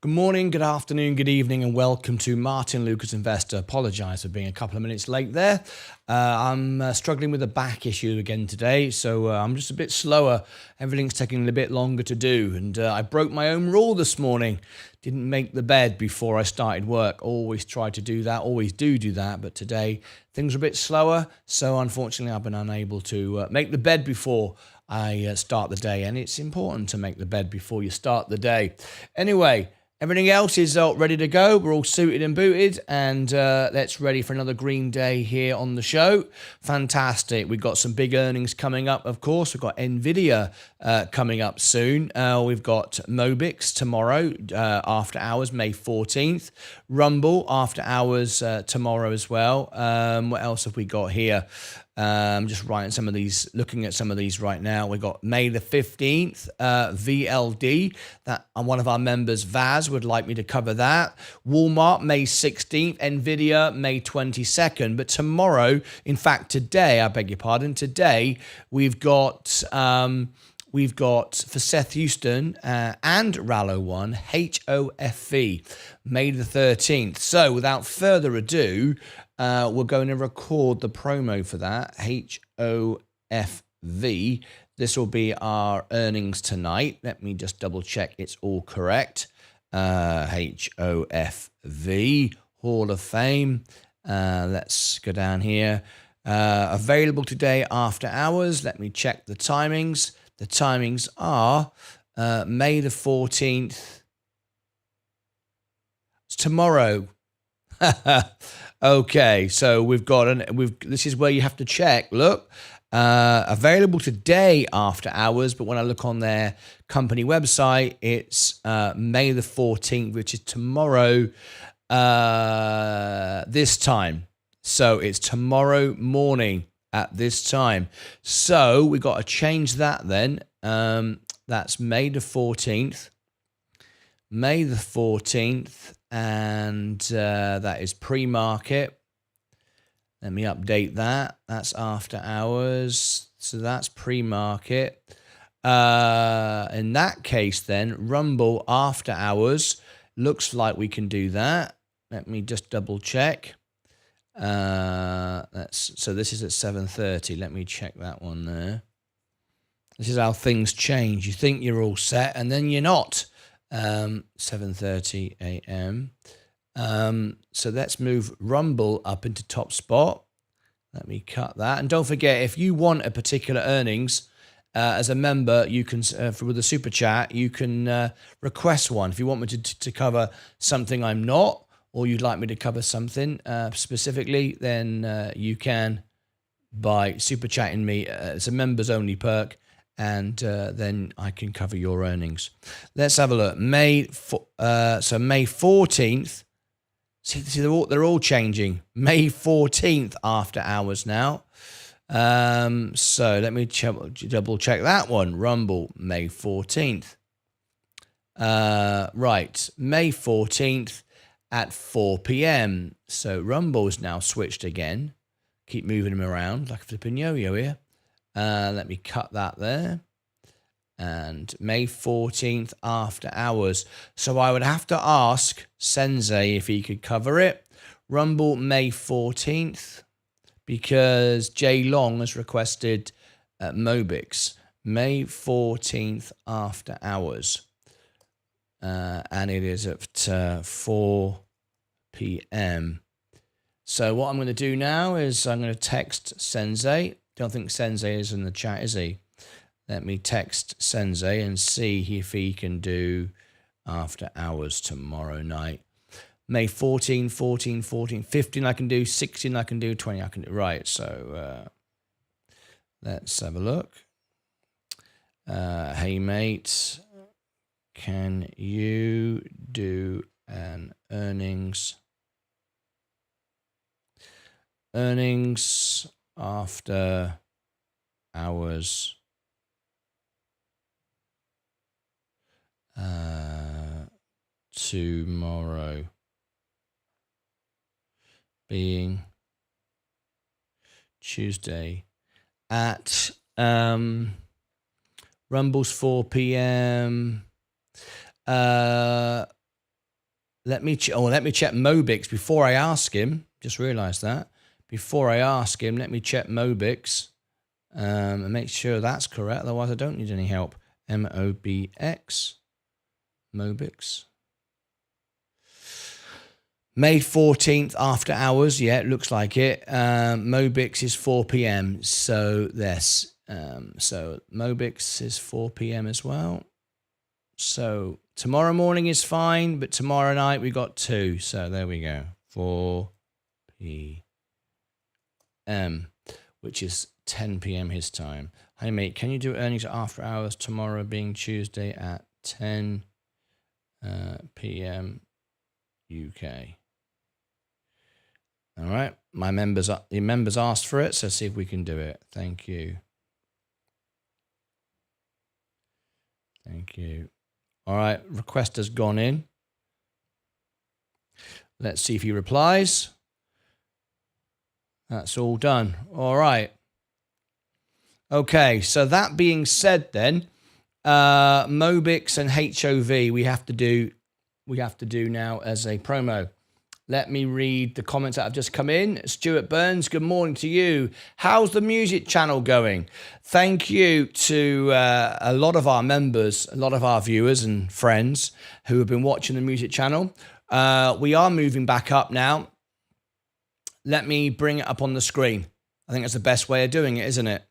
Good morning, good afternoon, good evening, and welcome to Martyn Lucas Investor. Apologise for being a couple of minutes late there. I'm struggling with a back issue again today, so I'm just a bit slower. Everything's taking a bit longer to do, and I broke my own rule this morning. Didn't make the bed before I started work. Always try to do that, always do that, but today things are a bit slower, so unfortunately I've been unable to make the bed before I start the day, and it's important to make the bed before you start the day. Anyway, everything else is ready to go. We're all suited and booted, and let's ready for another green day here on the show. Fantastic. We've got some big earnings coming up, of course. We've got Nvidia coming up soon. We've got Mobic tomorrow after hours, May 14th. Rumble after hours tomorrow as well. What else have we got here? Just writing some of these, looking at some of these right now. We've got May the 15th, VLD, that one of our members, Vaz, would like me to cover that. Walmart, May 16th, Nvidia, May 22nd. But tomorrow, in fact, today, I beg your pardon, today, we've got for Seth Houston and Rallo 1, HOFV, May the 13th. So without further ado, we're going to record the promo for that, HOFV. This will be our earnings tonight. Let me just double check it's all correct. HOFV, Hall of Fame. Let's go down here. Available today after hours. Let me check the timings. The timings are May the 14th. It's tomorrow. Okay, so we've got this is where you have to check. Look, available today after hours, but when I look on their company website, it's May the 14th, which is tomorrow this time. So it's tomorrow morning at this time. So we got to change that then. That's May the 14th. May the 14th. And that is pre-market. Let me update that. That's after hours. So that's pre-market. In that case then, Rumble after hours. Looks like we can do that. Let me just double check. So this is at 7:30. Let me check that one there. This is how things change. You think you're all set and then you're not. 7:30 a.m. So let's move Rumble up into top spot. Let me cut that. And don't forget, if you want a particular earnings as a member, you can, with a super chat, you can request one. If you want me to cover something I'm not, or you'd like me to cover something specifically, then you can by super chatting me. It's a members only perk. And then I can cover your earnings. Let's have a look. So May 14th. See, they're all changing. May 14th after hours now. So let me double check that one. Rumble, May 14th. Right, May 14th at 4 p.m. So Rumble's now switched again. Keep moving them around like a flipping yo-yo here. Let me cut that there. And May 14th after hours. So I would have to ask Sensei if he could cover it. Rumble May 14th. Because Jay Long has requested Mobics. May 14th after hours. And it is at 4 p.m. So what I'm going to do now is I'm going to text Sensei. Don't think Sensei is in the chat, is he? Let me text Sensei and see if he can do after hours tomorrow night. May 14, 14, 14, 15 I can do, 16 I can do, 20 I can do. Right, so let's have a look. Hey, mate, can you do an earnings after hours tomorrow, being Tuesday at Rumble's 4 p.m. let me check Mobics before I ask him. Just realised that. Before I ask him, let me check Mobics and make sure that's correct. Otherwise, I don't need any help. Mobx. Mobics. May 14th after hours. Yeah, it looks like it. Mobics is 4 p.m. So yes. So Mobics is 4 p.m. as well. So tomorrow morning is fine, but tomorrow night we got 2. So there we go. 4 p.m., which is 10 p.m. his time. Hey mate, can you do earnings after hours tomorrow being Tuesday at 10 p.m. UK? All right, the members asked for it, so see if we can do it. Thank you. Thank you. All right, request has gone in. Let's see if he replies. That's all done. All right. Okay, so that being said then, Mobics and HOV we have to do now as a promo. Let me read the comments that have just come in. Stuart Burns, good morning to you. How's the music channel going? Thank you to a lot of our members, a lot of our viewers and friends who have been watching the music channel. We are moving back up now. Let me bring it up on the screen. I think that's the best way of doing it, isn't it?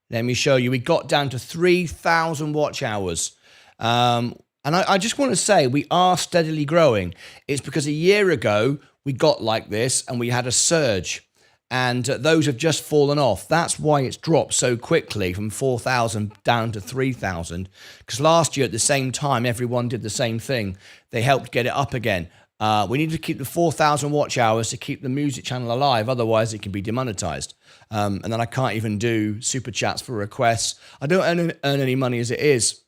Let me show you. We got down to 3,000 watch hours. And I just want to say we are steadily growing. It's because a year ago we got like this and we had a surge. And those have just fallen off. That's why it's dropped so quickly from 4,000 down to 3,000. Because last year at the same time, everyone did the same thing. They helped get it up again. We need to keep the 4,000 watch hours to keep the music channel alive. Otherwise, it can be demonetized. And then I can't even do super chats for requests. I don't earn any money as it is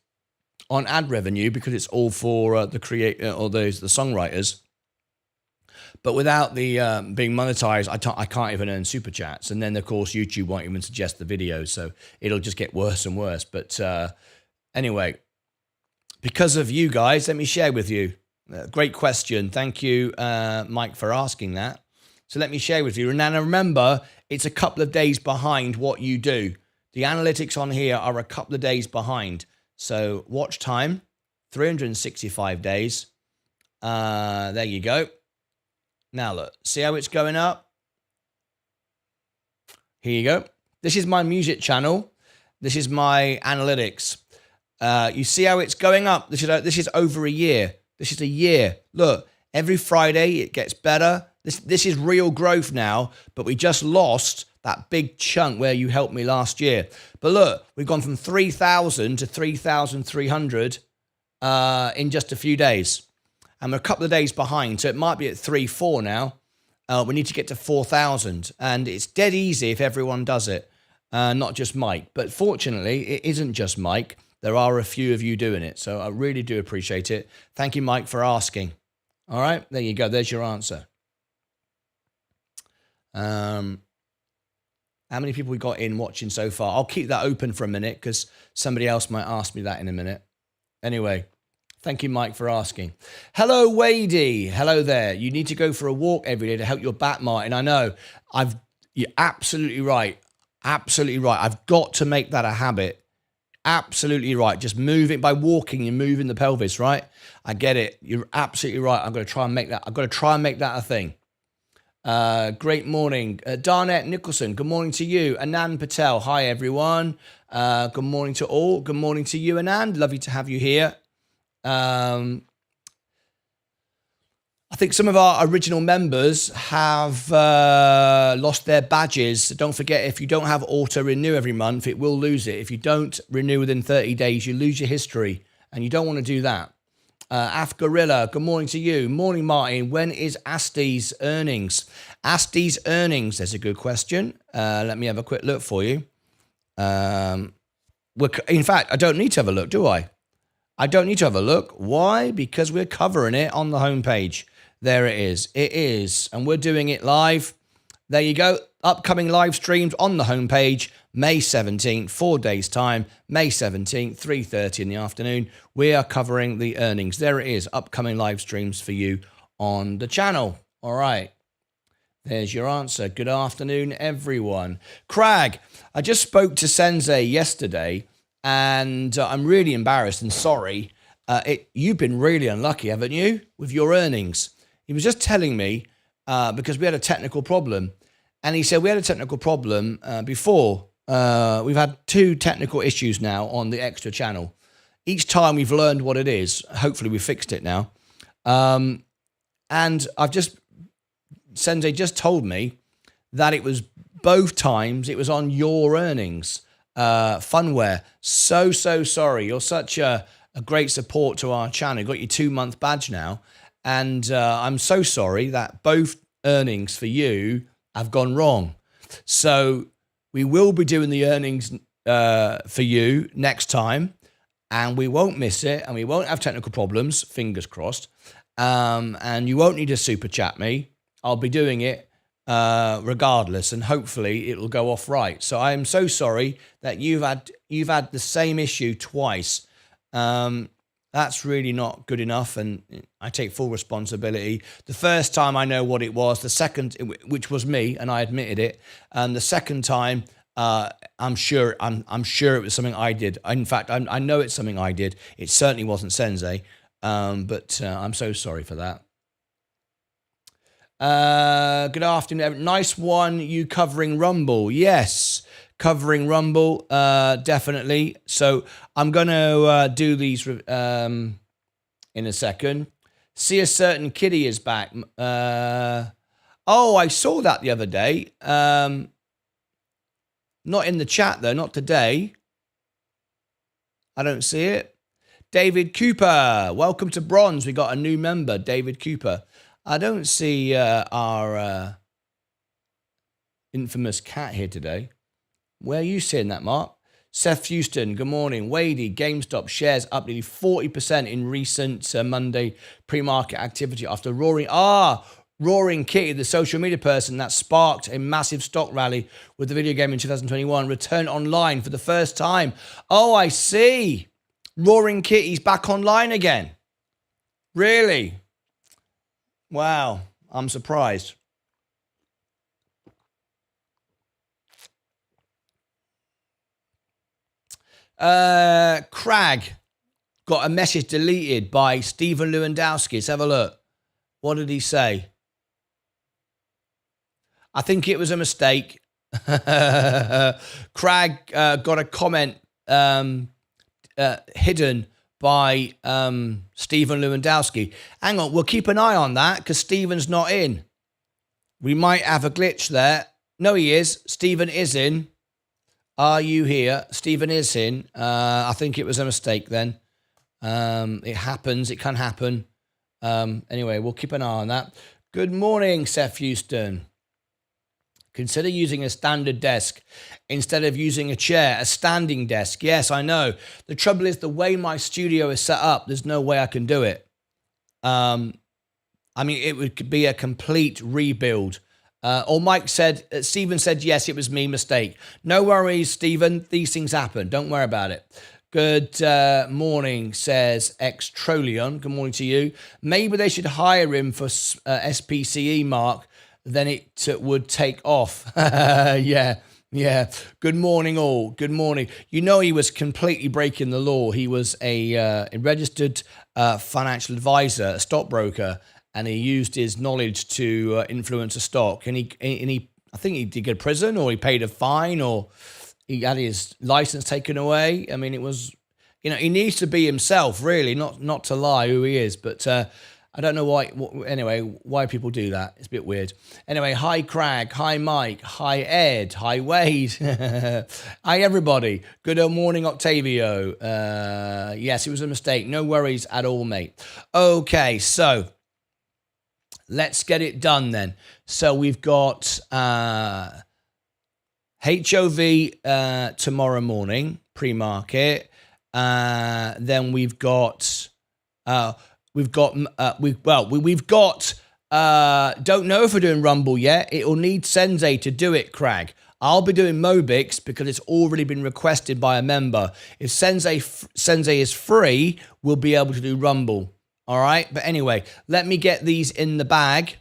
on ad revenue because it's all for the creator or the songwriters. But without the being monetized, I can't even earn super chats. And then, of course, YouTube won't even suggest the videos. So it'll just get worse and worse. But anyway, because of you guys, let me share with you. Great question. Thank you, Mike, for asking that. So let me share with you. And now remember, it's a couple of days behind what you do. The analytics on here are a couple of days behind. So watch time, 365 days. There you go. Now look, see how it's going up? Here you go. This is my music channel. This is my analytics. You see how it's going up? This is over a year. This is a year. Look, every Friday it gets better. This is real growth now, but we just lost that big chunk where you helped me last year. But look, we've gone from 3,000 to 3,300 in just a few days. And we're a couple of days behind, so it might be at 3,400 now. We need to get to 4,000. And it's dead easy if everyone does it, not just Mike. But fortunately, it isn't just Mike. There are a few of you doing it, so I really do appreciate it. Thank you, Mike, for asking. All right, there you go. There's your answer. How many people we got in watching so far? I'll keep that open for a minute because somebody else might ask me that in a minute. Anyway, thank you, Mike, for asking. Hello, Wadey. Hello there. You need to go for a walk every day to help your back, Martin. I know. You're absolutely right. Absolutely right. I've got to make that a habit. Absolutely right. Just move it by walking. You're moving the pelvis, right? I get it. You're absolutely right. I'm going to try and make that. I've got to try and make that a thing. Great morning. Darnett Nicholson, good morning to you. Anand Patel, hi everyone. Good morning to all. Good morning to you, Anand. Lovely to have you here. I think some of our original members have lost their badges. Don't forget, if you don't have auto renew every month, it will lose it. If you don't renew within 30 days, you lose your history, and you don't want to do that. Gorilla, good morning to you. Morning, Martin. When is Asti's earnings? Asti's earnings, that's a good question. Let me have a quick look for you. In fact, I don't need to have a look, do I? I don't need to have a look. Why? Because we're covering it on the homepage. There it is. It is. And we're doing it live. There you go. Upcoming live streams on the homepage, May 17th, 4 days' time, May 17th, 3:30 in the afternoon. We are covering the earnings. There it is, upcoming live streams for you on the channel. All right. There's your answer. Good afternoon, everyone. Crag, I just spoke to Sensei yesterday, and I'm really embarrassed and sorry. You've been really unlucky, haven't you, with your earnings? He was just telling me, because we had a technical problem, and he said we had a technical problem before. We've had 2 technical issues now on the extra channel. Each time we've learned what it is. Hopefully we fixed it now. And Sensei just told me that it was both times it was on your earnings. Funware. So sorry. You're such a great support to our channel. You've got your 2-month badge now. And I'm so sorry that both earnings for you have gone wrong. So we will be doing the earnings for you next time, and we won't miss it, and we won't have technical problems, fingers crossed. And you won't need to super chat me. I'll be doing it regardless, and hopefully it'll go off right. So I am so sorry that you've had the same issue twice. That's really not good enough, and I take full responsibility. The first time I know what it was, the second, which was me, and I admitted it, and the second time, I'm sure it was something I did. In fact, I know it's something I did. It certainly wasn't Sensei, but I'm so sorry for that. Good afternoon. Nice one, you covering Rumble. Yes, covering Rumble, definitely. So I'm going to do these in a second. See, a certain kitty is back. Oh, I saw that the other day. Not in the chat, though. Not today. I don't see it. David Cooper. Welcome to Bronze. We got a new member, David Cooper. I don't see our infamous cat here today. Where are you seeing that, Mark? Seth Houston, good morning. Wadey, GameStop shares up nearly 40% in recent Monday pre-market activity after Roaring Kitty, the social media person that sparked a massive stock rally with the video game in 2021, returned online for the first time. Oh, I see. Roaring Kitty's back online again. Really? Wow, I'm surprised. Crag got a message deleted by Stephen Lewandowski. Let's have a look. What did he say? I think it was a mistake. Crag got a comment hidden by Stephen Lewandowski. Hang on, we'll keep an eye on that because Stephen's not in. We might have a glitch there. No, he is. Stephen is in. Are you here? Stephen is in. I think it was a mistake then. It happens. It can happen. Anyway, we'll keep an eye on that. Good morning, Seth Houston. Consider using a standard desk instead of using a chair, a standing desk. Yes, I know. The trouble is the way my studio is set up, there's no way I can do it. I mean, it would be a complete rebuild. Or Stephen said, yes, it was me, mistake. No worries, Stephen. These things happen. Don't worry about it. Good morning, says Xtrolion. Good morning to you. Maybe they should hire him for SPCE, Mark. Then it would take off. Yeah. Good morning, all. Good morning. You know, he was completely breaking the law. He was a registered financial advisor, a stockbroker, and he used his knowledge to influence a stock. And he, I think he did go to prison, or he paid a fine, or he had his license taken away. I mean, it was, you know, he needs to be himself, really, not to lie who he is. But I don't know why people do that. It's a bit weird. Anyway, hi Crag, hi Mike, hi Ed, hi Wade, hi everybody. Good morning, Octavio. Yes, it was a mistake. No worries at all, mate. Okay, so let's get it done then. So we've got HOV tomorrow morning, pre-market. Then we've got Don't know if we're doing Rumble yet. It will need Sensei to do it, Crag. I'll be doing Mobics because it's already been requested by a member. If Sensei is free, we'll be able to do Rumble. All right. But anyway, let me get these in the bag.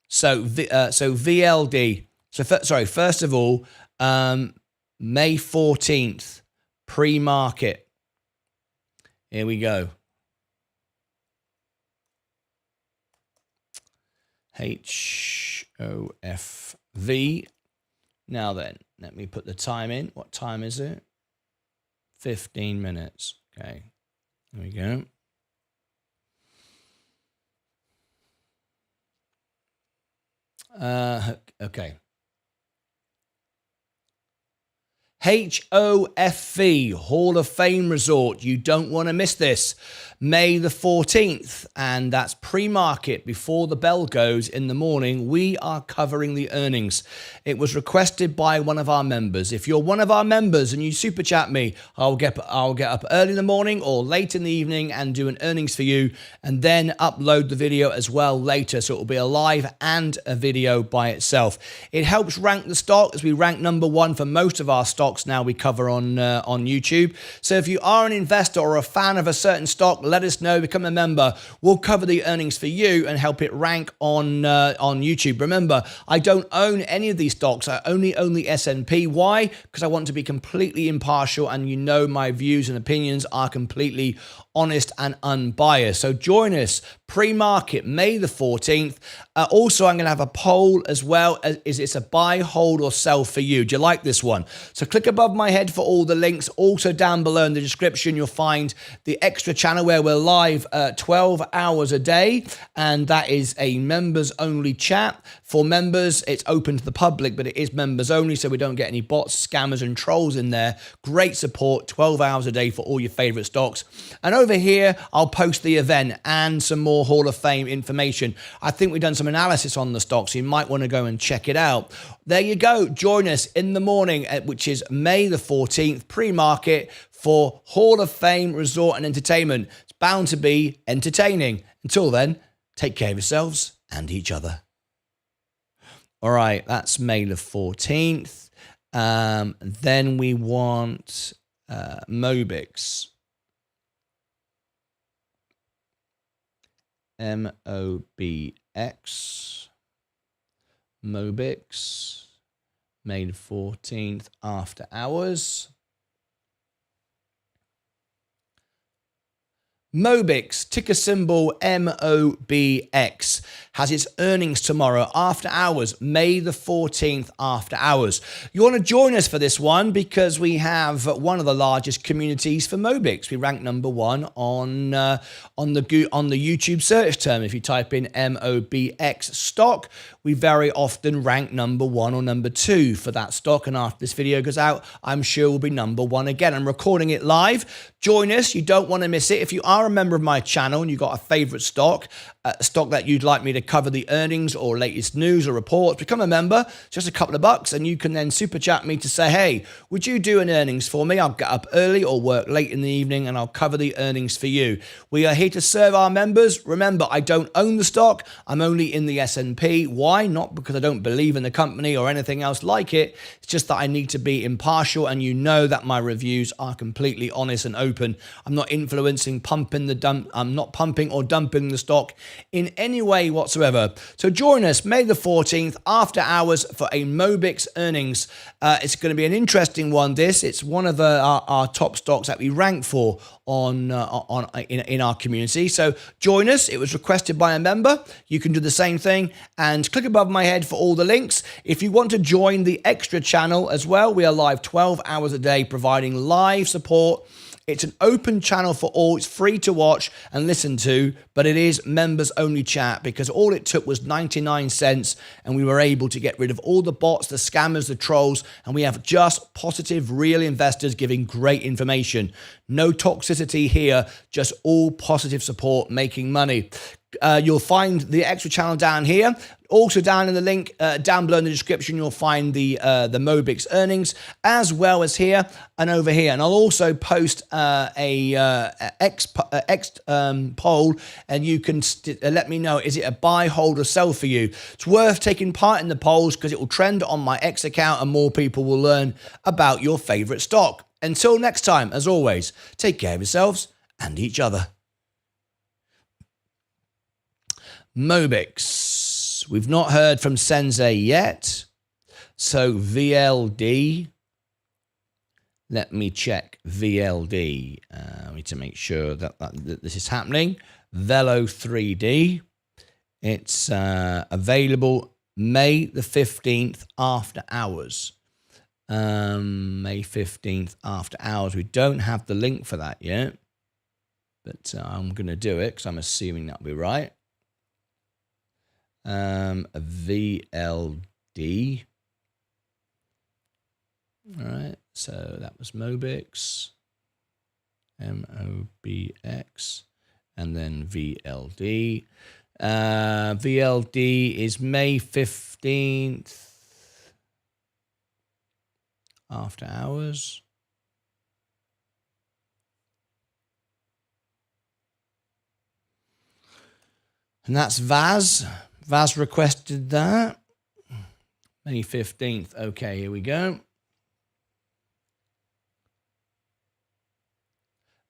So VLD. First of all, May 14th, pre-market. Here we go. HOFV. Now then, let me put the time in. What time is it? 15 minutes. Okay. There we go. Okay. HOFV, Hall of Fame Resort. You don't want to miss this. May the 14th, and that's pre-market before the bell goes in the morning. We are covering the earnings. It was requested by one of our members. If you're one of our members and you super chat me, I'll get up early in the morning or late in the evening and do an earnings for you, and then upload the video as well later. So it will be a live and a video by itself. It helps rank the stock as we rank number one for most of our stocks now we cover on YouTube. So if you are an investor or a fan of a certain stock, let us know, become a member. We'll cover the earnings for you and help it rank on YouTube. Remember, I don't own any of these stocks. I only own the S&P. Why? Because I want to be completely impartial, and you know my views and opinions are completely honest and unbiased. So join us pre-market May the 14th. Also, I'm going to have a poll as well. Is it a buy, hold, or sell for you? Do you like this one? So click above my head for all the links. Also down below in the description, you'll find the extra channel where we're live 12 hours a day. And that is a members only chat. For members, it's open to the public, but it is members only, so we don't get any bots, scammers, and trolls in there. Great support, 12 hours a day for all your favorite stocks. And over here, I'll post the event and some more Hall of Fame information. I think we've done some analysis on the stocks, so you might want to go and check it out. There you go. Join us in the morning, which is May the 14th, pre-market for Hall of Fame Resort and Entertainment. It's bound to be entertaining. Until then, take care of yourselves and each other. All right, that's May the 14th. Then we want Mobics. MOBX. Mobics. May the 14th, after hours. Mobic, ticker symbol MOBX, has its earnings tomorrow after hours, May the 14th after hours. You want to join us for this one because we have one of the largest communities for Mobics. We rank number one on the YouTube search term. If you type in MOBX stock, we very often rank number one or number two for that stock. And after this video goes out, I'm sure we'll be number one again. I'm recording it live. Join us. You don't want to miss it. If you are a member of my channel and you've got a favorite stock, that you'd like me to cover the earnings or latest news or reports, become a member. Just a couple of bucks, and you can then super chat me to say, hey, would you do an earnings for me? I'll get up early or work late in the evening and I'll cover the earnings for you. We are here to serve our members. Remember, I don't own the stock. I'm only in the S&P. Why? Not because I don't believe in the company or anything else like it. It's just that I need to be impartial, and you know that my reviews are completely honest and open. I'm not influencing, I'm not pumping or dumping the stock in any way whatsoever. So join us May the 14th after hours for a Mobic earnings. It's going to be an interesting one. It's one of our top stocks that we rank for in our community. So join us. It was requested by a member. You can do the same thing and click above my head for all the links. If you want to join the extra channel as well, we are live 12 hours a day providing live support. It's an open channel for all. It's free to watch and listen to, but it is members only chat because all it took was 99 cents and we were able to get rid of all the bots, the scammers, the trolls, and we have just positive, real investors giving great information. No toxicity here, just all positive support, making money. You'll find the extra channel down here. Also down in the link down below in the description, you'll find the Mobic's earnings, as well as here and over here. And I'll also post a X poll, and you can let me know, is it a buy, hold, or sell for you? It's worth taking part in the polls because it will trend on my X account and more people will learn about your favorite stock. Until next time, as always, take care of yourselves and each other. Mobic. We've not heard from Sensei yet. So VLD. Let me check VLD. I need to make sure that this is happening. Velo 3D. It's available May the 15th after hours. May 15th after hours. We don't have the link for that yet. But I'm going to do it because I'm assuming that'll be right. VLD. All right, so that was Mobix, MOBX, and then VLD. VLD is May 15th after hours. And that's Vaz. Vaz requested that. May 15th. Okay, here we go.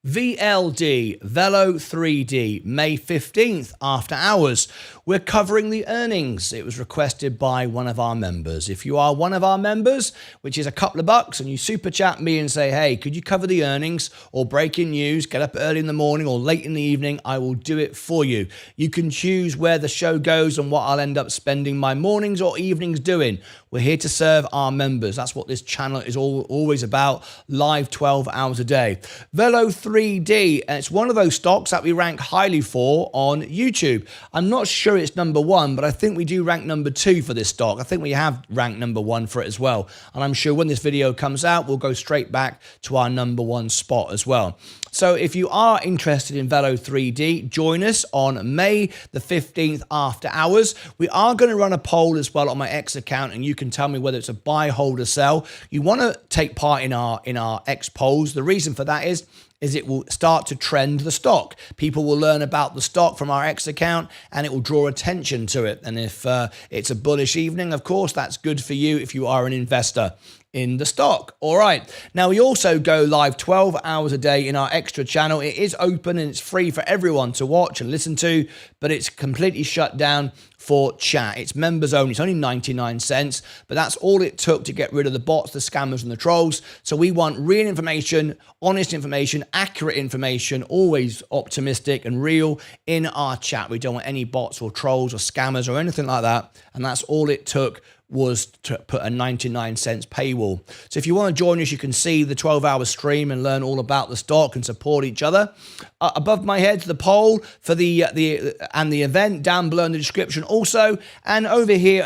VLD, Velo 3D, May 15th, after hours. We're covering the earnings. It was requested by one of our members. If you are one of our members, which is a couple of bucks, and you super chat me and say, hey, could you cover the earnings or breaking news, get up early in the morning or late in the evening, I will do it for you. You can choose where the show goes and what I'll end up spending my mornings or evenings doing. We're here to serve our members. That's what this channel is always about, live 12 hours a day. Velo 3D, and it's one of those stocks that we rank highly for on YouTube. I'm not sure it's number one, but I think we do rank number 2 for this stock. I think we have ranked number 1 for it as well. And I'm sure when this video comes out, we'll go straight back to our number 1 spot as well. So if you are interested in Velo 3D, join us on May the 15th after hours. We are going to run a poll as well on my X account, and you can tell me whether it's a buy, hold, or sell. You want to take part in our X polls. The reason for that is it will start to trend the stock. People will learn about the stock from our X account, and it will draw attention to it. And if it's a bullish evening, of course, that's good for you if you are an investor in the stock. All right. Now, we also go live 12 hours a day in our extra channel. It is open and it's free for everyone to watch and listen to, but it's completely shut down for chat. It's members only. It's only 99 cents, but that's all it took to get rid of the bots, the scammers, and the trolls. So we want real information, honest information, accurate information, always optimistic and real in our chat. We don't want any bots or trolls or scammers or anything like that. And that's all it took, was to put a 99 cents paywall. So if you want to join us, you can see the 12-hour stream and learn all about the stock and support each other. Above my head, the poll for the event down below in the description also. And over here,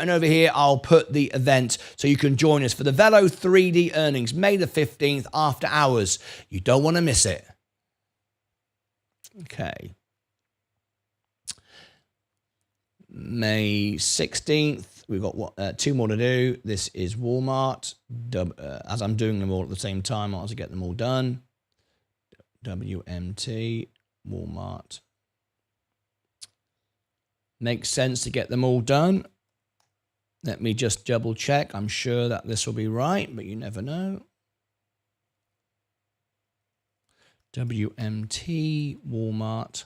I'll put the event so you can join us for the Velo 3D earnings, May the 15th after hours. You don't want to miss it. Okay. May 16th. We've got 2 more to do. This is Walmart. As I'm doing them all at the same time, I'll also get them all done. WMT, Walmart. Makes sense to get them all done. Let me just double check. I'm sure that this will be right, but you never know. WMT, Walmart.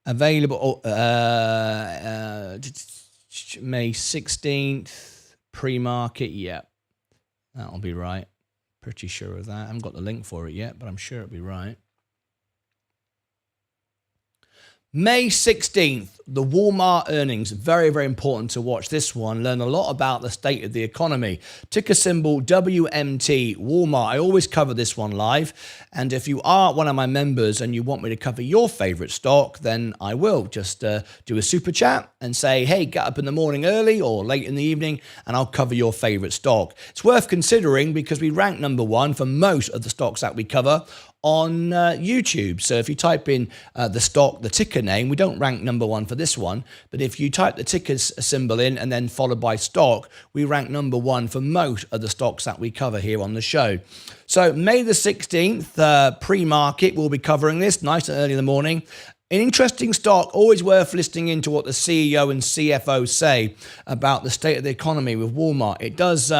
Available May 16th, pre-market, yep. That'll be right. Pretty sure of that. I haven't got the link for it yet, but I'm sure it'll be right. May 16th, the Walmart earnings. Very, very important to watch this one. Learn a lot about the state of the economy. Ticker symbol WMT, Walmart. I always cover this one live. And if you are one of my members and you want me to cover your favorite stock, then I will. Just do a super chat and say, hey, get up in the morning early or late in the evening, and I'll cover your favorite stock. It's worth considering because we rank number 1 for most of the stocks that we cover on YouTube. So if you type in the stock, the ticker name, we don't rank number one for this one, but if you type the ticker symbol in and then followed by stock, we rank number one for most of the stocks that we cover here on the show. So May the 16th, pre-market, we'll be covering this nice and early in the morning. An interesting stock, always worth listening into what the CEO and CFO say about the state of the economy with Walmart. It does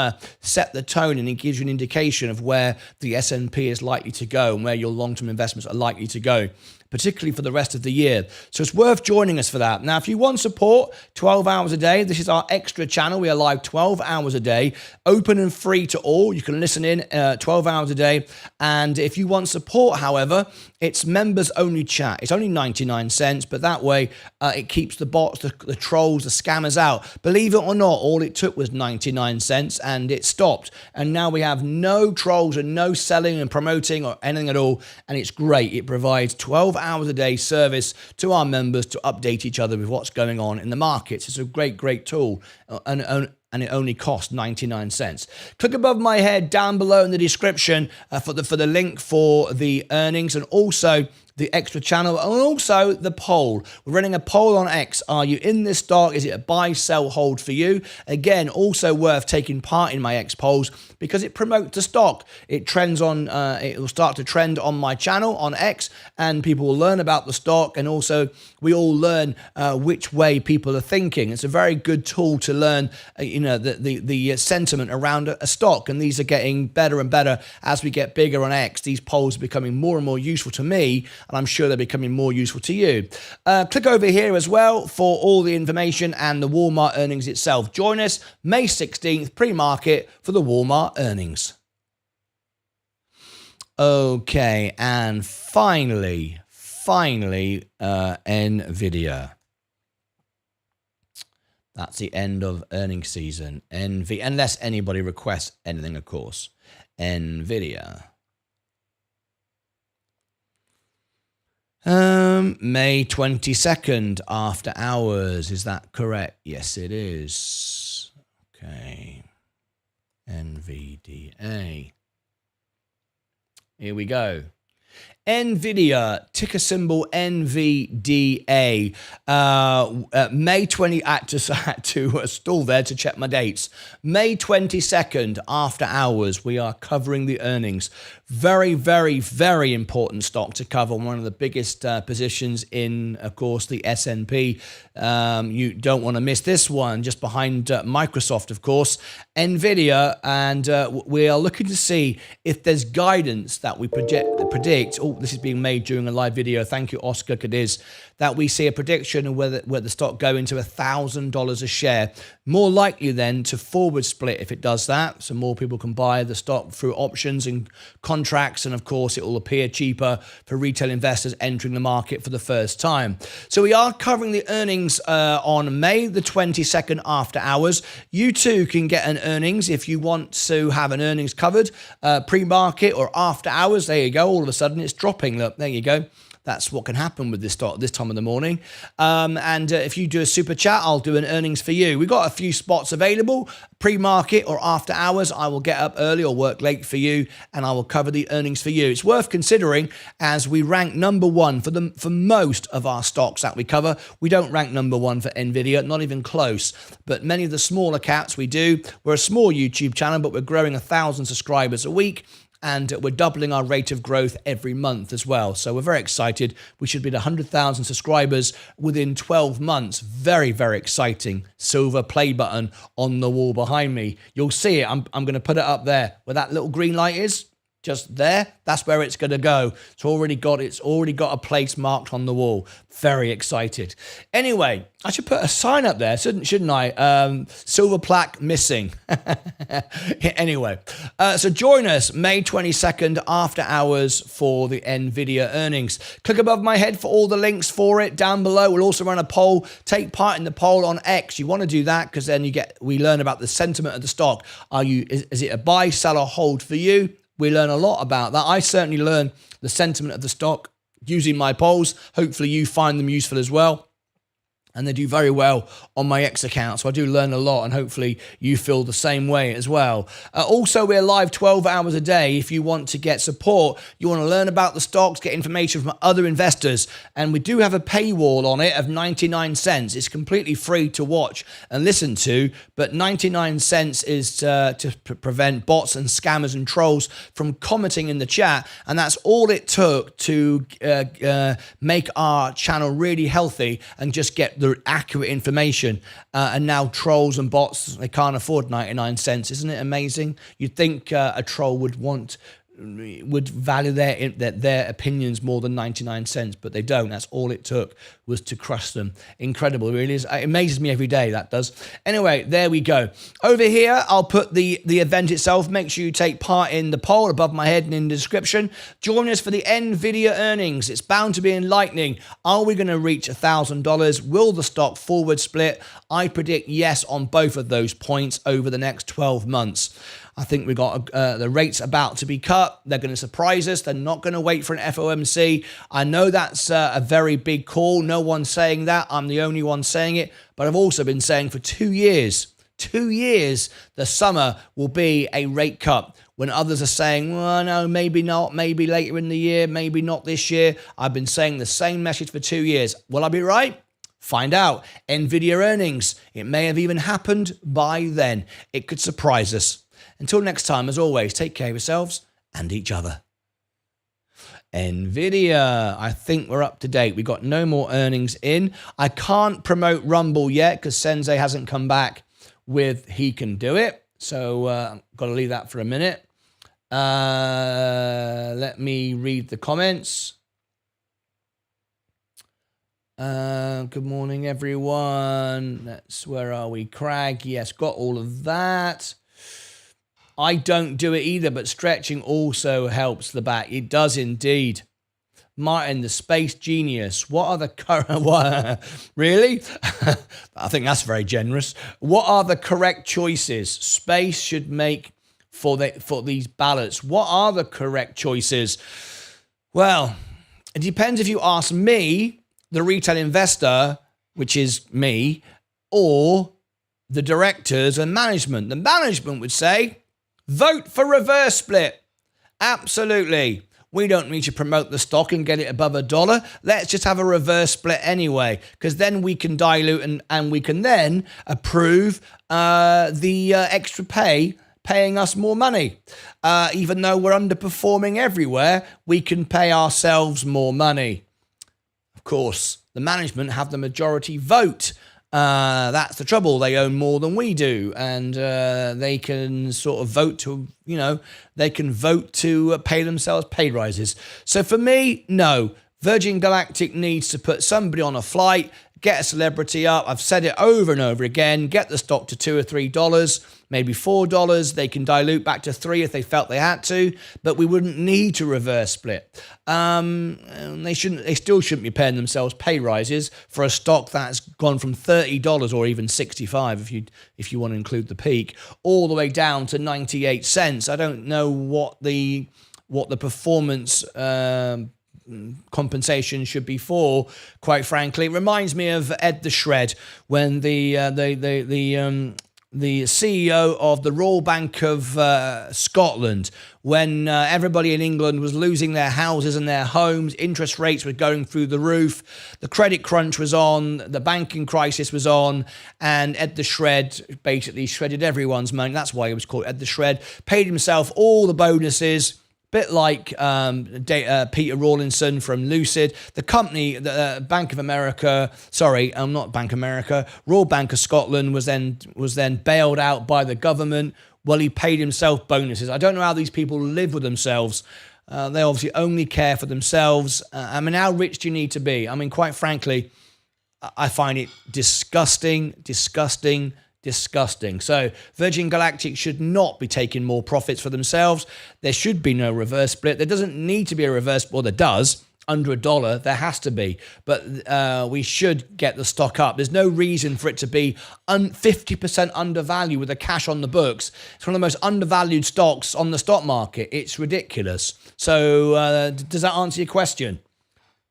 set the tone, and it gives you an indication of where the S&P is likely to go and where your long-term investments are likely to go, particularly for the rest of the year. So it's worth joining us for that. Now, if you want support 12 hours a day, this is our extra channel. We are live 12 hours a day, open and free to all. You can listen in 12 hours a day. And if you want support, however, it's members only chat. It's only 99 cents, but that way it keeps the bots, the trolls, the scammers out. Believe it or not, all it took was 99 cents and it stopped. And now we have no trolls and no selling and promoting or anything at all. And it's great. It provides 12 hours a day service to our members to update each other with what's going on in the markets. It's a great tool, and it only costs 99 cents. Click above my head down below in the description for the link for the earnings and also the extra channel and also the poll. We're running a poll on X. Are you in this stock? Is it a buy, sell, hold for you? Again, also worth taking part in my X polls because it promotes the stock. It trends on, it will start to trend on my channel on X, and people will learn about the stock, and also we all learn which way people are thinking. It's a very good tool to learn, the sentiment around a stock, and these are getting better and better as we get bigger on X. These polls are becoming more and more useful to me, and I'm sure they're becoming more useful to you. Click over here as well for all the information and the Walmart earnings itself. Join us May 16th, pre-market, for the Walmart earnings. Okay, and finally, Nvidia. That's the end of earnings season. Unless anybody requests anything, of course. Nvidia. May 22nd, after hours. Is that correct? Yes, it is. Okay. NVDA. Here we go. Nvidia, ticker symbol NVDA. May 20. I had to stall there to check my dates. May 22nd, after hours, we are covering the earnings. Very important stock to cover. One of the biggest positions in, of course, the S&P. You don't want to miss this one. Just behind Microsoft, of course, Nvidia, and we are looking to see if there's guidance that we predict. Oh, this is being made during a live video. Thank you, Oscar Cadiz. That we see a prediction of where the stock go into $1,000 a share. More likely then to forward split if it does that, so more people can buy the stock through options and contracts, and of course it will appear cheaper for retail investors entering the market for the first time. So we are covering the earnings on May the 22nd after hours. You too can get an earnings if you want to have an earnings covered pre-market or after hours. There you go. All of a sudden it's dropping. Look, there you go. That's what can happen with this stock this time of the morning. If you do a super chat, I'll do an earnings for you. We've got a few spots available, pre-market or after hours. I will get up early or work late for you, and I will cover the earnings for you. It's worth considering as we rank number one for most of our stocks that we cover. We don't rank number one for Nvidia, not even close. But many of the smaller caps we do. We're a small YouTube channel, but we're growing 1,000 subscribers a week. And we're doubling our rate of growth every month as well. So we're very excited. We should be at 100,000 subscribers within 12 months. Very exciting. Silver play button on the wall behind me. You'll see it. I'm going to put it up there where that little green light is. Just there, that's where it's going to go. It's already got a place marked on the wall. Very excited. Anyway, I should put a sign up there, shouldn't I? Silver plaque missing. Anyway, so join us May 22nd after hours for the Nvidia earnings. Click above my head for all the links for it down below. We'll also run a poll. Take part in the poll on X. You want to do that because then we learn about the sentiment of the stock. Is it a buy, sell, or hold for you? We learn a lot about that. I certainly learn the sentiment of the stock using my polls. Hopefully you find them useful as well. And they do very well on my X account. So I do learn a lot, and hopefully you feel the same way as well. Also, we're live 12 hours a day. If you want to get support, you want to learn about the stocks, get information from other investors. And we do have a paywall on it of 99 cents. It's completely free to watch and listen to, but 99 cents is to prevent bots and scammers and trolls from commenting in the chat. And that's all it took to make our channel really healthy and just get the accurate information. And now trolls and bots, they can't afford 99 cents. Isn't it amazing? You'd think a troll would value their opinions more than 99 cents, but they don't. That's all it took was to crush them. Incredible, it really is. It amazes me every day, that does. Anyway, there we go. Over here, I'll put the event itself. Make sure you take part in the poll above my head and in the description. Join us for the Nvidia earnings. It's bound to be enlightening. Are we going to reach $1,000? Will the stock forward split? I predict yes on both of those points over the next 12 months. I think we've got the rates about to be cut. They're going to surprise us. They're not going to wait for an FOMC. I know that's a very big call. No one's saying that. I'm the only one saying it. But I've also been saying for 2 years, the summer will be a rate cut. When others are saying, well, no, maybe not, maybe later in the year, maybe not this year. I've been saying the same message for 2 years. Will I be right? Find out. Nvidia earnings. It may have even happened by then. It could surprise us. Until next time, as always, take care of yourselves and each other. Nvidia, I think we're up to date. We got no more earnings in. I can't promote Rumble yet because Sensei hasn't come back with he can do it. So I've got to leave that for a minute. Let me read the comments. Good morning, everyone. Where are we? Crag, yes, got all of that. I don't do it either, but stretching also helps the back. It does indeed. Martyn, the space genius. What are the current... Really? I think that's very generous. What are the correct choices space should make for these ballots? What are the correct choices? Well, it depends if you ask me, the retail investor, which is me, or the directors and management. The management would say, vote for reverse split. Absolutely. We don't need to promote the stock and get it above $1. Let's just have a reverse split anyway, because then we can dilute and we can then approve the extra paying us more money. Even though we're underperforming everywhere, we can pay ourselves more money. Of course, the management have the majority vote. That's the trouble. They own more than we do, and they can sort of vote to, they can vote to pay themselves pay rises. So for me, no. Virgin Galactic needs to put somebody on a flight, get a celebrity up. I've said it over and over again. Get the stock to $2 or $3, maybe $4. They can dilute back to $3 if they felt they had to, but we wouldn't need to reverse split. They still shouldn't be paying themselves pay rises for a stock that's gone from $30 or even $65 if you want to include the peak, all the way down to 98 cents. I don't know what the performance compensation should be for, quite frankly. It reminds me of Ed the Shred when the CEO of the Royal Bank of Scotland, when everybody in England was losing their houses and their homes, interest rates were going through the roof, the credit crunch was on, the banking crisis was on, and Ed the Shred basically shredded everyone's money. That's why he was called Ed the Shred. Paid himself all the bonuses, bit like Peter Rawlinson from Lucid. The company, the Bank of America, not Bank America, Royal Bank of Scotland was then bailed out by the government. Well, he paid himself bonuses. I don't know how these people live with themselves. They obviously only care for themselves. How rich do you need to be? Quite frankly, I find it disgusting. So Virgin Galactic should not be taking more profits for themselves. There should be no reverse split. There doesn't need to be a reverse, well, there does. Under $1, there has to be. But we should get the stock up. There's no reason for it to be 50% undervalued with the cash on the books. It's one of the most undervalued stocks on the stock market. It's ridiculous. So does that answer your question?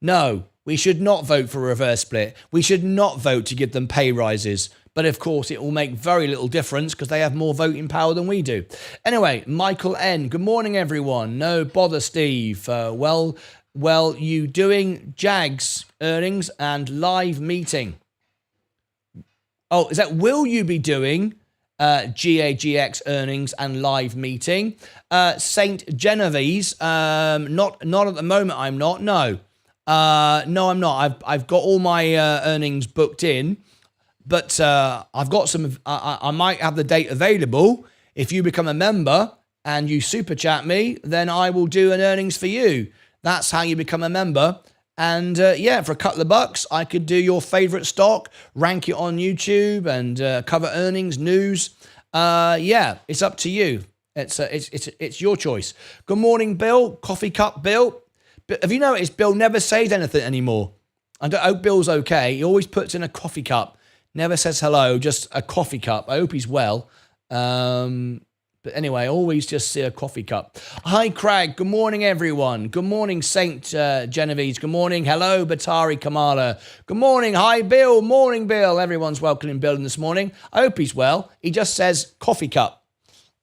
No. We should not vote for a reverse split. We should not vote to give them pay rises. But of course, it will make very little difference because they have more voting power than we do. Anyway, Michael N. Good morning, everyone. No bother, Steve. Well, you doing Jags earnings and live meeting? Oh, is that will you be doing GAGX earnings and live meeting? Saint Genevieve, not at the moment. I'm not. No, I'm not. I've got all my earnings booked in, but I've got some. I might have the date available. If you become a member and you super chat me, then I will do an earnings for you. That's how you become a member. And yeah, for a couple of bucks, I could do your favorite stock, rank it on YouTube, and cover earnings, news. Yeah, it's up to you. It's your choice. Good morning, Bill. Coffee cup, Bill. But have you noticed Bill never says anything anymore? I hope Bill's okay. He always puts in a coffee cup. Never says hello, just a coffee cup. I hope he's well. But anyway, I always just see a coffee cup. Hi, Craig. Good morning, everyone. Good morning, Saint Genevieve. Good morning. Hello, Batari Kamala. Good morning. Hi, Bill. Morning, Bill. Everyone's welcoming Bill this morning. I hope he's well. He just says coffee cup.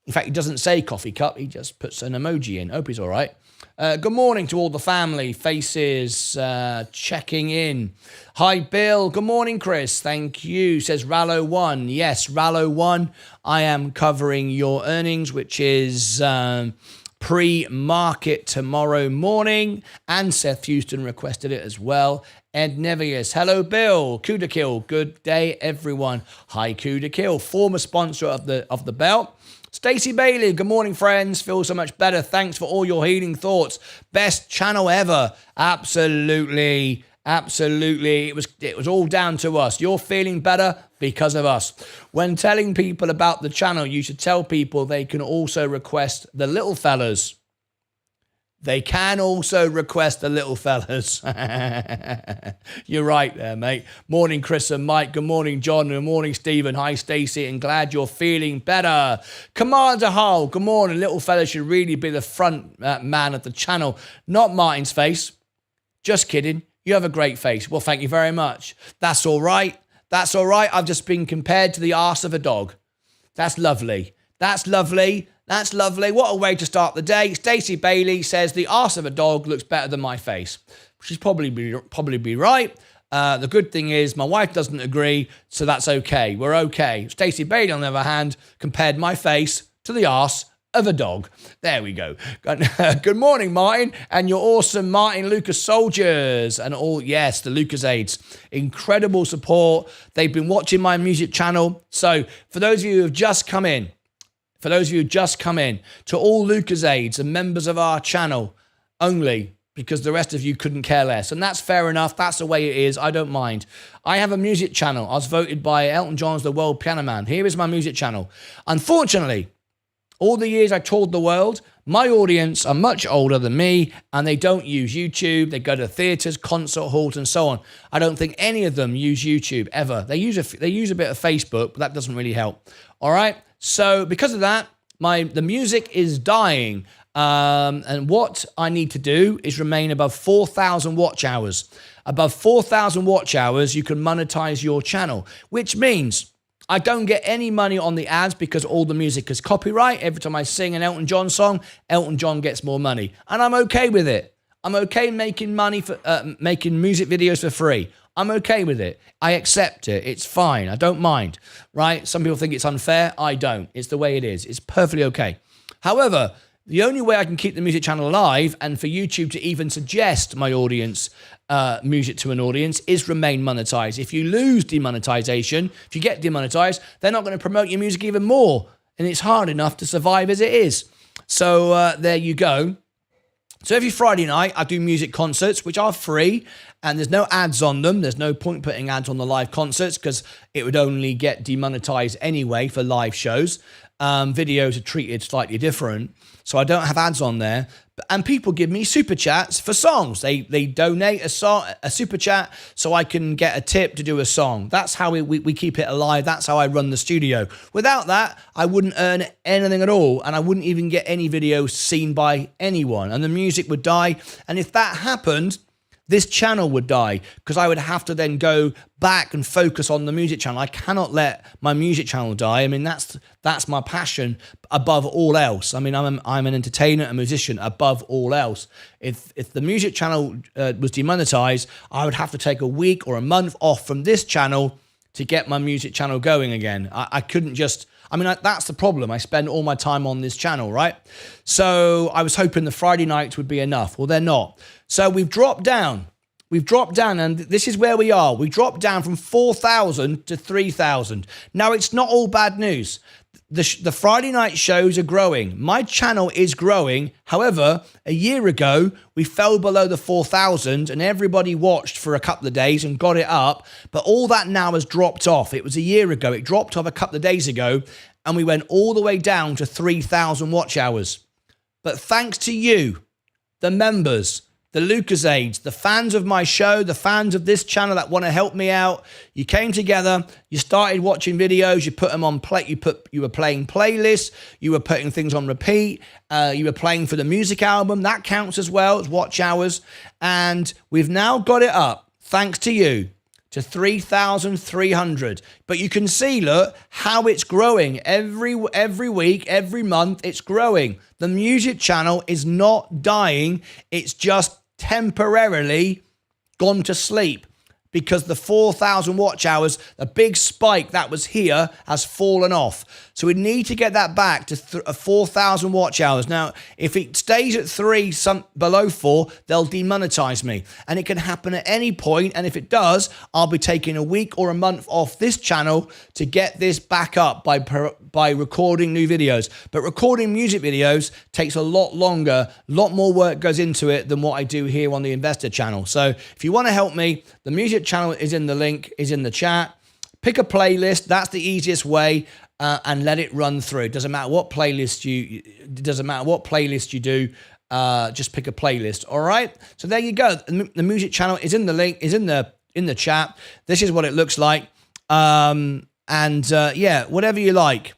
In fact, he doesn't say coffee cup. He just puts an emoji in. Hope he's all right. Good morning to all the family faces checking in. Hi, Bill. Good morning, Chris. Thank you. Says Rallo1. Yes, Rallo1. I am covering your earnings, which is pre-market tomorrow morning. And Seth Houston requested it as well. Ed Nevius. Hello, Bill. Kuda Kill. Good day, everyone. Hi, Kuda Kill. Former sponsor of the belt. Stacey Bailey, good morning, friends. Feel so much better. Thanks for all your healing thoughts. Best channel ever. Absolutely. Absolutely. It was all down to us. You're feeling better because of us. When telling people about the channel, you should tell people they can also request the little fellas. They can also request the little fellas. You're right there, mate. Morning, Chris and Mike. Good morning, John. Good morning, Stephen. Hi, Stacey. And glad you're feeling better. Commander Hull. Good morning. Little fella should really be the front man of the channel, not Martin's face. Just kidding. You have a great face. Well, thank you very much. That's all right. That's all right. I've just been compared to the arse of a dog. That's lovely. That's lovely. That's lovely. What a way to start the day. Stacey Bailey says the arse of a dog looks better than my face. She's probably be right. The good thing is my wife doesn't agree, so that's okay. We're okay. Stacey Bailey, on the other hand, compared my face to the arse of a dog. There we go. Good morning, Martin, and your awesome Martyn Lucas soldiers and all. Yes, the Lucasades. Incredible support. They've been watching my music channel. So for those of you who have just come in, to all Lucasades and members of our channel only, because the rest of you couldn't care less. And that's fair enough. That's the way it is. I don't mind. I have a music channel. I was voted by Elton John's The World Piano Man. Here is my music channel. Unfortunately, all the years I toured the world, my audience are much older than me, and they don't use YouTube. They go to theaters, concert halls, and so on. I don't think any of them use YouTube ever. They use a bit of Facebook, but that doesn't really help. All right. So because of that, the music is dying. And what I need to do is remain above 4,000 watch hours. Above 4,000 watch hours, you can monetize your channel, which means I don't get any money on the ads because all the music is copyright. Every time I sing an Elton John song, Elton John gets more money. And I'm okay with it. I'm okay making money for making music videos for free. I'm okay with it. I accept it. It's fine. I don't mind, right? Some people think it's unfair. I don't. It's the way it is. It's perfectly okay. However, the only way I can keep the music channel alive and for YouTube to even suggest my audience music to an audience is remain monetized. If you lose demonetization, if you get demonetized, they're not going to promote your music even more. And it's hard enough to survive as it is. So there you go. So every Friday night, I do music concerts, which are free, and there's no ads on them. There's no point putting ads on the live concerts because it would only get demonetized anyway for live shows. Videos are treated slightly different, so I don't have ads on there. And people give me super chats for songs. They donate a super chat so I can get a tip to do a song. That's how we keep it alive. That's how I run the studio. Without that, I wouldn't earn anything at all, and I wouldn't even get any videos seen by anyone, and the music would die. And if that happened, this channel would die because I would have to then go back and focus on the music channel. I cannot let my music channel die. I mean, that's my passion above all else. I mean, I'm an entertainer, a musician above all else. If the music channel was demonetized, I would have to take a week or a month off from this channel to get my music channel going again. I couldn't just... I mean, that's the problem. I spend all my time on this channel, right? So I was hoping the Friday nights would be enough. Well, they're not. So we've dropped down. We've dropped down, and this is where we are. We dropped down from 4,000 to 3,000. Now, it's not all bad news. The Friday night shows are growing. My channel is growing. However, a year ago, we fell below the 4,000 and everybody watched for a couple of days and got it up. But all that now has dropped off. It was a year ago. It dropped off a couple of days ago and we went all the way down to 3,000 watch hours. But thanks to you, the members, the Lucasades, the fans of my show, the fans of this channel that want to help me out, you came together, you started watching videos, you put them on play, you were playing playlists, you were putting things on repeat, you were playing for the music album, that counts as well as watch hours, and we've now got it up, thanks to you, to 3,300. But you can see, look, how it's growing. Every week, every month, it's growing. The music channel is not dying. It's just temporarily gone to sleep because the 4,000 watch hours, the big spike that was here, has fallen off. So we need to get that back to 4,000 watch hours. Now, if it stays at 3, below 4, they'll demonetize me. And it can happen at any point. And if it does, I'll be taking a week or a month off this channel to get this back up by recording new videos. But recording music videos takes a lot longer, a lot more work goes into it than what I do here on the Investor Channel. So if you want to help me, the music channel is in the link, is in the chat. Pick a playlist. That's the easiest way. And let it run through. Doesn't matter what playlist you do. Just pick a playlist. All right. So there you go. The music channel is in the link. Is in the chat. This is what it looks like. Yeah, whatever you like,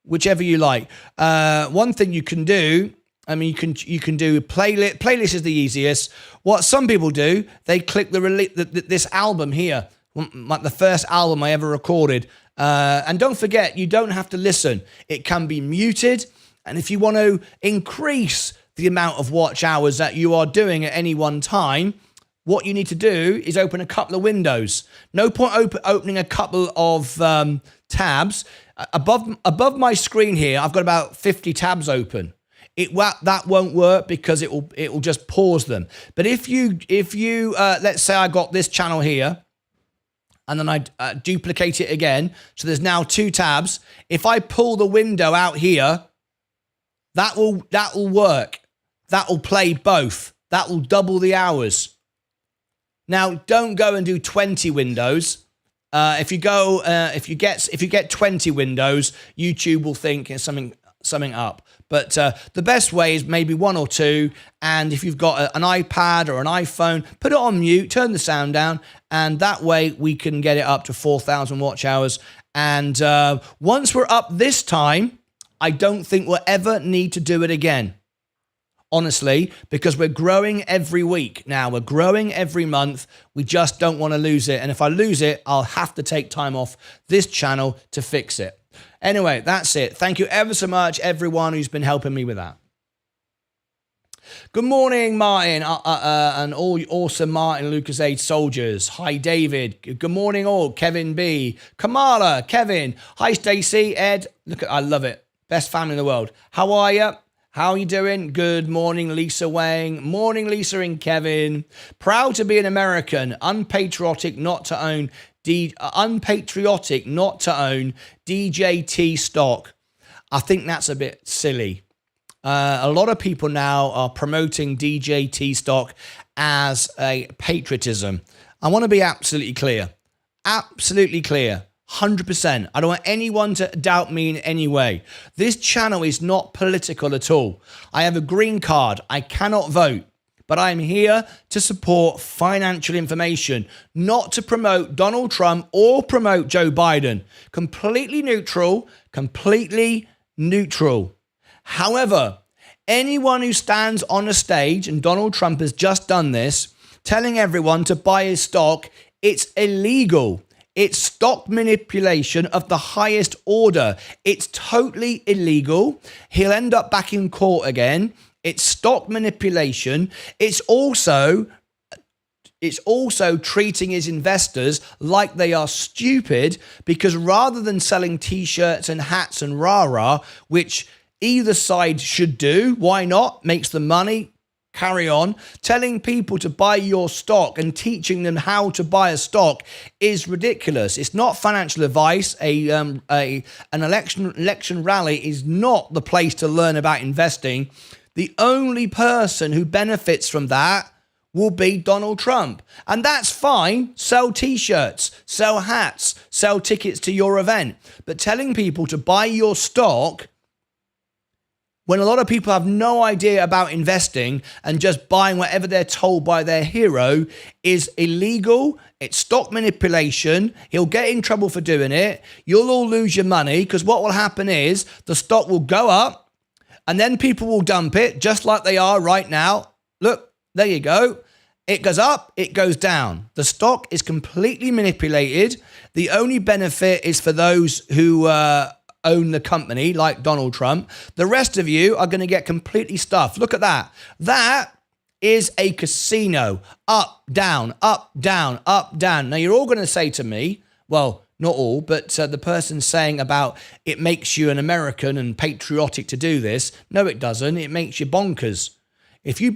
whichever you like. One thing you can do. I mean, you can do playlist. Playlist is the easiest. What some people do, they click this album here, like the first album I ever recorded. And don't forget, you don't have to listen. It can be muted. And if you want to increase the amount of watch hours that you are doing at any one time, what you need to do is open a couple of windows. No point opening a couple of tabs. Above my screen here, I've got about 50 tabs open. That won't work because it will just pause them. But if you let's say I got this channel here, and then I duplicate it again, so there's now 2 tabs. If I pull the window out here, that will work. That will play both. That will double the hours. Now, don't go and do 20 windows. If you get 20 windows, YouTube will think it's something up. But the best way is maybe 1 or 2. And if you've got an iPad or an iPhone, put it on mute, turn the sound down, and that way we can get it up to 4,000 watch hours. And once we're up this time, I don't think we'll ever need to do it again. Honestly, because we're growing every week now. We're growing every month. We just don't want to lose it. And if I lose it, I'll have to take time off this channel to fix it. Anyway, that's it. Thank you ever so much, everyone who's been helping me with that. Good morning, Martin, and all awesome Martyn Lucas Investor soldiers. Hi, David. Good morning, all. Kevin B. Kamala, Kevin. Hi, Stacey, Ed. Look, I love it. Best family in the world. How are you? How are you doing? Good morning, Lisa Wang. Morning, Lisa and Kevin. Proud to be an American. Unpatriotic not to own DJT stock. I think that's a bit silly. A lot of people now are promoting DJT stock as a patriotism. I want to be absolutely clear. Absolutely clear. 100%. I don't want anyone to doubt me in any way. This channel is not political at all. I have a green card. I cannot vote. But I'm here to support financial information, not to promote Donald Trump or promote Joe Biden. Completely neutral, completely neutral. However, anyone who stands on a stage, and Donald Trump has just done this, telling everyone to buy his stock. It's illegal. It's stock manipulation of the highest order. It's totally illegal. He'll end up back in court again. It's stock manipulation. It's also treating his investors like they are stupid, because rather than selling t-shirts and hats and rah-rah, which either side should do, why not? Makes the money, carry on. Telling people to buy your stock and teaching them how to buy a stock is ridiculous. It's not financial advice. An election rally is not the place to learn about investing. The only person who benefits from that will be Donald Trump. And that's fine. Sell t-shirts, sell hats, sell tickets to your event. But telling people to buy your stock when a lot of people have no idea about investing and just buying whatever they're told by their hero is illegal. It's stock manipulation. He'll get in trouble for doing it. You'll all lose your money, because what will happen is the stock will go up and then people will dump it just like they are right now. Look, there you go. It goes up, it goes down. The stock is completely manipulated. The only benefit is for those who own the company, like Donald Trump. The rest of you are going to get completely stuffed. Look at that. That is a casino. Up, down, up, down, up, down. Now, you're all going to say to me, well, not all, but the person saying about it makes you an American and patriotic to do this. No, it doesn't. It makes you bonkers. If you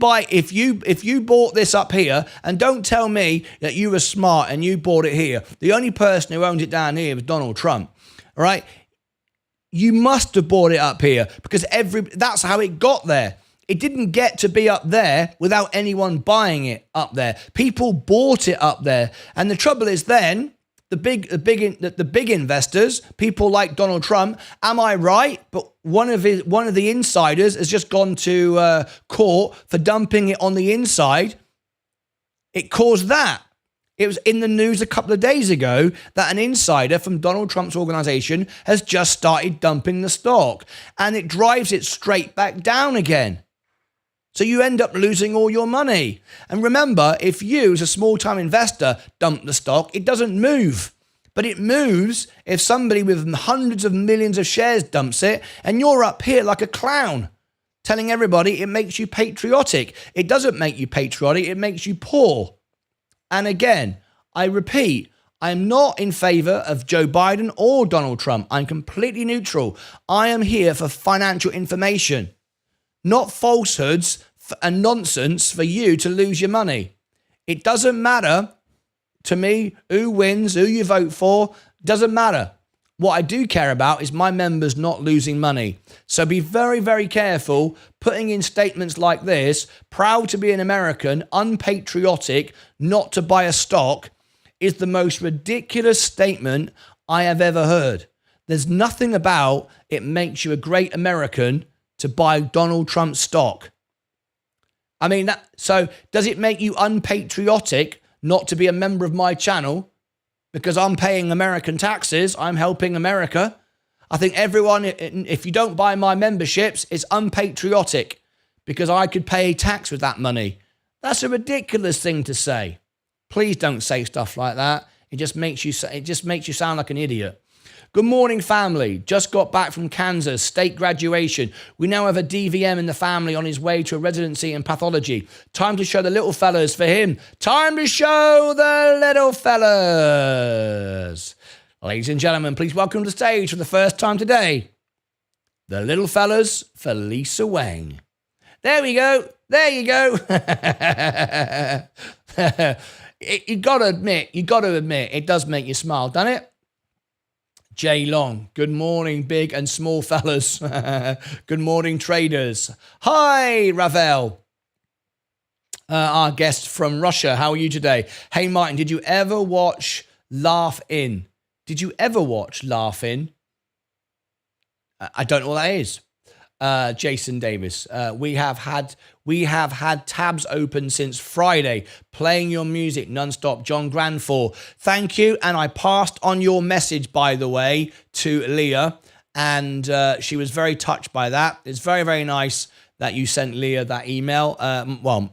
bought this up here, and don't tell me that you were smart and you bought it here. The only person who owned it down here was Donald Trump. All right. You must have bought it up here, because that's how it got there. It didn't get to be up there without anyone buying it up there. People bought it up there. And the trouble is then, the big investors, people like Donald Trump, am I right? But one of the insiders has just gone to court for dumping it on the inside. It caused that. It was in the news a couple of days ago that an insider from Donald Trump's organization has just started dumping the stock, and it drives it straight back down again. So you end up losing all your money. And remember, if you, as a small-time investor, dump the stock, it doesn't move. But it moves if somebody with hundreds of millions of shares dumps it, and you're up here like a clown, telling everybody it makes you patriotic. It doesn't make you patriotic, it makes you poor. And again, I repeat, I'm not in favor of Joe Biden or Donald Trump. I'm completely neutral. I am here for financial information, not falsehoods and nonsense for you to lose your money. It doesn't matter to me who wins, who you vote for. Doesn't matter. What I do care about is my members not losing money. So be very, very careful putting in statements like this: proud to be an American, unpatriotic, not to buy a stock, is the most ridiculous statement I have ever heard. There's nothing about it makes you a great American to buy Donald Trump stock. I mean, so does it make you unpatriotic not to be a member of my channel? Because I'm paying American taxes, I'm helping America. I think everyone, if you don't buy my memberships, it's unpatriotic because I could pay tax with that money. That's a ridiculous thing to say. Please don't say stuff like that. It just makes you sound like an idiot. Good morning, family. Just got back from Kansas state graduation. We now have a DVM in the family on his way to a residency in pathology. Time to show the little fellas for him. Time to show the little fellas. Ladies and gentlemen, please welcome to the stage for the first time today, the little fellas for Lisa Wang. There we go. There you go. You got to admit, it does make you smile, doesn't it? Jay Long, good morning, big and small fellas. Good morning, traders. Hi, Ravel. Our guest from Russia. How are you today? Hey, Martin, did you ever watch Laugh In? Did you ever watch Laugh In? I don't know what that is. Jason Davis. We have had tabs open since Friday, playing your music nonstop. John Granfor, thank you. And I passed on your message, by the way, to Leah, and she was very touched by that. It's very, very nice that you sent Leah that email.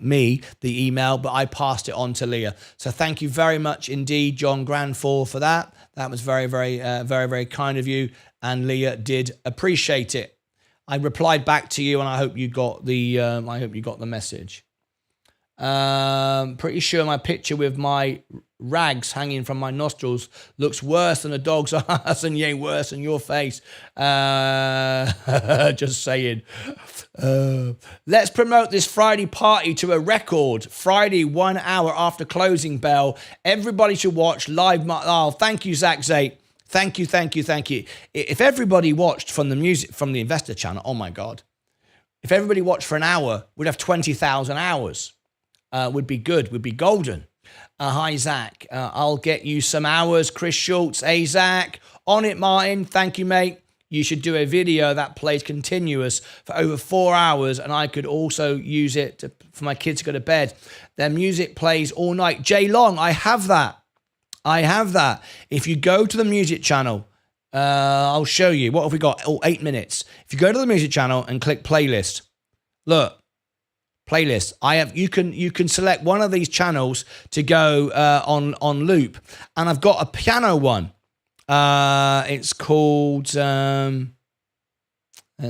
Me, the email, but I passed it on to Leah. So thank you very much indeed, John Granfall, for that. That was very, very kind of you, and Leah did appreciate it. I replied back to you, and I hope you got the message. Pretty sure my picture with my rags hanging from my nostrils looks worse than a dog's ass, and yay, worse than your face. Just saying. Let's promote this Friday party to a record. Friday, 1 hour after closing bell. Everybody should watch live. Oh, thank you, Zach Zate. Thank you. If everybody watched from the Investor Channel, oh my God. If everybody watched for an hour, we'd have 20,000 hours. Would be good, would be golden. Hi, Zach. I'll get you some hours. Chris Schultz. Hey, Zach. On it, Martin. Thank you, mate. You should do a video that plays continuous for over 4 hours, and I could also use it for my kids to go to bed. Their music plays all night. Jay Long, I have that. If you go to the music channel, I'll show you. What have we got? 8 minutes. If you go to the music channel and click playlist, look. Playlist. You can select one of these channels to go on loop, and I've got a piano one. It's called. Let's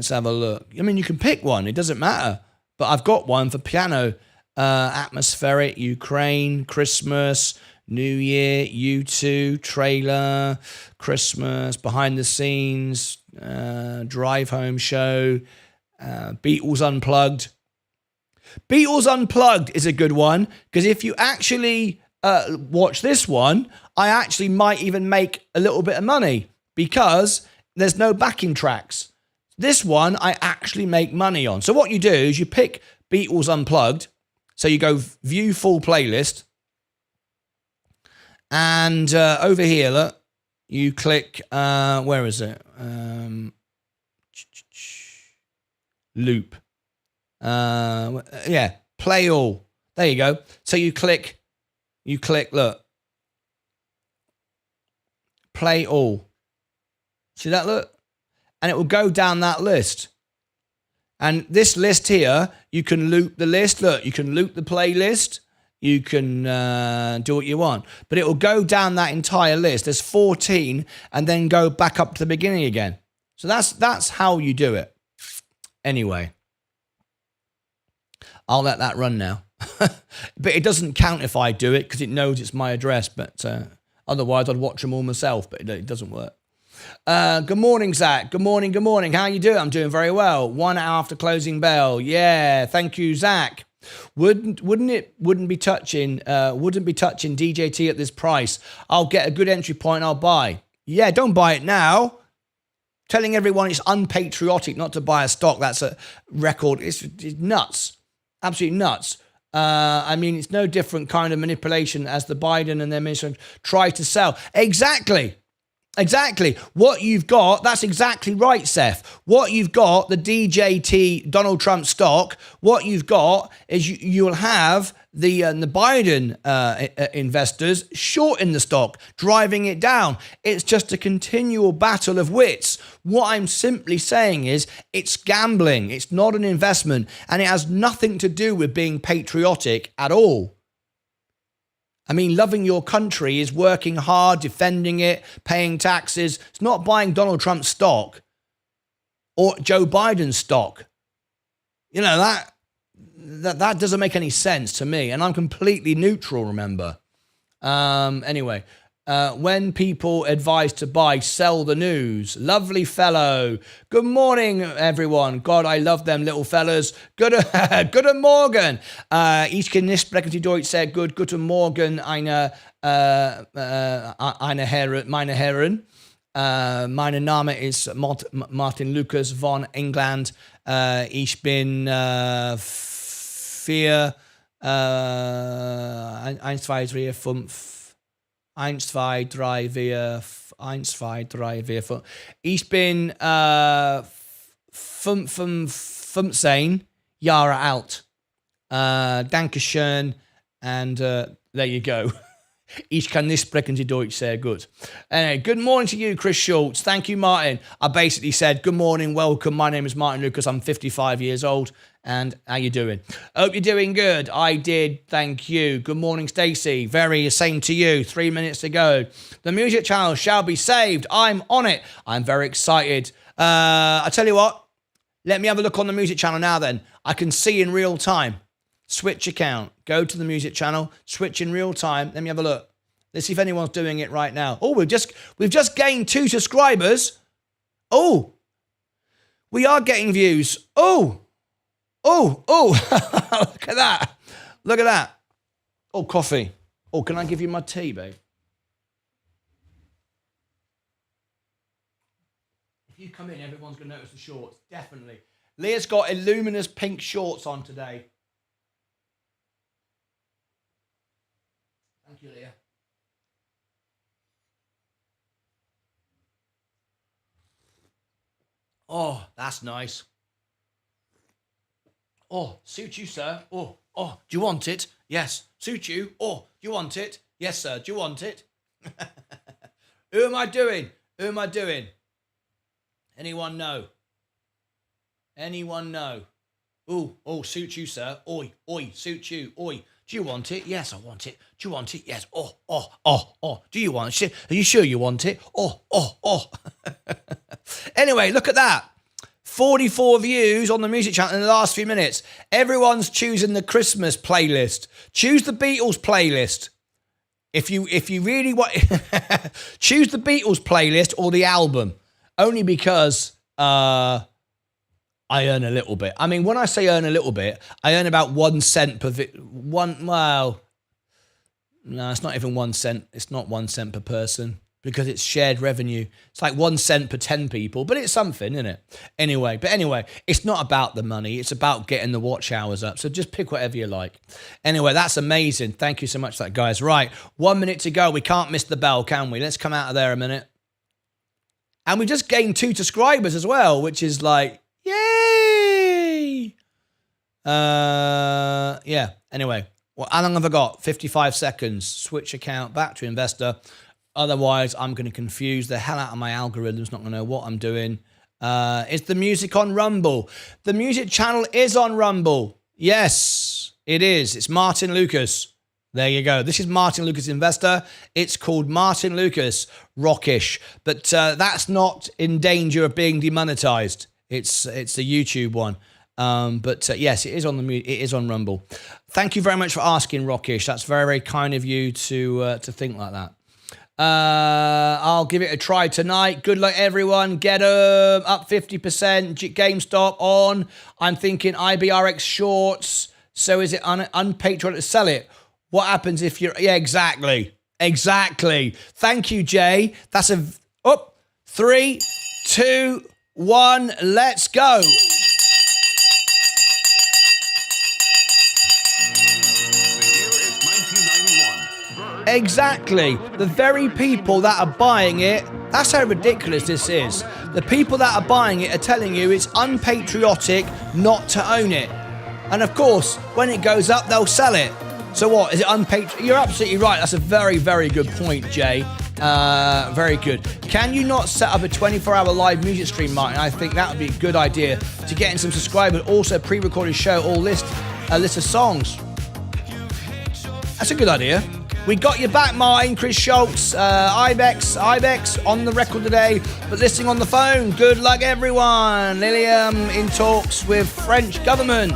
have a look. I mean, you can pick one. It doesn't matter. But I've got one for piano. Atmospheric, Ukraine, Christmas, New Year, U2, trailer, Christmas, behind the scenes, drive home show, Beatles Unplugged. Beatles Unplugged is a good one, because if you actually watch this one, I actually might even make a little bit of money because there's no backing tracks. This one I actually make money on. So what you do is you pick Beatles Unplugged. So you go view full playlist. And over here, look, you click, where is it? Loop. Yeah, play all. There you go. So you click, look. Play all. See that, look? And it will go down that list. And this list here, you can loop the list. Look, you can loop the playlist. You can do what you want. But it will go down that entire list. There's 14 and then go back up to the beginning again. So that's how you do it. Anyway, I'll let that run now. But it doesn't count if I do it because it knows it's my address. But otherwise, I'd watch them all myself. But it doesn't work. Good morning, Zach. Good morning. How you doing? I'm doing very well. 1 hour after closing bell. Yeah, thank you, Zach. Wouldn't be touching DJT at this price. I'll get a good entry point. I'll buy. Yeah, don't buy it now. Telling everyone it's unpatriotic not to buy a stock. That's a record. It's nuts. Absolutely nuts. I mean, it's no different kind of manipulation as the Biden and their administration try to sell. Exactly. What you've got, that's exactly right, Seth. What you've got, the DJT Donald Trump stock, what you've got is you'll have the Biden investors shorting the stock, driving it down. It's just a continual battle of wits. What I'm simply saying is it's gambling. It's not an investment, and it has nothing to do with being patriotic at all. I mean, loving your country is working hard, defending it, paying taxes. It's not buying Donald Trump stock or Joe Biden stock. You know, that doesn't make any sense to me. And I'm completely neutral, remember. Anyway, when people advise to buy, sell the news. Lovely fellow. Good morning, everyone. God, I love them little fellas. Guten Morgen. Ich kann nicht sprechen die Deutsch sehr gut. Guten Morgen, meine Herren. Mein Name ist Martyn Lucas von England. Ich bin 4, 1, 2, 3, 5. 1, 2, 3, 4, 1, 2, 3, 4, 5. Ich bin 15 Jahre alt. Dankeschön. And there you go. Ich kann nicht sprechen Sie Deutsch sehr gut. Anyway, good morning to you, Chris Schultz. Thank you, Martin. I basically said, good morning, welcome. My name is Martyn Lucas. I'm 55 years old. And how you doing? Hope you're doing good. I did, thank you. Good morning, Stacey. Very same to you. 3 minutes to go. The music channel shall be saved. I'm on it. I'm very excited. I tell you what, let me have a look on the music channel now then. I can see in real time. Switch account. Go to the music channel. Switch in real time. Let me have a look. Let's see if anyone's doing it right now. Oh, we've just gained 2 subscribers. Oh, we are getting views. Oh, look at that. Look at that. Oh, coffee. Oh, can I give you my tea, babe? If you come in, everyone's going to notice the shorts. Definitely. Leah's got luminous pink shorts on today. Thank you, Leah. Oh, that's nice. Oh, suit you, sir. Oh, do you want it? Yes. Suit you? Oh, do you want it? Yes, sir. Do you want it? Who am I doing? Who am I doing? Anyone know? Anyone know? Oh, suit you, sir. Oi, suit you. Oi. Do you want it? Yes, I want it. Do you want it? Yes. Oh. Do you want it? Are you sure you want it? Oh. Anyway, look at that. 44 views on the music channel in the last few minutes. Everyone's choosing the Christmas playlist. Choose the Beatles playlist. If you really want, choose the Beatles playlist or the album. Only because I earn a little bit. I mean, when I say earn a little bit, I earn about 1 cent per well, no, it's not even 1 cent. It's not 1 cent per person because it's shared revenue. It's like 1 cent per 10 people, but it's something, isn't it? Anyway, it's not about the money. It's about getting the watch hours up. So just pick whatever you like. Anyway, that's amazing. Thank you so much for that, guys. Right, 1 minute to go. We can't miss the bell, can we? Let's come out of there a minute. And we just gained 2 subscribers as well, which is like, yay! Yeah, anyway. Well, how long have I got? 55 seconds. Switch account, back to investor. Otherwise, I'm going to confuse the hell out of my algorithms, not going to know what I'm doing. Is the music on Rumble? The music channel is on Rumble. Yes, it is. It's Martyn Lucas. There you go. This is Martyn Lucas Investor. It's called Martyn Lucas Rockish. But that's not in danger of being demonetized. It's a YouTube one. But yes, it is on Rumble. Thank you very much for asking, Rockish. That's very, very kind of you to think like that. I'll give it a try tonight. Good luck, everyone. Get them up 50%. GameStop on. I'm thinking IBRX shorts. So is it unpatriotic to sell it? What happens if you're... Yeah, exactly. Thank you, Jay. That's a... 3, 2, 1. Let's go. Exactly. The very people that are buying it, that's how ridiculous this is. The people that are buying it are telling you it's unpatriotic not to own it. And of course, when it goes up, they'll sell it. So what, is it unpatriotic? You're absolutely right. That's a very, very good point, Jay. Very good. Can you not set up a 24-hour live music stream, Martin? I think that would be a good idea to get in some subscribers. Also, pre-recorded show or list of songs. That's a good idea. We got you back, Martin. Chris Schultz, Ibex on the record today, but listening on the phone. Good luck, everyone. Lilium in talks with French government.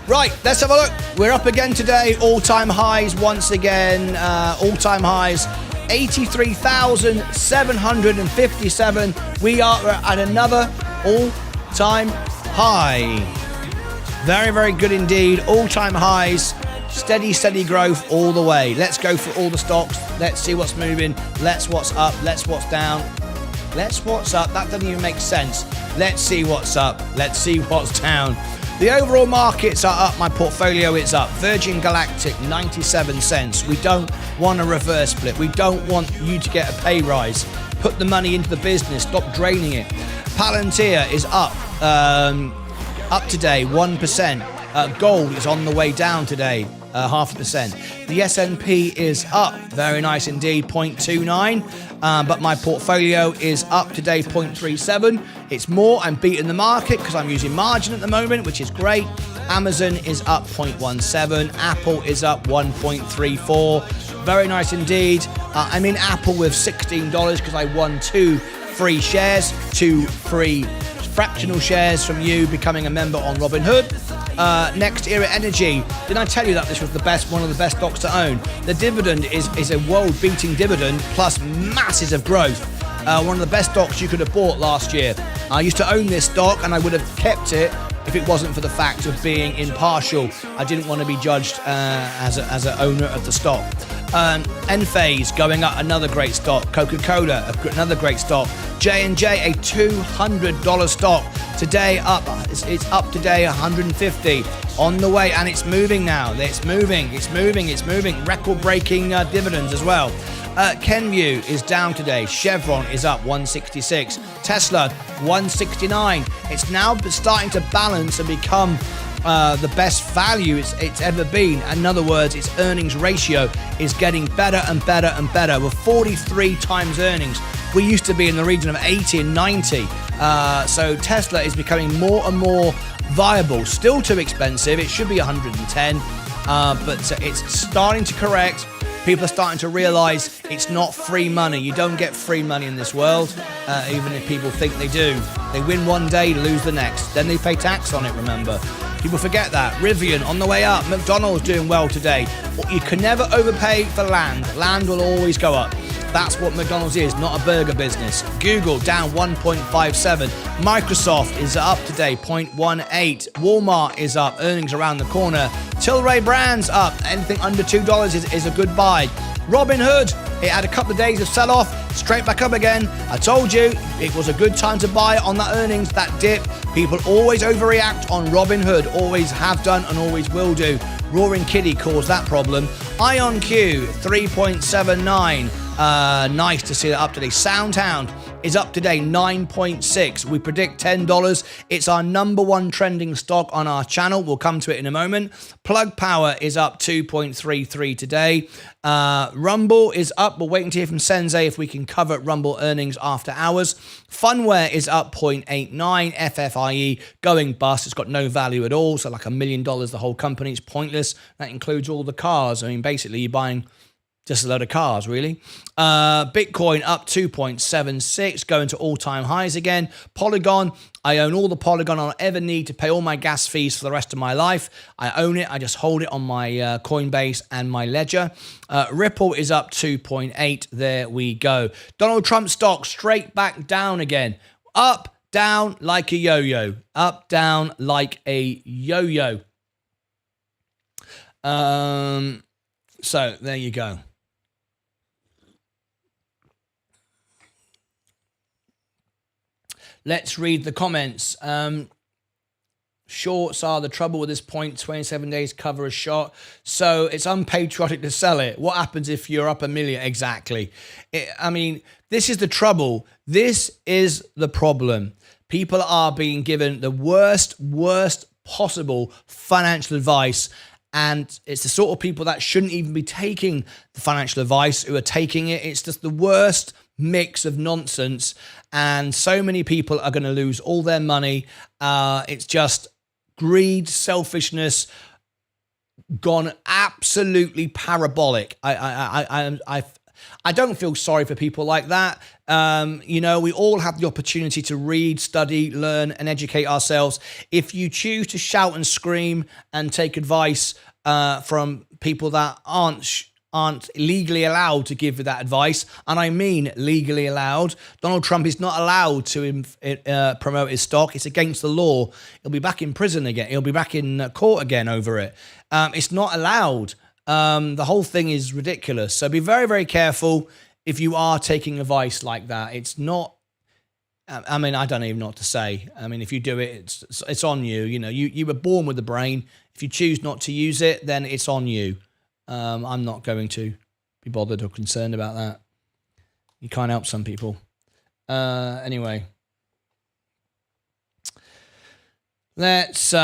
Right, let's have a look. We're up again today. All-time highs once again. All-time highs. 83,757. We are at another all-time high. Very, very good indeed. All-time highs. Steady growth all the way. Let's go for all the stocks. Let's see what's moving. Let's what's up. Let's what's down. Let's what's up. That doesn't even make sense. Let's see what's up. Let's see what's down. The overall markets are up. My portfolio is up. Virgin Galactic, 97 cents. We don't want a reverse split. We don't want you to get a pay rise. Put the money into the business. Stop draining it. Palantir is up. Up today, 1%. Gold is on the way down today. 0.5%. The S&P is up, very nice indeed, 0.29. But my portfolio is up today, 0.37. It's more. I'm beating the market because I'm using margin at the moment, which is great. Amazon is up 0.17. Apple is up 1.34. Very nice indeed. I'm in Apple with $16 because I won 2 free shares, 2 free fractional shares from you becoming a member on Robinhood. Next Era Energy. Did I tell you that this was one of the best stocks to own? The dividend is a world-beating dividend plus masses of growth. One of the best stocks you could have bought last year. I used to own this stock and I would have kept it if it wasn't for the fact of being impartial. I didn't want to be judged as an owner of the stock. Enphase going up, another great stock. Coca-Cola, another great stock. J&J, a $200 stock. Today up, it's up today 150 on the way, and it's moving now. It's moving. Record-breaking dividends as well. Kenvue is down today. Chevron is up 166. Tesla 169. It's now starting to balance and become the best value it's ever been. In other words, its earnings ratio is getting better and better and better. With 43 times earnings, we used to be in the region of 80 and 90. So Tesla is becoming more and more viable. Still too expensive. It should be 110, but it's starting to correct. People are starting to realize it's not free money. You don't get free money in this world, even if people think they do. They win one day, lose the next. Then they pay tax on it, remember. People forget that. Rivian on the way up. McDonald's doing well today. You can never overpay for land. Land will always go up. That's what McDonald's is, not a burger business. Google down 1.57. Microsoft is up today, 0.18. Walmart is up, earnings around the corner. Tilray Brands up, anything under $2 is a good buy. Robinhood, it had a couple of days of sell-off, straight back up again. I told you, it was a good time to buy on that earnings, that dip. People always overreact on Robinhood, always have done and always will do. Roaring Kitty caused that problem. IonQ, 3.79. Nice to see that up today. SoundHound is up today, 9.6. We predict $10. It's our number one trending stock on our channel. We'll come to it in a moment. Plug Power is up 2.33 today. Rumble is up. We're waiting to hear from Sensei if we can cover Rumble earnings after hours. Funware is up 0.89. FFIE going bust. It's got no value at all. So like $1 million, the whole company. It's pointless. That includes all the cars. I mean, basically you're buying just a load of cars, really. Bitcoin up 2.76, going to all-time highs again. Polygon, I own all the Polygon I'll ever need to pay all my gas fees for the rest of my life. I own it. I just hold it on my Coinbase and my Ledger. Ripple is up 2.8. There we go. Donald Trump stock straight back down again. Up, down like a yo-yo. Up, down like a yo-yo. So there you go. Let's read the comments. Shorts are the trouble with this point. 27 days cover a shot. So it's unpatriotic to sell it. What happens if you're up $1 million? Exactly. I mean, this is the trouble. This is the problem. People are being given the worst possible financial advice. And it's the sort of people that shouldn't even be taking the financial advice who are taking it. It's just the worst mix of nonsense. And so many people are going to lose all their money. It's just greed, selfishness, gone absolutely parabolic. I don't feel sorry for people like that. You know, we all have the opportunity to read, study, learn, and educate ourselves. If you choose to shout and scream and take advice from people that aren't legally allowed to give you that advice, and I mean legally allowed, Donald Trump is not allowed to promote his stock. It's against the law. He'll be back in prison again. He'll be back in court again over it. It's not allowed. The whole thing is ridiculous. So be very, very careful if you are taking advice like that. It's not, I mean, I don't even know what to say. I mean, if you do it, it's on you. You know, you were born with the brain. If you choose not to use it, then it's on you. I'm not going to be bothered or concerned about that. You can't help some people. Anyway. Let's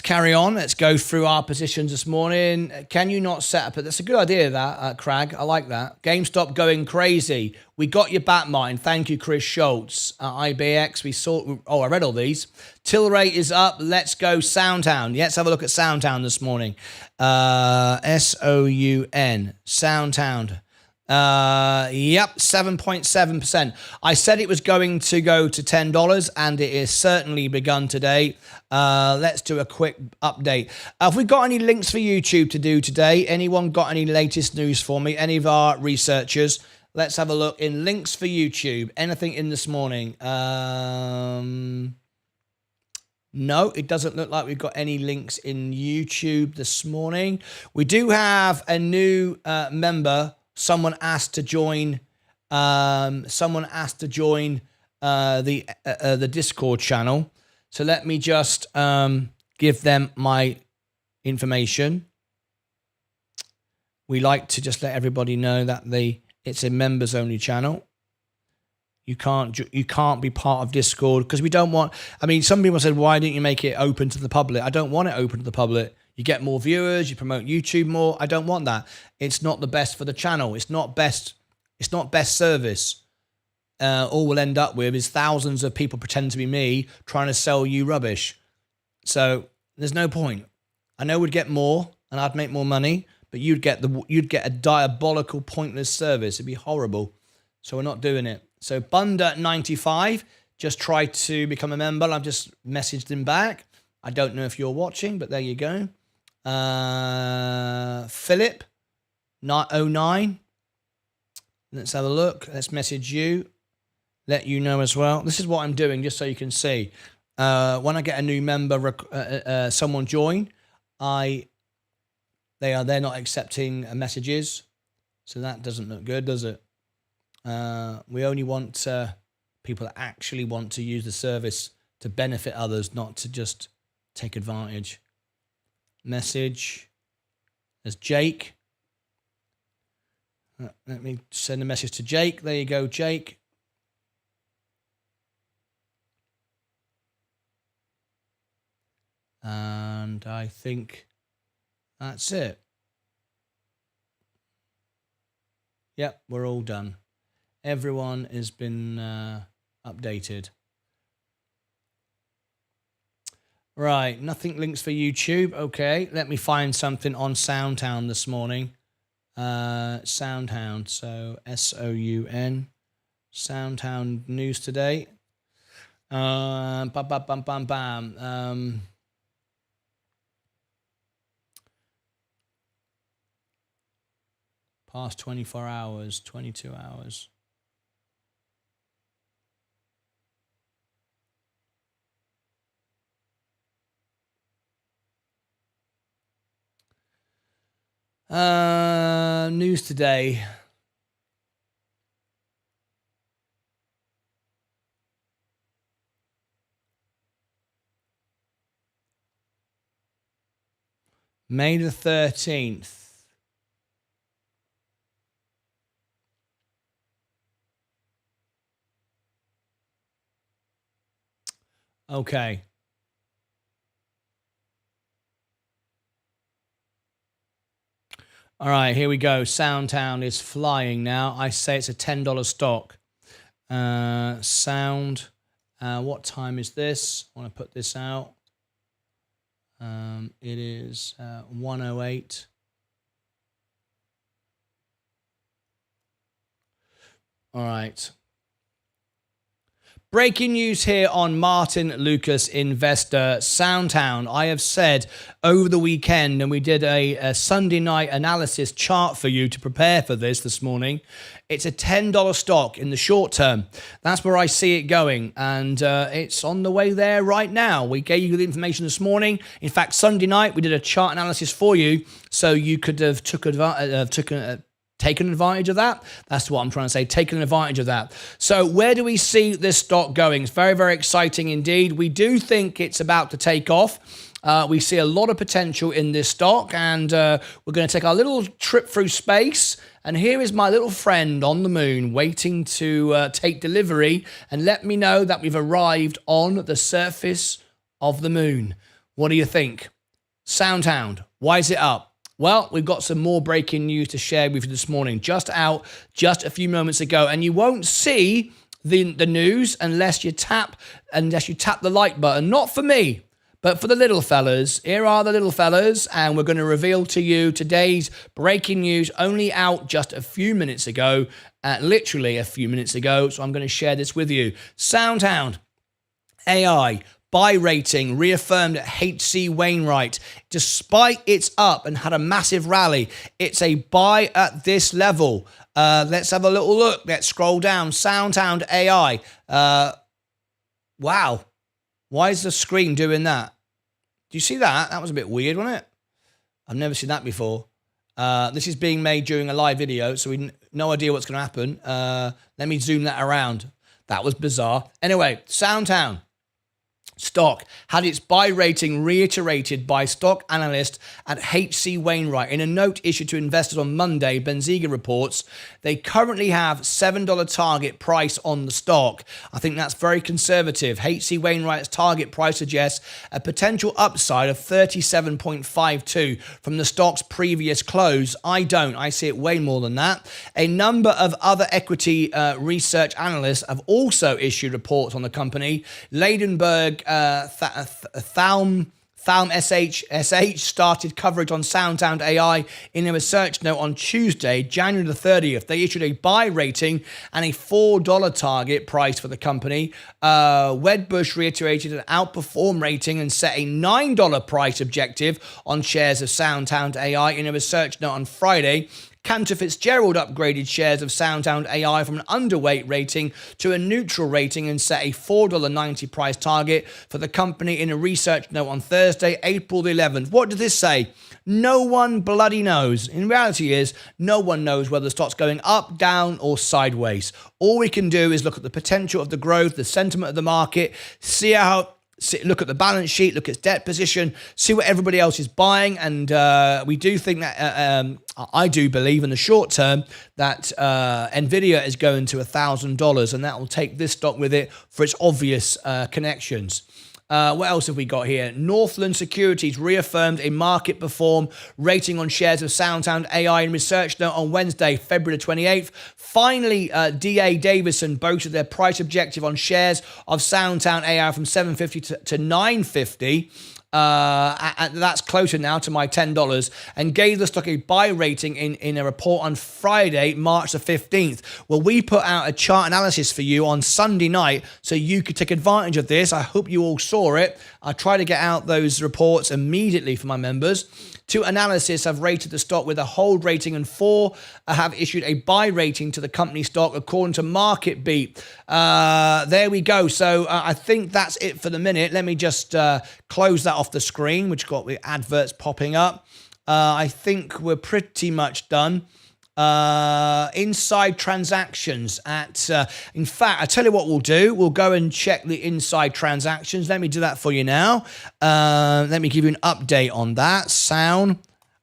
carry on. Let's go through our positions this morning. Can you not set up it? That's a good idea, that, Crag. I like that. GameStop going crazy. We got your back, Martin. Thank you, Chris Schultz. IBX, we saw... Oh, I read all these. Tilray is up. Let's go SoundHound. Let's have a look at SoundHound this morning. SOUN. SoundHound. Yep, 7.7%. I said it was going to go to $10, and it has certainly begun today. Let's do a quick update. Have we got any links for YouTube to do today? Anyone got any latest news for me? Any of our researchers? Let's have a look in links for YouTube. Anything in this morning? No, it doesn't look like we've got any links in YouTube this morning. We do have a new member. Someone asked to join. The Discord channel. So let me just give them my information. We like to just let everybody know that it's a members only channel. You can't be part of Discord because we don't want. I mean, some people said, why didn't you make it open to the public? I don't want it open to the public. You get more viewers, you promote YouTube more. I don't want that. It's not the best for the channel. It's not best service. All we'll end up with is thousands of people pretending to be me trying to sell you rubbish. So there's no point. I know we'd get more and I'd make more money, but you'd get a diabolical, pointless service. It'd be horrible. So we're not doing it. So Bunda95 just tried to become a member. I've just messaged him back. I don't know if you're watching, but there you go. Philip 09. Let's have a look. Let's message you. Let you know as well. This is what I'm doing just so you can see. When I get a new member, someone join, they're not accepting messages. So that doesn't look good, does it? We only want people that actually want to use the service to benefit others, not to just take advantage. Message. There's Jake. Let me send a message to Jake. There you go, Jake. And I think that's it. Yep, we're all done. Everyone has been updated. Right, nothing links for YouTube. Okay, let me find something on SoundHound this morning. SoundHound, so SOUN. SoundHound news today. Bam, bam, bam, bam, bam. Past 24 hours, 22 hours. News today. May the 13th. Okay. All right, here we go. SoundHound is flying now. I say it's a $10 stock. Sound. What time is this? I want to put this out. It is 1:08. All right. Breaking news here on Martyn Lucas Investor SoundHound. I have said over the weekend, and we did a Sunday night analysis chart for you to prepare for this morning. It's a $10 stock in the short term. That's where I see it going, and it's on the way there right now. We gave you the information this morning. In fact, Sunday night we did a chart analysis for you, so you could have taken advantage of that. That's what I'm trying to say, taken advantage of that. So where do we see this stock going? It's very, very exciting indeed. We do think it's about to take off. We see a lot of potential in this stock, and we're going to take our little trip through space. And here is my little friend on the moon waiting to take delivery and let me know that we've arrived on the surface of the moon. What do you think? SoundHound, why is it up? Well, we've got some more breaking news to share with you this morning, just out just a few moments ago, and you won't see the news unless you tap the like button. Not for me, but for the little fellas. Here are the little fellas, and we're going to reveal to you today's breaking news, only out just a few minutes ago, literally a few minutes ago. So I'm going to share this with you. SoundHound AI buy rating reaffirmed at H.C. Wainwright. Despite it's up and had a massive rally, it's a buy at this level. Let's have a little look. Let's scroll down. SoundHound AI. Wow. Why is the screen doing that? Do you see that? That was a bit weird, wasn't it? I've never seen that before. This is being made during a live video, so we no idea what's going to happen. Let me zoom that around. That was bizarre. Anyway, SoundHound stock had its buy rating reiterated by stock analyst at H.C. Wainwright. In a note issued to investors on Monday, Benziga reports they currently have $7 target price on the stock. I think that's very conservative. H.C. Wainwright's target price suggests a potential upside of 37.52 from the stock's previous close. I don't. I see it way more than that. A number of other equity research analysts have also issued reports on the company. Ladenburg Thalm SH started coverage on SoundHound AI in a research note on Tuesday, January the 30th. They issued a buy rating and a $4 target price for the company. Wedbush reiterated an outperform rating and set a $9 price objective on shares of SoundHound AI in a research note on Friday. Cantor Fitzgerald upgraded shares of SoundHound AI from an underweight rating to a neutral rating and set a $4.90 price target for the company in a research note on Thursday, April the 11th. What does this say? No one bloody knows. In reality is, no one knows whether the stock's going up, down, or sideways. All we can do is look at the potential of the growth, the sentiment of the market, look at the balance sheet, look at its debt position, see what everybody else is buying. And we do think that, I do believe in the short term that Nvidia is going to $1,000, and that will take this stock with it for its obvious connections. What else have we got here? Northland Securities reaffirmed a market perform rating on shares of SoundHound AI in research note on Wednesday, February 28th. Finally, D.A. Davidson boasted their price objective on shares of SoundHound AI from $7.50 to $9.50. That's closer now to my $10, and gave the stock a buy rating in a report on Friday, March the 15th. Well, we put out a chart analysis for you on Sunday night so you could take advantage of this. I hope you all saw it. I try to get out those reports immediately for my members. 2 analysts have rated the stock with a hold rating, and 4 have issued a buy rating to the company stock, according to MarketBeat. There we go. So I think that's it for the minute. Let me just close that off the screen, which got the adverts popping up. I think we're pretty much done. Inside transactions in fact, I tell you what we'll do. We'll go and check the inside transactions. Let me do that for you now. Let me give you an update on that.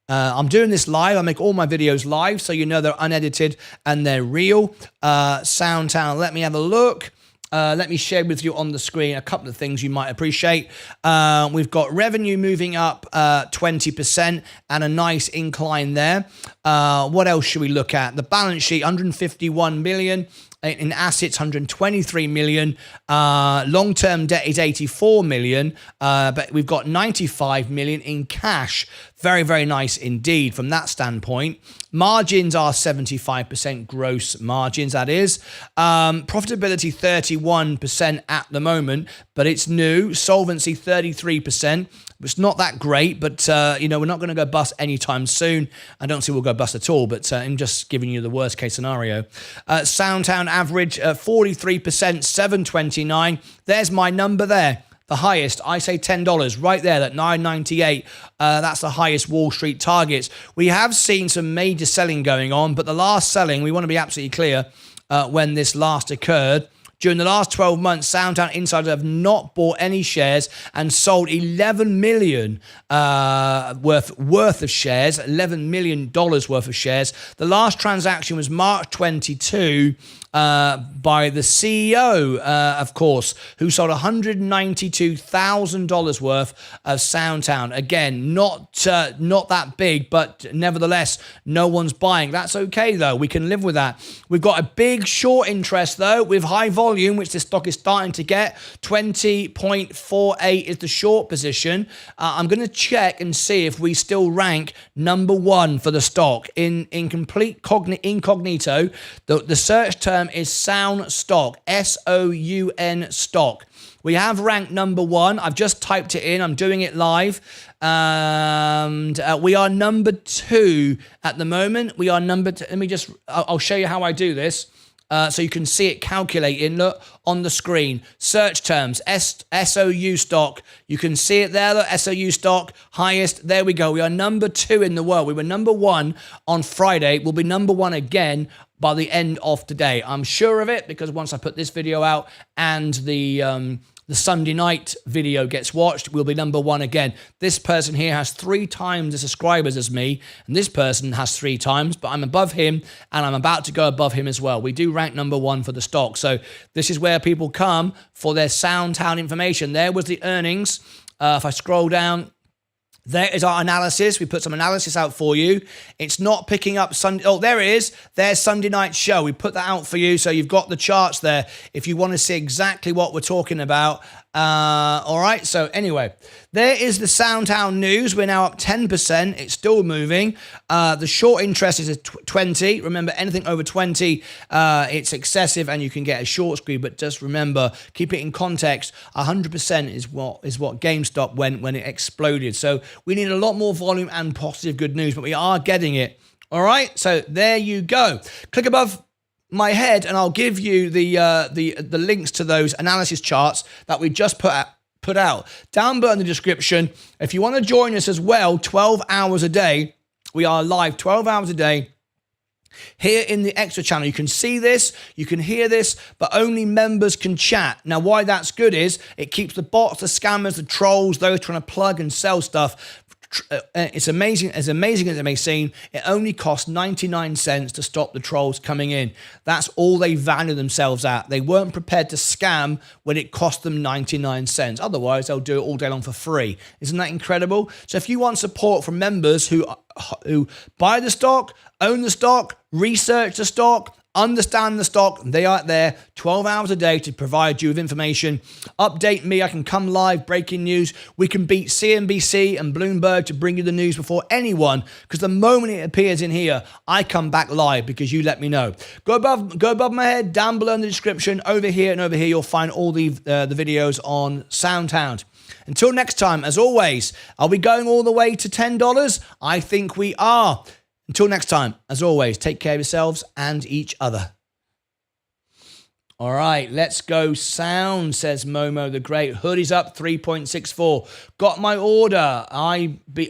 I'm doing this live. I make all my videos live, so you know they're unedited and they're real. SoundHound, let me have a look. Let me share with you on the screen a couple of things you might appreciate. We've got revenue moving up 20% and a nice incline there. What else should we look at? The balance sheet, 151 million. In assets, 123 million. Long-term debt is 84 million, but we've got 95 million in cash. Very, very nice indeed from that standpoint. Margins are 75% gross margins, that is. Profitability 31% at the moment, but it's new. Solvency 33%. It's not that great, but we're not going to go bust anytime soon. I don't see we'll go bust at all, but I'm just giving you the worst case scenario. SoundHound average 43%, 729. There's my number there. The highest, I say $10 right there, that $9.98. That's the highest Wall Street targets. We have seen some major selling going on, but the last selling, we want to be absolutely clear, when this last occurred. During the last 12 months, SoundHound insiders have not bought any shares and sold $11 million worth of shares, $11 million worth of shares. The last transaction was March 22. by the CEO, of course, who sold $192,000 worth of SoundHound. Again, not that big, but nevertheless, no one's buying. That's okay, though. We can live with that. We've got a big short interest, though, with high volume, which this stock is starting to get. 20.48 is the short position. I'm going to check and see if we still rank number one for the stock. In complete incognito, the search term is Sound Stock, SOUN stock. We have ranked number one. I've just typed it in. I'm doing it live. And we are number two at the moment. We are number two. I'll show you how I do this. So you can see it calculating, look, on the screen. Search terms, SOU stock. You can see it there, look, SOU stock, highest. There we go. We are number two in the world. We were number one on Friday. We'll be number one again by the end of today. I'm sure of it because once I put this video out and the Sunday night video gets watched, we'll be number one again. This person here has 3 times the subscribers as me, and this person has 3 times, but I'm above him, and I'm about to go above him as well. We do rank number one for the stock. So this is where people come for their SoundHound information. There was the earnings. If I scroll down, there is our analysis. We put some analysis out for you. It's not picking up Sunday. Oh, there it is. There's Sunday night show. We put that out for you. So you've got the charts there if you want to see exactly what we're talking about. All right. So anyway, there is the SoundHound news. We're now up 10%. It's still moving. The short interest is at 20. Remember, anything over 20, it's excessive and you can get a short squeeze. But just remember, keep it in context. 100% is what GameStop went when it exploded. So we need a lot more volume and positive good news, but we are getting it. All right. So there you go. Click above my head and I'll give you the links to those analysis charts that we just put out down below in the description. If you want to join us as well, 12 hours a day, we are live 12 hours a day here in the extra channel. You can see this, you can hear this, but only members can chat. Now, why that's good is it keeps the bots, the scammers, the trolls, those trying to plug and sell stuff. It's amazing as it may seem. It only costs 99 cents to stop the trolls coming in. That's all they value themselves at. They weren't prepared to scam when it cost them 99 cents. Otherwise, they'll do it all day long for free. Isn't that incredible? So if you want support from members who buy the stock, own the stock, research the stock, understand the stock, they are there 12 hours a day to provide you with information. Update me. I can come live, breaking news. We can beat CNBC and Bloomberg to bring you the news before anyone, because the moment it appears in here, I come back live because you let me know. Go above my head, down below in the description, over here and over here, you'll find all the videos on SoundHound. Until next time, as always, are we going all the way to $10? I think we are. Until next time, as always, take care of yourselves and each other. All right, let's go sound, says Momo the Great. Hoodie's up 3.64. Got my order. IRBX,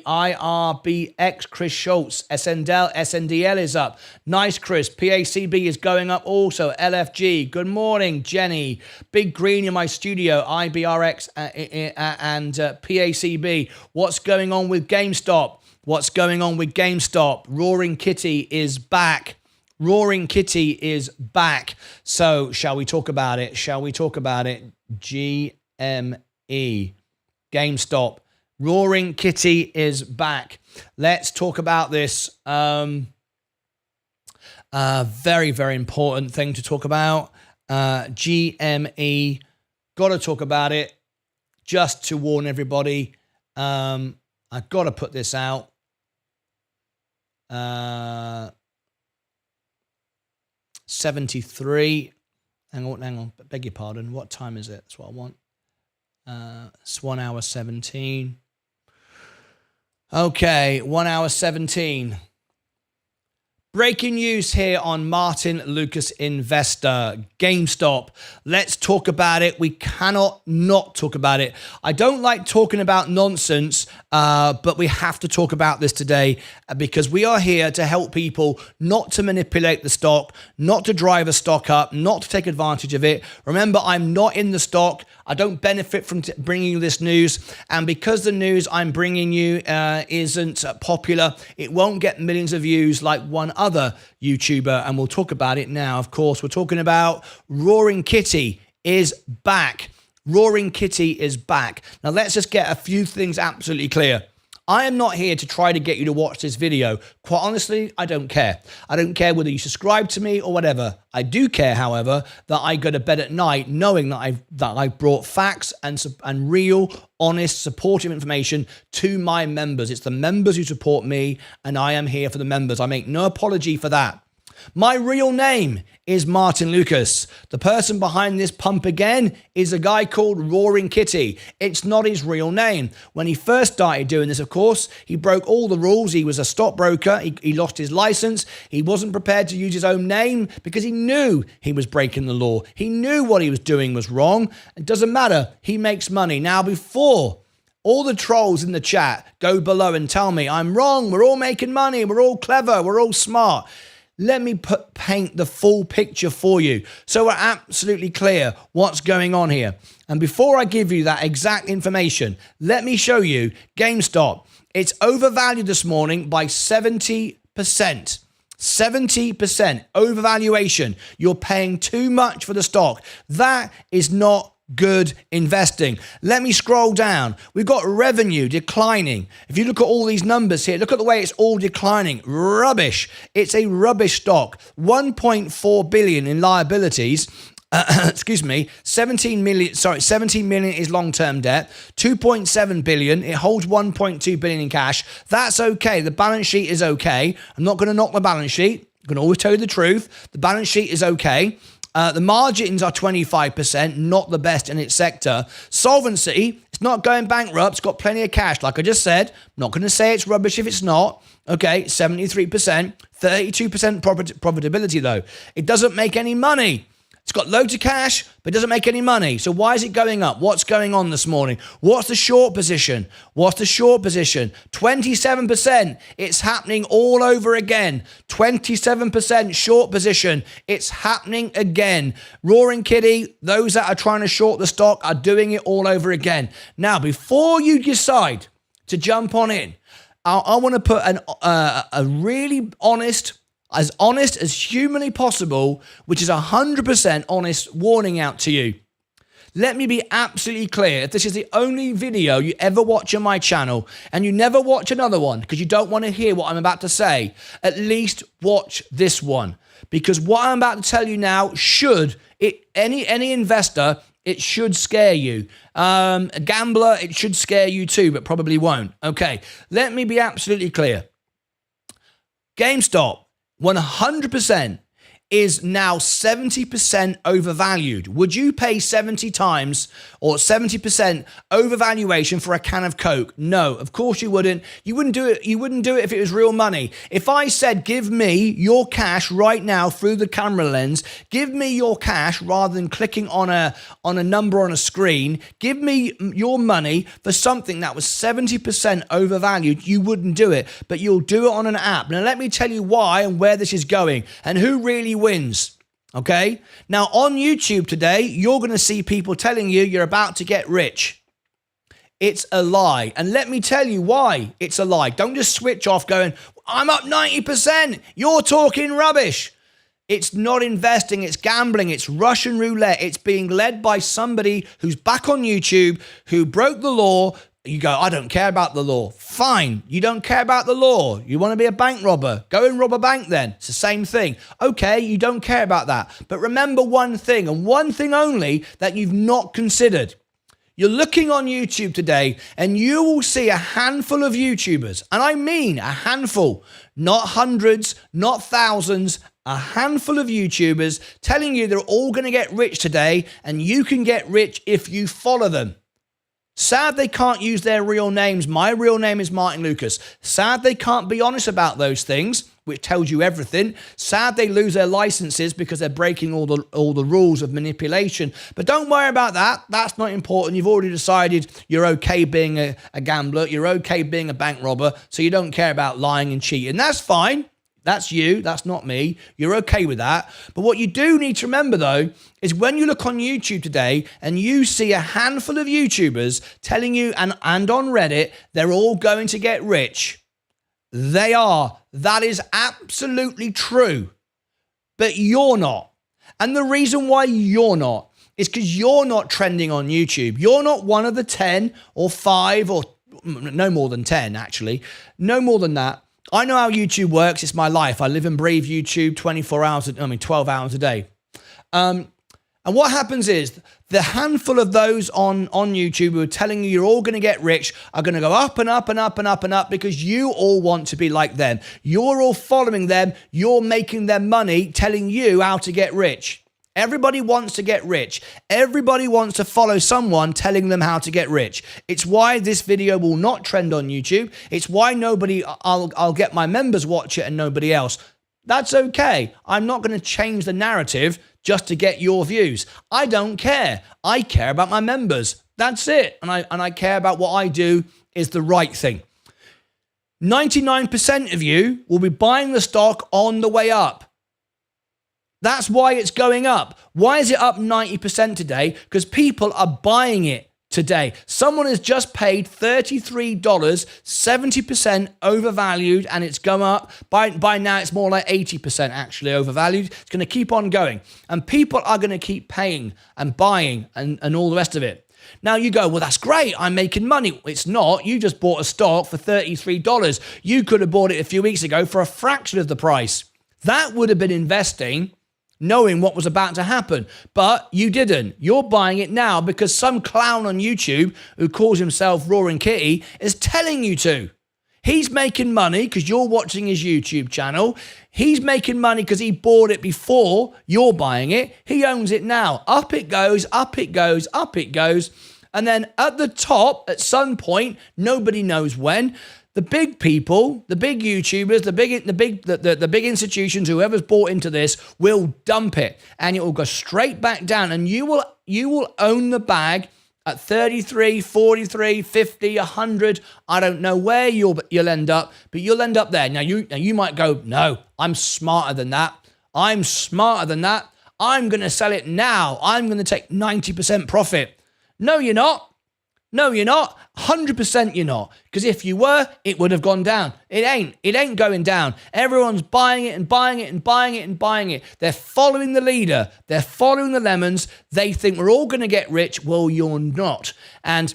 Chris Schultz. SNDL is up. Nice, Chris. PACB is going up also. LFG. Good morning, Jenny. Big Green in my studio. IBRX and PACB. What's going on with GameStop? What's going on with GameStop? Roaring Kitty is back. Roaring Kitty is back. So shall we talk about it? Shall we talk about it? GME. GameStop. Roaring Kitty is back. Let's talk about this. Very, very important thing to talk about. GME. Got to talk about it. Just to warn everybody. I've got to put this out. 73. Hang on. Beg your pardon. What time is it? That's what I want. It's 1 hour 17. Okay, 1 hour 17. Breaking news here on Martyn Lucas Investor, GameStop. Let's talk about it. We cannot not talk about it. I don't like talking about nonsense, but we have to talk about this today because we are here to help people not to manipulate the stock, not to drive a stock up, not to take advantage of it. Remember, I'm not in the stock. I don't benefit from bringing you this news. And because the news I'm bringing you isn't popular, it won't get millions of views like one other YouTuber. And we'll talk about it now. Of course, we're talking about Roaring Kitty is back. Roaring Kitty is back. Now, let's just get a few things absolutely clear. I am not here to try to get you to watch this video. Quite honestly, I don't care. I don't care whether you subscribe to me or whatever. I do care, however, that I go to bed at night knowing that I've brought facts and real, honest, supportive information to my members. It's the members who support me, and I am here for the members. I make no apology for that. My real name is Martyn Lucas. The person behind this pump again is a guy called Roaring Kitty. It's not his real name. When he first started doing this, of course, he broke all the rules. He was a stockbroker. He lost his license. He wasn't prepared to use his own name because he knew he was breaking the law. He knew what he was doing was wrong. It doesn't matter. He makes money. Now, before all the trolls in the chat go below and tell me I'm wrong, we're all making money, we're all clever, we're all smart, let me paint the full picture for you so we're absolutely clear what's going on here. And before I give you that exact information, let me show you GameStop. It's overvalued this morning by 70%. 70% overvaluation. You're paying too much for the stock. That is not good investing. Let me scroll down. We've got revenue declining. If you look at all these numbers here, look at the way it's all declining. Rubbish. It's a rubbish stock. 1.4 billion in liabilities. Excuse me, 17 million is long-term debt, 2.7 billion. It holds 1.2 billion in cash. That's okay. The balance sheet is okay. I'm not going to knock the balance sheet. I'm going to always tell you the truth. The balance sheet is okay. The margins are 25%, not the best in its sector. Solvency, it's not going bankrupt. It's got plenty of cash. Like I just said, I'm not going to say it's rubbish if it's not. Okay, 73%, 32% profitability though. It doesn't make any money. It's got loads of cash, but it doesn't make any money. So why is it going up? What's going on this morning? What's the short position? What's the short position? 27%. It's happening all over again. 27% short position. It's happening again. Roaring Kitty, those that are trying to short the stock are doing it all over again. Now, before you decide to jump on in, I want to put a really honest as humanly possible, which is 100% honest warning out to you. Let me be absolutely clear. If this is the only video you ever watch on my channel and you never watch another one because you don't want to hear what I'm about to say, at least watch this one. Because what I'm about to tell you now any investor, it should scare you. A gambler, it should scare you too, but probably won't. Okay, let me be absolutely clear. GameStop, 100% is now 70% overvalued. Would you pay 70 times or 70% overvaluation for a can of Coke? No, of course you wouldn't. You wouldn't do it. You wouldn't do it if it was real money. If I said, give me your cash right now through the camera lens, give me your cash rather than clicking on a number on a screen, give me your money for something that was 70% overvalued, you wouldn't do it, but you'll do it on an app. Now, let me tell you why and where this is going and who really wins. Okay, now on YouTube today, you're going to see people telling you you're about to get rich. It's a lie. And let me tell you why it's a lie. Don't just switch off going, I'm up 90%. You're talking rubbish. It's not investing. It's gambling. It's Russian roulette. It's being led by somebody who's back on YouTube, who broke the law. You go, I don't care about the law. Fine. You don't care about the law. You want to be a bank robber. Go and rob a bank then. It's the same thing. Okay, you don't care about that. But remember one thing, and one thing only, that you've not considered. You're looking on YouTube today and you will see a handful of YouTubers, and I mean a handful, not hundreds, not thousands, a handful of YouTubers telling you they're all going to get rich today and you can get rich if you follow them. Sad they can't use their real names. My real name is Martyn Lucas. Sad they can't be honest about those things, which tells you everything. Sad they lose their licenses because they're breaking all the rules of manipulation. But don't worry about that. That's not important. You've already decided you're okay being a gambler. You're okay being a bank robber. So you don't care about lying and cheating. That's fine. That's you. That's not me. You're okay with that. But what you do need to remember, though, is when you look on YouTube today and you see a handful of YouTubers telling you, and on Reddit, they're all going to get rich. They are. That is absolutely true. But you're not. And the reason why you're not is because you're not trending on YouTube. You're not one of the 10 or 5 or no more than 10, actually. No more than that. I know how YouTube works. It's my life. I live and breathe YouTube 12 hours a day. And what happens is the handful of those on YouTube who are telling you you're all going to get rich are going to go up and up and up and up and up because you all want to be like them. You're all following them. You're making them money, telling you how to get rich. Everybody wants to get rich. Everybody wants to follow someone telling them how to get rich. It's why this video will not trend on YouTube. It's why I'll get my members watch it and nobody else. That's okay. I'm not going to change the narrative just to get your views. I don't care. I care about my members. That's it. And I care about what I do is the right thing. 99% of you will be buying the stock on the way up. That's why it's going up. Why is it up 90% today? Because people are buying it today. Someone has just paid $33, 70% overvalued, and it's gone up. By now, it's more like 80% actually overvalued. It's going to keep on going. And people are going to keep paying and buying and all the rest of it. Now you go, well, that's great. I'm making money. It's not. You just bought a stock for $33. You could have bought it a few weeks ago for a fraction of the price. That would have been investing, knowing what was about to happen. But you didn't. You're buying it now because some clown on YouTube who calls himself Roaring Kitty is telling you to. He's making money because you're watching his YouTube channel. He's making money because he bought it before you're buying it. He owns it now. Up it goes, up it goes, up it goes. And then at the top, at some point, nobody knows when, the big people, the big YouTubers, the big institutions, whoever's bought into this will dump it, and it will go straight back down, and you will own the bag at 33, 43, 50, 100. I don't know where you'll end up, but you'll end up there. Now you might go, no, I'm smarter than that. I'm smarter than that. I'm going to sell it now. I'm going to take 90% profit. No, you're not. No, you're not. 100% you're not. Because if you were, it would have gone down. It ain't. It ain't going down. Everyone's buying it and buying it and buying it and buying it. They're following the leader. They're following the lemons. They think we're all going to get rich. Well, you're not. And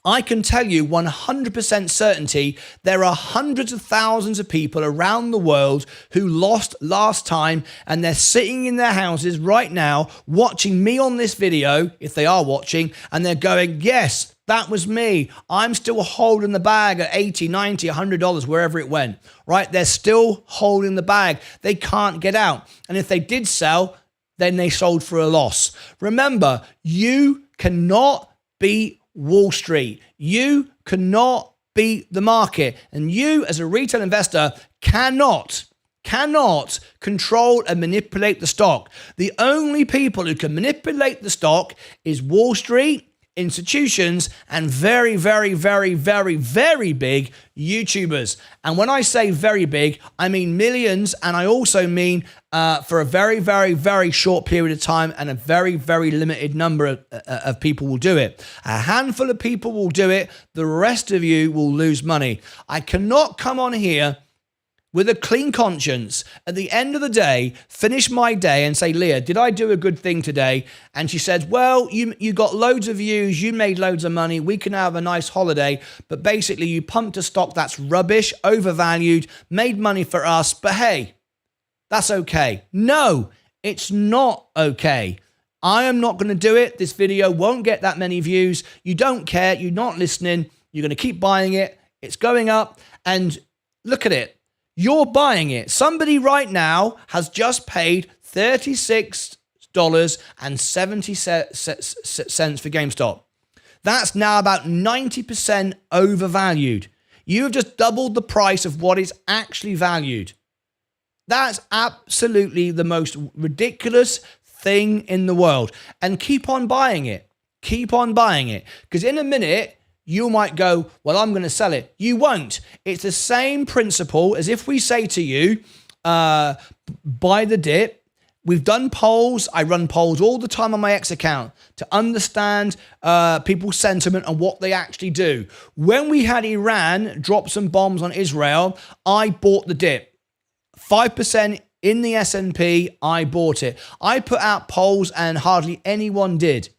I can tell you 100% certainty, there are hundreds of thousands of people around the world who lost last time, and they're sitting in their houses right now watching me on this video, if they are watching, and they're going, yes, that was me. I'm still holding the bag at $80, $90, $100, wherever it went, right? They're still holding the bag. They can't get out. And if they did sell, then they sold for a loss. Remember, you cannot beat Wall Street. You cannot beat the market. And you, as a retail investor, cannot control and manipulate the stock. The only people who can manipulate the stock is Wall Street, institutions, and very, very, very, very, very big YouTubers. And when I say very big, I mean millions, and I also mean for a very, very, very short period of time, and a very, very limited number of people will do it. A handful of people will do it. The rest of you will lose money. I cannot come on here with a clean conscience at the end of the day, finish my day and say, Leah, did I do a good thing today? And she said, well, you got loads of views, you made loads of money, we can have a nice holiday, but basically you pumped a stock that's rubbish, overvalued, made money for us, but hey, that's okay. No, it's not okay. I am not going to do it. This video won't get that many views. You don't care. You're not listening. You're going to keep buying it. It's going up, and look at it. You're buying it. Somebody right now has just paid $36.70 for GameStop. That's now about 90% overvalued. You have just doubled the price of what is actually valued. That's absolutely the most ridiculous thing in the world. And keep on buying it. Keep on buying it. Because in a minute, you might go, well, I'm going to sell it. You won't. It's the same principle as if we say to you, buy the dip. We've done polls. I run polls all the time on my X account to understand people's sentiment and what they actually do. When we had Iran drop some bombs on Israel, I bought the dip. 5% in the S&P, I bought it. I put out polls and hardly anyone did.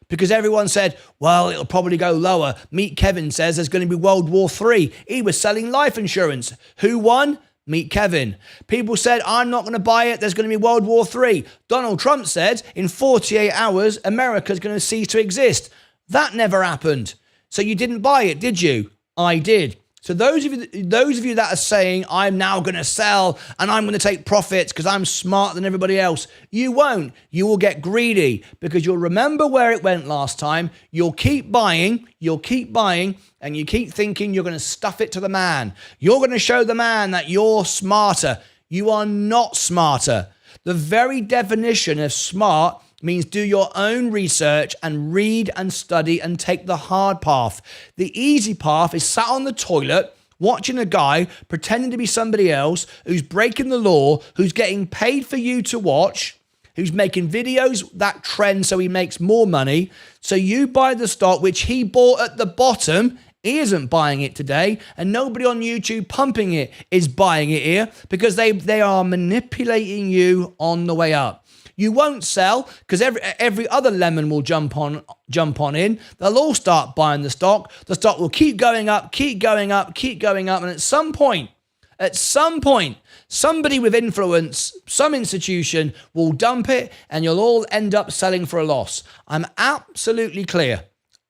Because everyone said, well, it'll probably go lower. Meet Kevin says there's going to be World War III. He was selling life insurance. Who won? Meet Kevin. People said, I'm not going to buy it. There's going to be World War III. Donald Trump said, in 48 hours, America's going to cease to exist. That never happened. So you didn't buy it, did you? I did. So those of you that are saying, I'm now going to sell and I'm going to take profits because I'm smarter than everybody else, you won't. You will get greedy because you'll remember where it went last time. You'll keep buying, and you keep thinking you're going to stuff it to the man. You're going to show the man that you're smarter. You are not smarter. The very definition of smart means do your own research and read and study and take the hard path. The easy path is sat on the toilet watching a guy pretending to be somebody else who's breaking the law, who's getting paid for you to watch, who's making videos that trend so he makes more money. So you buy the stock which he bought at the bottom. He isn't buying it today, and nobody on YouTube pumping it is buying it here because they are manipulating you on the way up. You won't sell because every other lemon will jump on in. They'll all start buying the stock. The stock will keep going up, and at some point, somebody with influence, some institution will dump it, and you'll all end up selling for a loss. I'm absolutely clear.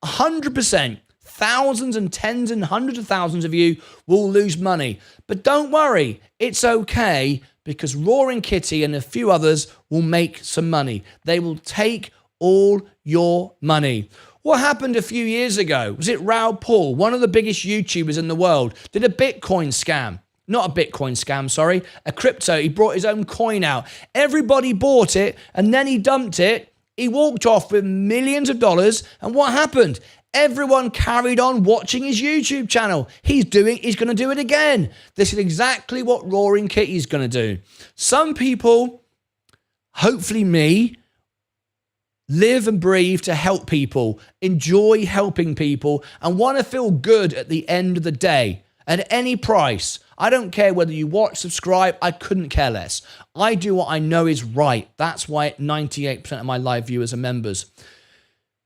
100%. Thousands and tens and hundreds of thousands of you will lose money. But don't worry, it's okay because Roaring Kitty and a few others will make some money. They will take all your money. What happened a few years ago? Was it Raoul Paul, one of the biggest YouTubers in the world, did a Bitcoin scam? Not a Bitcoin scam, sorry, a crypto. He brought his own coin out. Everybody bought it and then he dumped it. He walked off with millions of dollars. And what happened? Everyone carried on watching his YouTube channel. He's going to do it again. This is exactly what Roaring Kitty's going to do. Some people, hopefully me, live and breathe to help people, enjoy helping people, and want to feel good at the end of the day, at any price. I don't care whether you watch, subscribe, I couldn't care less. I do what I know is right. That's why 98% of my live viewers are members.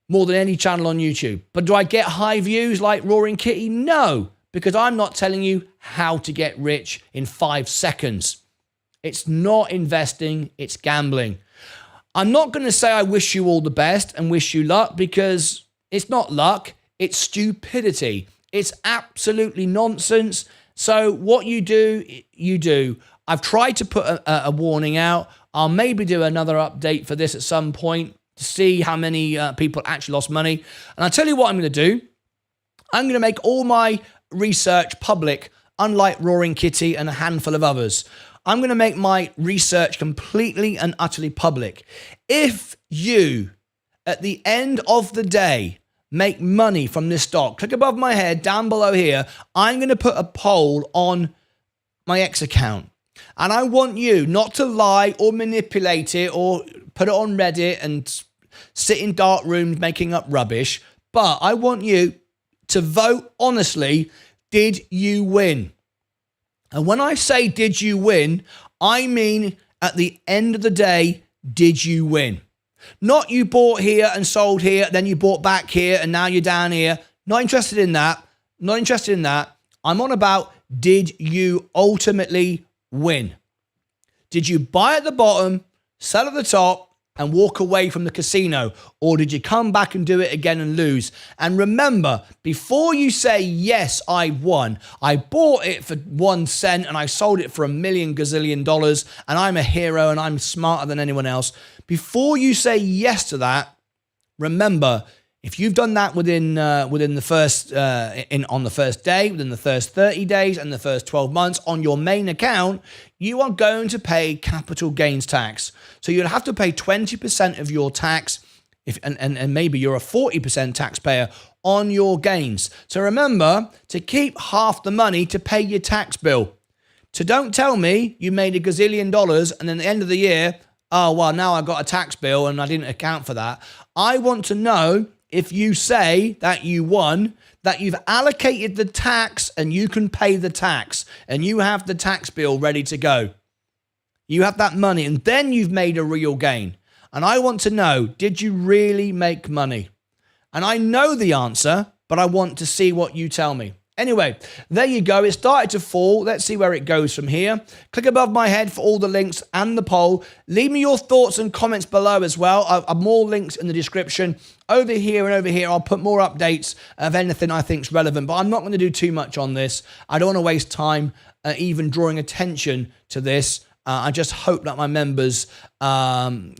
More than any channel on YouTube. But do I get high views like Roaring Kitty? No, because I'm not telling you how to get rich in 5 seconds. It's not investing, it's gambling. I'm not going to say I wish you all the best and wish you luck because it's not luck, it's stupidity. It's absolutely nonsense. So what you do, you do. I've tried to put a warning out. I'll maybe do another update for this at some point to see how many people actually lost money. And I'll tell you what I'm going to do. I'm going to make all my research public, unlike Roaring Kitty and a handful of others. I'm going to make my research completely and utterly public. If you, at the end of the day, make money from this stock, click above my head, down below here, I'm going to put a poll on my X account. And I want you not to lie or manipulate it or put it on Reddit and sit in dark rooms making up rubbish. But I want you to vote honestly, did you win? And when I say did you win, I mean at the end of the day, did you win? Not you bought here and sold here, then you bought back here and now you're down here. Not interested in that. Not interested in that. I'm on about did you ultimately win? Did you buy at the bottom, sell at the top, and walk away from the casino? Or did you come back and do it again and lose? And remember, before you say, yes, I won, I bought it for 1 cent and I sold it for $1 million gazillion dollars and I'm a hero and I'm smarter than anyone else. Before you say yes to that, remember, if you've done that within the first on the first day, within the first 30 days and the first 12 months on your main account, you are going to pay capital gains tax. So you'll have to pay 20% of your tax And maybe you're a 40% taxpayer on your gains. So remember to keep half the money to pay your tax bill. So don't tell me you made $1 gazillion and then at the end of the year, oh, well, now I got a tax bill and I didn't account for that. I want to know if you say that you won, that you've allocated the tax and you can pay the tax and you have the tax bill ready to go. You have that money and then you've made a real gain. And I want to know, did you really make money? And I know the answer, but I want to see what you tell me. Anyway, there you go. It started to fall. Let's see where it goes from here. Click above my head for all the links and the poll. Leave me your thoughts and comments below as well. I've more links in the description. Over here and over here, I'll put more updates of anything I think is relevant. But I'm not going to do too much on this. I don't want to waste time even drawing attention to this. I just hope that my members, don't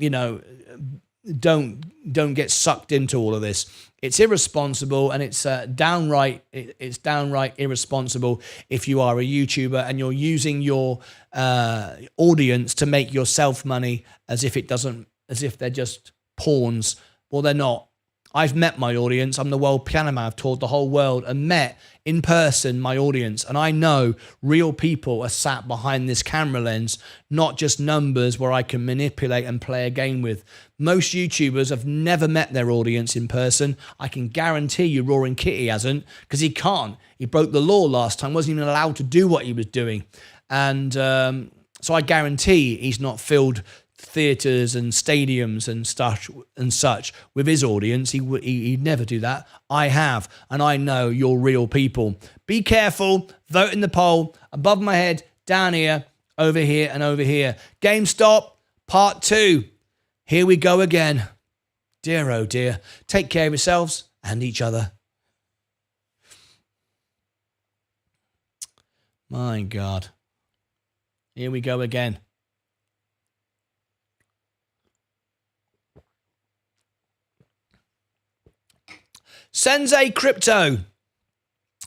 get sucked into all of this. It's irresponsible and it's downright irresponsible if you are a YouTuber and you're using your audience to make yourself money as if they're just pawns. Well, they're not. I've met my audience. I'm the world piano man. I've toured the whole world and met in person my audience. And I know real people are sat behind this camera lens, not just numbers where I can manipulate and play a game with. Most YouTubers have never met their audience in person. I can guarantee you Roaring Kitty hasn't, because he can't. He broke the law last time, wasn't even allowed to do what he was doing. And so I guarantee he's not filled theaters and stadiums and such with his audience. He'd never do that. I have, and I know you're real people. Be careful. Vote in the poll. Above my head, down here, over here, and over here. GameStop Part 2. Here we go again. Dear oh dear. Take care of yourselves and each other. My God. Here we go again. Sensei Crypto.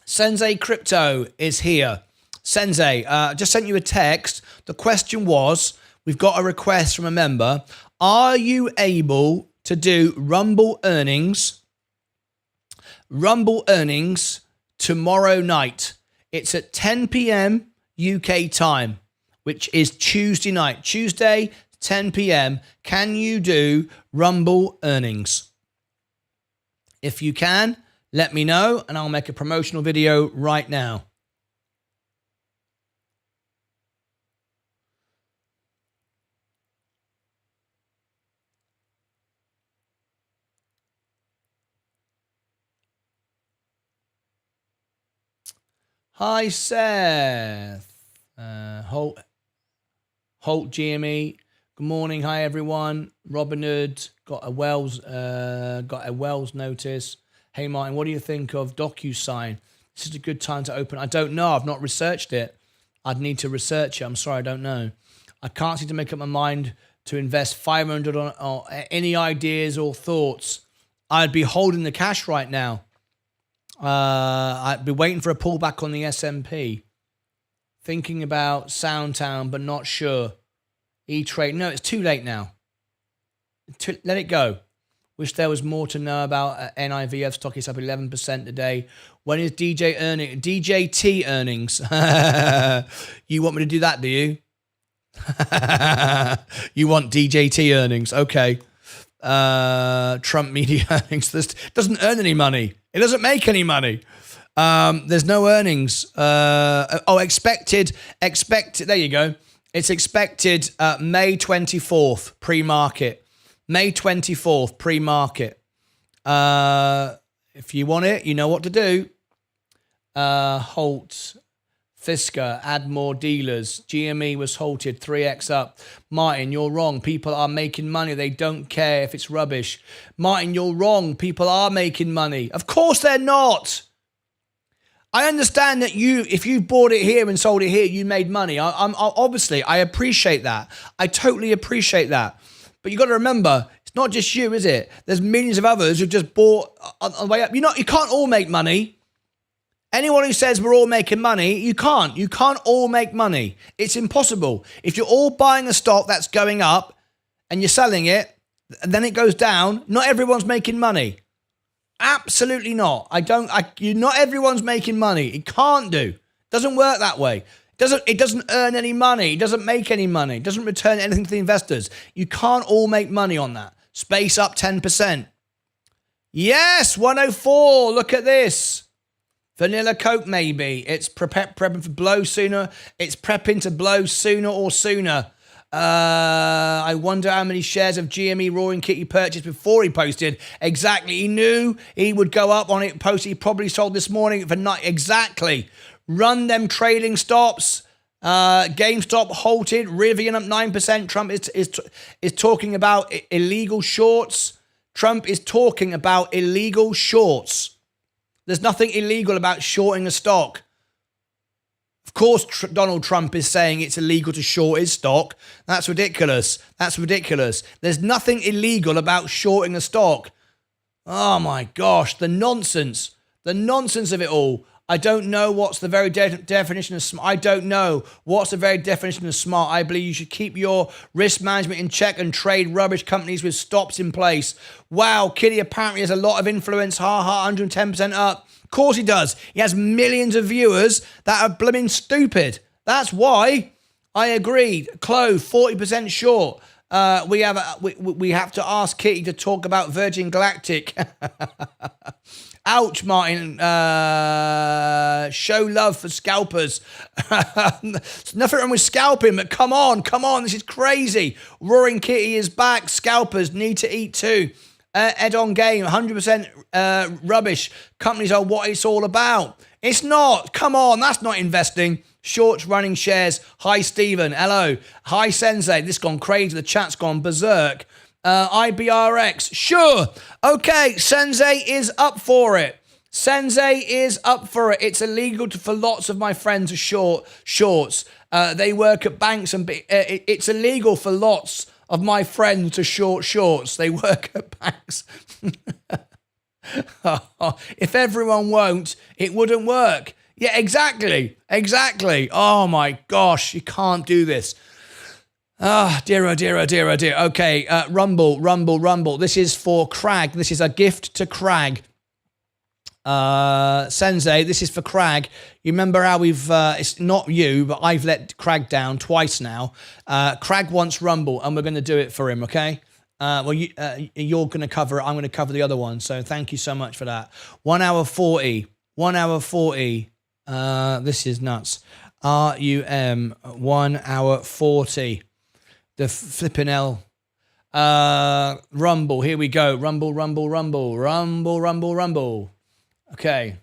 Sensei Crypto is here. Sensei, just sent you a text. The question was, we've got a request from a member. Are you able to do Rumble earnings tomorrow night? It's at 10 p.m. UK time, which is Tuesday night. Tuesday, 10 p.m. Can you do Rumble earnings? If you can, let me know and I'll make a promotional video right now. Hi, Seth. Holt GME. Good morning. Hi, everyone. Robinhood got a Wells notice. Hey, Martin, what do you think of DocuSign? This is a good time to open. I don't know. I've not researched it. I'd need to research it. I'm sorry, I don't know. I can't seem to make up my mind to invest 500 on any ideas or thoughts. I'd be holding the cash right now. I'd be waiting for a pullback on the S&P. Thinking about SoundHound, but not sure. E-Trade. No, it's too late now. Let it go. Wish there was more to know about NIVF stock. Is up 11% today. When is DJT earnings? You want me to do that, do you? You want DJT earnings? Okay. Trump media earnings. This doesn't earn any money. It doesn't make any money. There's no earnings. Expected. There you go. It's expected May 24th, pre-market. May 24th, pre-market. If you want it, you know what to do. Halt. Fisker, add more dealers. GME was halted, 3x up. Martin, you're wrong. People are making money. They don't care if it's rubbish. Martin, you're wrong. People are making money. Of course they're not. I understand that if you bought it here and sold it here, you made money. Obviously, I appreciate that. I totally appreciate that. But you got to remember, it's not just you, is it? There's millions of others who just bought on the way up. You can't all make money. Anyone who says we're all making money, you can't. You can't all make money. It's impossible. If you're all buying a stock that's going up and you're selling it, then it goes down. Not everyone's making money. Absolutely not. Not everyone's making money. It can't do. Doesn't work that way. It doesn't earn any money. It doesn't make any money. It doesn't return anything to the investors. You can't all make money on that. Space up 10%. Yes, 104. Look at this. Vanilla Coke, maybe. It's prepping for blow sooner. It's prepping to blow sooner or sooner. I wonder how many shares of GME Roaring Kitty purchased before he posted. Exactly. He knew he would go up on it. Post. He probably sold this morning for not exactly. Run them trailing stops. GameStop halted. Rivian up 9%. Trump is talking about illegal shorts. Trump is talking about illegal shorts. There's nothing illegal about shorting a stock. Of course, Donald Trump is saying it's illegal to short his stock. That's ridiculous. That's ridiculous. There's nothing illegal about shorting a stock. Oh my gosh, the nonsense. The nonsense of it all. I don't know what's the very definition of smart. I don't know what's the very definition of smart. I believe you should keep your risk management in check and trade rubbish companies with stops in place. Wow, Kitty apparently has a lot of influence. Ha ha, 110% up. Of course he does. He has millions of viewers that are blooming stupid. That's why I agreed. Clove, 40% short. We have to ask Kitty to talk about Virgin Galactic. Ouch, Martin. Show love for scalpers. Nothing wrong with scalping, but come on. This is crazy. Roaring Kitty is back. Scalpers need to eat too. Ed on game, 100% rubbish. Companies are what it's all about. It's not. Come on, that's not investing. Shorts running shares. Hi, Stephen. Hello. Hi, Sensei. This gone crazy. The chat's gone berserk. IBRX. Sure. Okay, Sensei is up for it. Sensei is up for it. It's illegal for lots of my friends to short shorts. They work at banks and it's illegal for lots of my friends to short shorts. They work at banks. If everyone won't, it wouldn't work. Yeah, exactly. Oh my gosh, you can't do this. Dear. Okay, Rumble. This is for Crag. This is a gift to Crag. Sensei, this is for Crag. You remember how we've, it's not you, but I've let Crag down twice now. Crag wants Rumble, and we're going to do it for him, okay? You're going to cover it. I'm going to cover the other one. So thank you so much for that. 1 hour 40. 1 hour 40. This is nuts. RUM 1 hour 40. The flipping L. Rumble. Here we go. Rumble. Okay.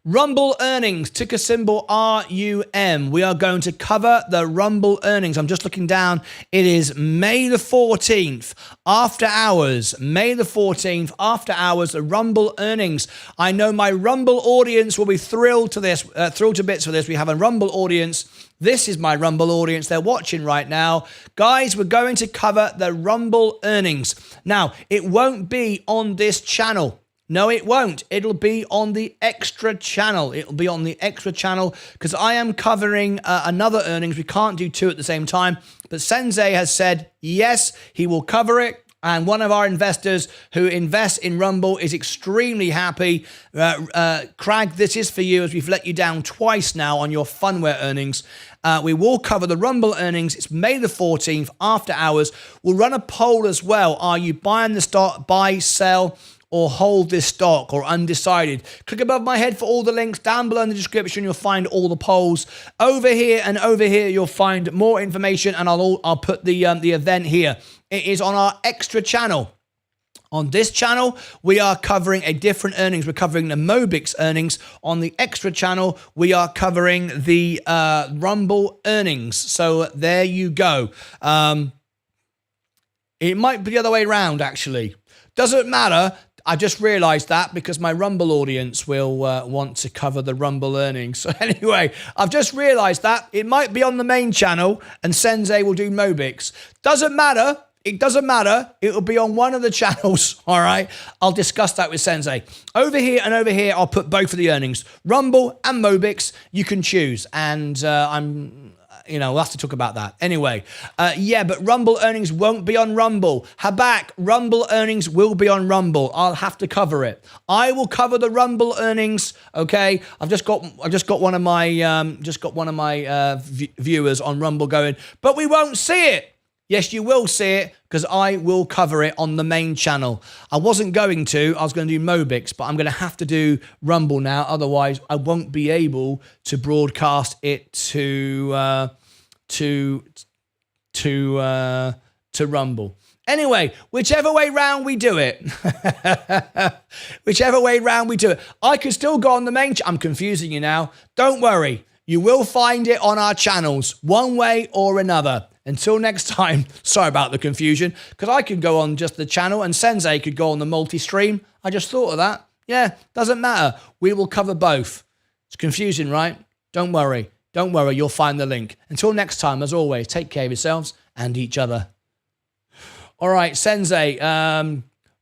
Rumble earnings, ticker symbol RUM. We are going to cover the Rumble earnings. I'm just looking down. It is May the 14th, after hours. May the 14th, after hours, the Rumble earnings. I know my Rumble audience will be thrilled to this, thrilled to bits for this. We have a Rumble audience. This is my Rumble audience. They're watching right now. Guys, we're going to cover the Rumble earnings. Now, it won't be on this channel. No, it won't. It'll be on the extra channel. It'll be on the extra channel because I am covering another earnings. We can't do two at the same time. But Sensei has said, yes, he will cover it. And one of our investors who invests in Rumble is extremely happy. Crag, this is for you as we've let you down twice now on your Funware earnings. We will cover the Rumble earnings. It's May the 14th, after hours. We'll run a poll as well. Are you buying the stock, buy, sell, or hold this stock, or undecided? Click above my head for all the links. Down below in the description, you'll find all the polls. Over here and over here, you'll find more information, and I'll put the event here. It is on our extra channel. On this channel, we are covering a different earnings. We're covering the Mobic's earnings. On the extra channel, we are covering the Rumble earnings. So there you go. It might be the other way around, actually. Doesn't matter. I just realized that because my Rumble audience will want to cover the Rumble earnings. So anyway, I've just realized that it might be on the main channel and Sensei will do Mobics. Doesn't matter. It doesn't matter. It'll be on one of the channels. All right. I'll discuss that with Sensei. Over here and over here, I'll put both of the earnings. Rumble and Mobics. You can choose. And we'll have to talk about that. Anyway, but Rumble earnings won't be on Rumble. Habak, Rumble earnings will be on Rumble. I'll have to cover it. I will cover the Rumble earnings. Okay, I've just got one of my viewers on Rumble going, but we won't see it. Yes, you will see it because I will cover it on the main channel. I wasn't going to. I was going to do Mobics, but I'm going to have to do Rumble now. Otherwise, I won't be able to broadcast it to Rumble. Anyway, whichever way round we do it, I could still go on the main channel. I'm confusing you now. Don't worry. You will find it on our channels one way or another. Until next time, sorry about the confusion, because I could go on just the channel and Sensei could go on the multi-stream. I just thought of that. Yeah, doesn't matter. We will cover both. It's confusing, right? Don't worry. Don't worry. You'll find the link. Until next time, as always, take care of yourselves and each other. All right, Sensei.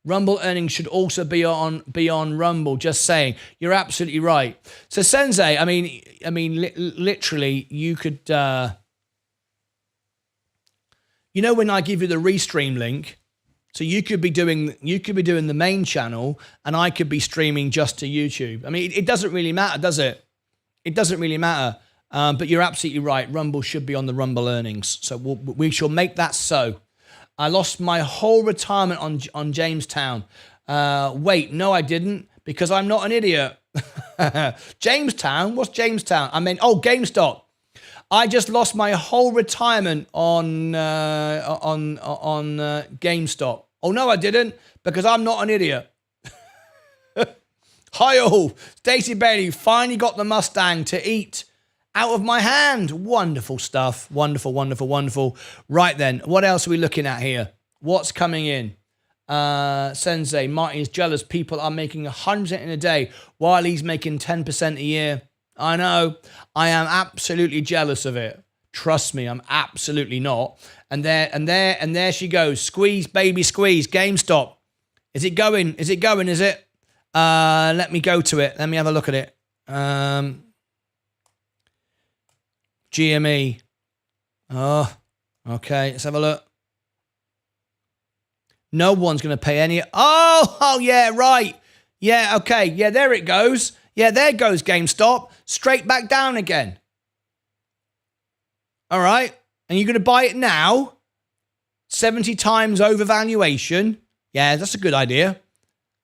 Rumble earnings should also be on Rumble. Just saying. You're absolutely right. So Sensei, I mean, literally, you could. When I give you the restream link, so you could be doing the main channel, and I could be streaming just to YouTube. I mean, it doesn't really matter, does it? It doesn't really matter. But you're absolutely right. Rumble should be on the Rumble earnings, so we shall make that so. I lost my whole retirement on Jamestown. Wait, no, I didn't, because I'm not an idiot. Jamestown? What's Jamestown? I mean, GameStop. I just lost my whole retirement on GameStop. Oh no, I didn't, because I'm not an idiot. Hi all, Stacey Bailey finally got the Mustang to eat out of my hand. Wonderful stuff. Wonderful, wonderful, wonderful. Right then, what else are we looking at here? What's coming in? Sensei, Martyn is jealous. People are making 100% in a day while he's making 10% a year. I know. I am absolutely jealous of it. Trust me, I'm absolutely not. And there she goes. Squeeze, baby, squeeze. GameStop. Is it going? Is it going? Is it? Let me go to it. Let me have a look at it. GME. Oh, okay. Let's have a look. No one's going to pay any. Oh, yeah, right. Yeah, okay. Yeah, there it goes. Yeah, there goes GameStop. Straight back down again. All right. And you're going to buy it now? 70 times overvaluation. Yeah, that's a good idea.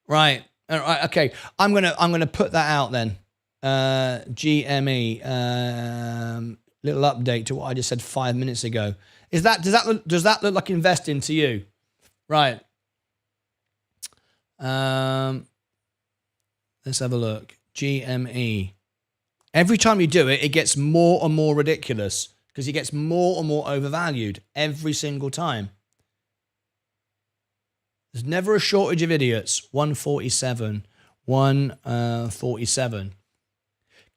Right. All right. Okay. I'm gonna put that out then. GME. Little update to what I just said 5 minutes ago. Does that look like investing to you? Right. Let's have a look. GME. Every time you do it, it gets more and more ridiculous because it gets more and more overvalued every single time. There's never a shortage of idiots. 147. 147.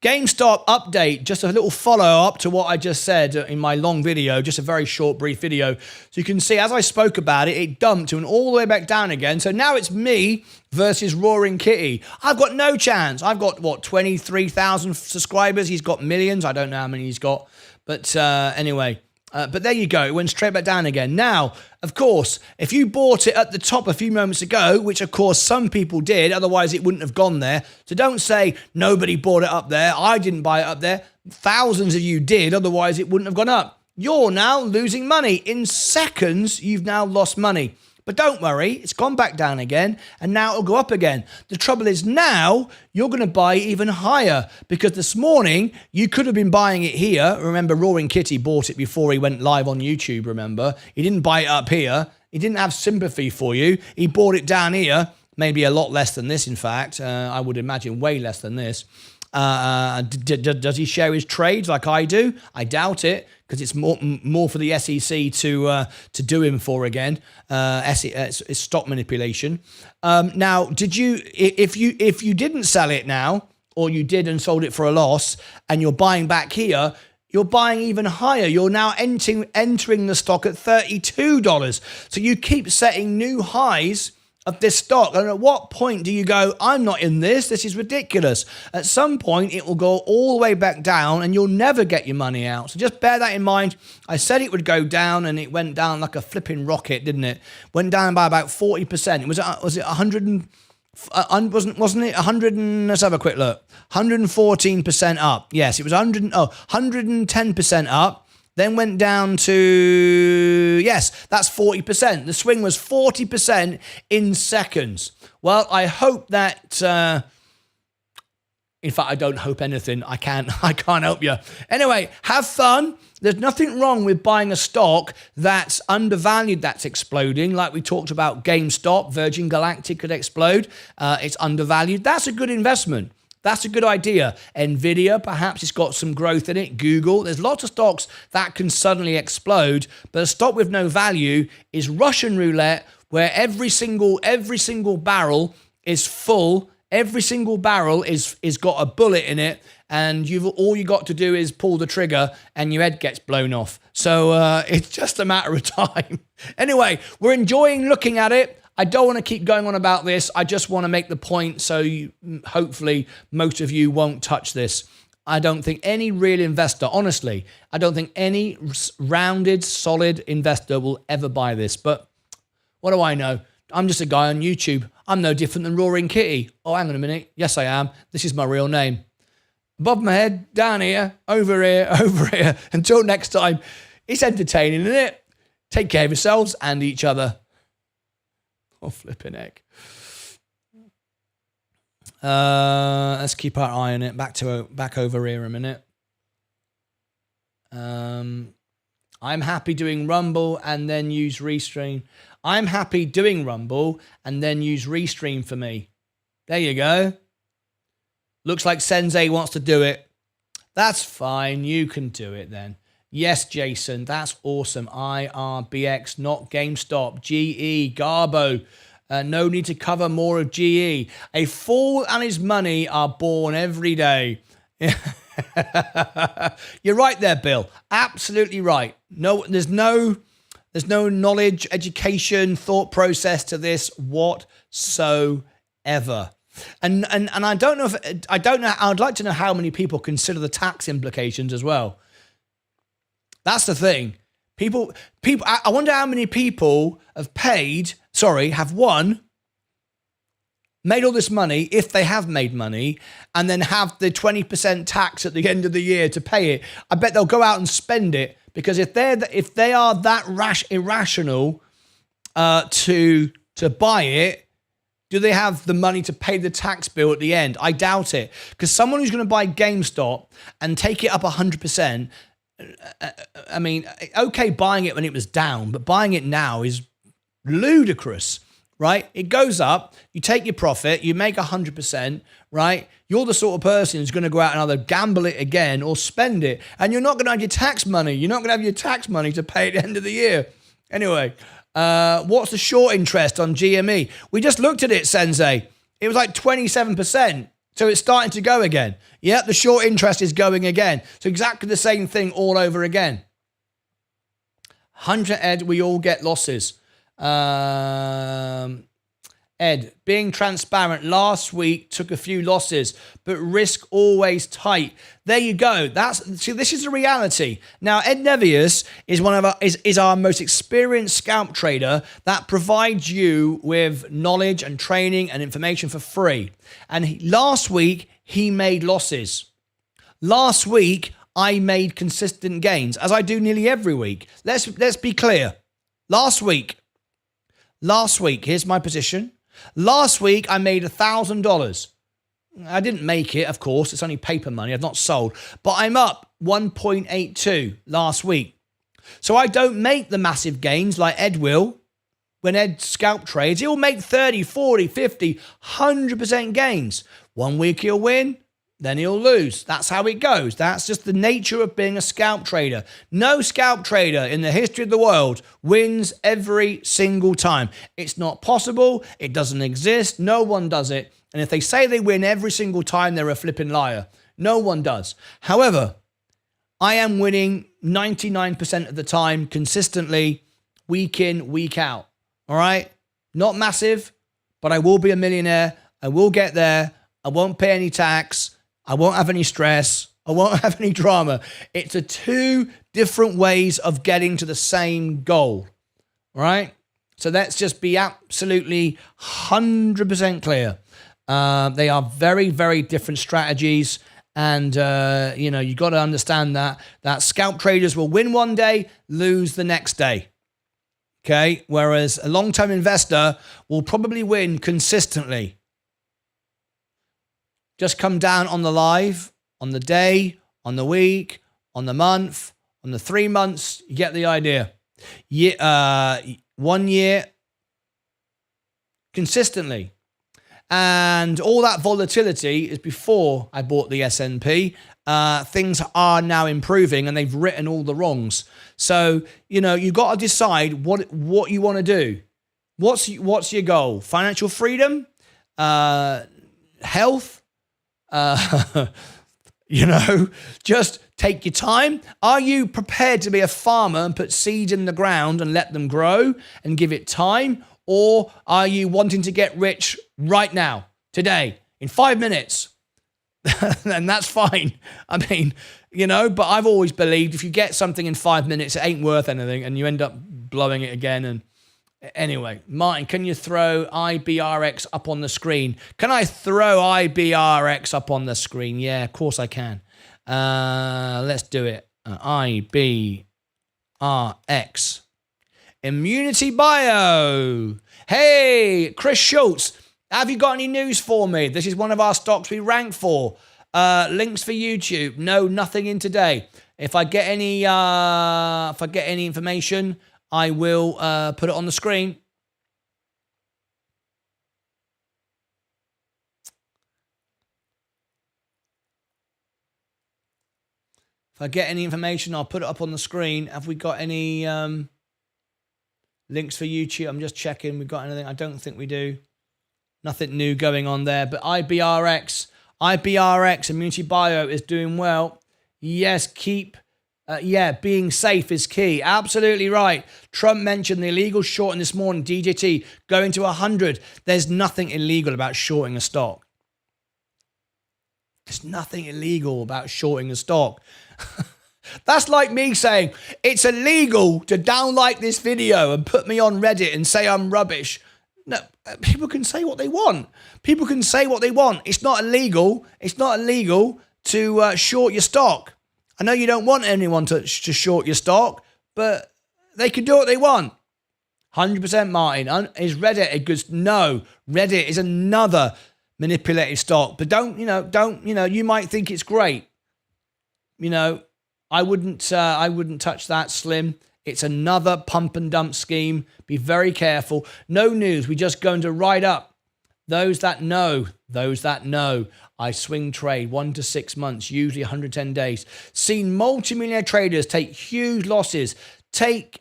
GameStop update, just a little follow-up to what I just said in my long video, just a very short, brief video. So you can see, as I spoke about it, it dumped and all the way back down again. So now it's me versus Roaring Kitty. I've got no chance. I've got, 23,000 subscribers. He's got millions. I don't know how many he's got. But anyway, but there you go. It went straight back down again. Now, of course, if you bought it at the top a few moments ago, which of course some people did, otherwise it wouldn't have gone there. So don't say nobody bought it up there. I didn't buy it up there. Thousands of you did, otherwise it wouldn't have gone up. You're now losing money. In seconds, you've now lost money. But don't worry, it's gone back down again, and now it'll go up again. The trouble is now you're going to buy even higher, because this morning you could have been buying it here. Remember, Roaring Kitty bought it before he went live on YouTube, remember? He didn't buy it up here. He didn't have sympathy for you. He bought it down here, maybe a lot less than this, in fact. I would imagine way less than this. Does he share his trades like I do? I doubt it, because it's more for the SEC to do him for again. It's stock manipulation. Now, did you? If you didn't sell it now, or you did and sold it for a loss, and you're buying back here, you're buying even higher. You're now entering the stock at $32. So you keep setting new highs of this stock. And at what point do you go, I'm not in this, this is ridiculous? At some point, it will go all the way back down and you'll never get your money out. So just bear that in mind. I said it would go down and it went down like a flipping rocket, didn't it? Went down by about 40%. Was it 100 and... wasn't it 100 and let's have a quick look, 114% up. Yes, it was 110% up, then went down to, yes, that's 40%. The swing was 40% in seconds. Well, I hope that in fact, I don't hope anything. I can't help you. Anyway, have fun. There's nothing wrong with buying a stock that's undervalued, that's exploding. Like we talked about GameStop, Virgin Galactic could explode. It's undervalued. That's a good investment. That's a good idea. Nvidia, perhaps it's got some growth in it. Google, there's lots of stocks that can suddenly explode. But a stock with no value is Russian roulette, where every single barrel is full. Every single barrel is got a bullet in it, and all you got to do is pull the trigger and your head gets blown off. So it's just a matter of time. Anyway, we're enjoying looking at it. I don't want to keep going on about this. I just want to make the point so hopefully most of you won't touch this. I don't think any real investor, honestly, I don't think any rounded, solid investor will ever buy this. But what do I know? I'm just a guy on YouTube. I'm no different than Roaring Kitty. Oh, hang on a minute. Yes, I am. This is my real name. Above my head, down here, over here, over here. Until next time, it's entertaining, isn't it? Take care of yourselves and each other. Oh, flipping heck. Let's keep our eye on it. Back over here a minute. I'm happy doing Rumble and then use Restream. I'm happy doing Rumble and then use Restream for me. There you go. Looks like Sensei wants to do it. That's fine. You can do it then. Yes, Jason. That's awesome. IRBX, not GameStop. GE, Garbo. No need to cover more of GE. A fool and his money are born every day. You're right there, Bill. Absolutely right. No, there's no knowledge, education, thought process to this whatsoever. And I don't know. I'd like to know how many people consider the tax implications as well. That's the thing. People. I wonder how many people have won, made all this money, if they have made money, and then have the 20% tax at the end of the year to pay it. I bet they'll go out and spend it, because if they are that irrational to buy it, do they have the money to pay the tax bill at the end? I doubt it, because someone who's going to buy GameStop and take it up 100%. I mean, okay, buying it when it was down, but buying it now is ludicrous, right? It goes up, you take your profit, you make 100%, right? You're the sort of person who's going to go out and either gamble it again or spend it, and you're not going to have your tax money. You're not going to have your tax money to pay at the end of the year. Anyway, what's the short interest on GME? We just looked at it, Sensei. It was like 27%. So it's starting to go again. Yeah, the short interest is going again. So exactly the same thing all over again. 100 Ed, we all get losses. Ed, being transparent, last week took a few losses, but risk always tight. There you go. This is the reality. Now, Ed Nevius is our most experienced scalp trader that provides you with knowledge and training and information for free. And last week, he made losses. Last week, I made consistent gains, as I do nearly every week. Let's be clear. Last week, here's my position. Last week, I made $1,000. I didn't make it, of course. It's only paper money. I've not sold. But I'm up 1.82 last week. So I don't make the massive gains like Ed will. When Ed scalp trades, he'll make 30, 40, 50, 100% gains. One week he'll win, then he'll lose. That's how it goes. That's just the nature of being a scalp trader. No scalp trader in the history of the world wins every single time. It's not possible. It doesn't exist. No one does it. And if they say they win every single time, they're a flipping liar. No one does. However, I am winning 99% of the time consistently, week in, week out. All right? Not massive, but I will be a millionaire. I will get there. I won't pay any tax. I won't have any stress. I won't have any drama. It's a two different ways of getting to the same goal, right? So let's just be absolutely 100% clear. They are very, very different strategies. And, you got to understand that scalp traders will win one day, lose the next day. Okay. Whereas a long-term investor will probably win consistently. Just come down on the live, on the day, on the week, on the month, on the 3 months. You get the idea. 1 year consistently. And all that volatility is before I bought the S&P. Things are now improving and they've written all the wrongs. So, you've got to decide what you want to do. What's your goal? Financial freedom? Health? Just take your time. Are you prepared to be a farmer and put seeds in the ground and let them grow and give it time? Or are you wanting to get rich right now, today, in 5 minutes? And that's fine. I mean, but I've always believed if you get something in 5 minutes, it ain't worth anything and you end up blowing it again. And anyway, Martyn, can you throw IBRX up on the screen? Can I throw IBRX up on the screen? Yeah, of course I can. Let's do it. IBRX. Immunity Bio. Hey, Chris Schultz, have you got any news for me? This is one of our stocks we rank for. Links for YouTube. No, nothing in today. If I get any information, I will put it on the screen. If I get any information, I'll put it up on the screen. Have we got any links for YouTube? I'm just checking. We've got anything? I don't think we do. Nothing new going on there. But IBRX, Immunity Bio is doing well. Yes, being safe is key. Absolutely right. Trump mentioned the illegal shorting this morning, DJT, going to 100. There's nothing illegal about shorting a stock. There's nothing illegal about shorting a stock. That's like me saying it's illegal to download this video and put me on Reddit and say I'm rubbish. No, people can say what they want. People can say what they want. It's not illegal. It's not illegal to short your stock. I know you don't want anyone to short your stock, but they can do what they want. 100% Martyn. Is Reddit a good? No, Reddit is another manipulated stock. But you might think it's great. I wouldn't touch that, Slim. It's another pump and dump scheme. Be very careful. No news. We're just going to ride up. Those that know. I swing trade 1 to 6 months, usually 110 days. Seen multimillionaire traders take huge losses. That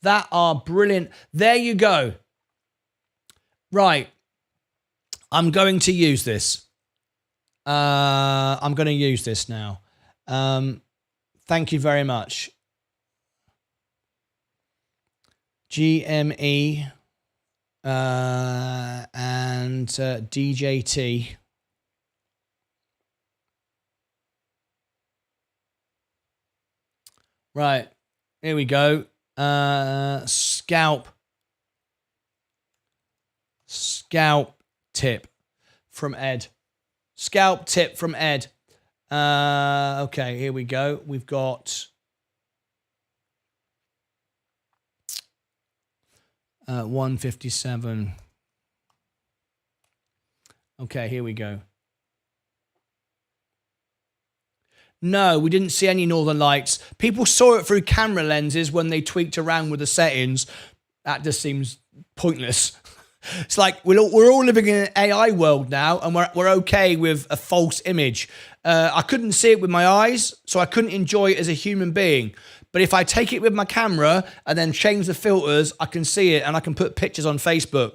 are brilliant. There you go. Right. I'm going to use this. I'm going to use this now. Thank you very much. GME and DJT. Right. Here we go. Scalp tip from Ed. Scalp tip from Ed. Okay, here we go. We've got 157. Okay, here we go. No, we didn't see any northern lights. People saw it through camera lenses when they tweaked around with the settings. That just seems pointless. It's like we're all living in an AI world now, and we're okay with a false image. I couldn't see it with my eyes, so I couldn't enjoy it as a human being. But if I take it with my camera and then change the filters, I can see it, and I can put pictures on Facebook.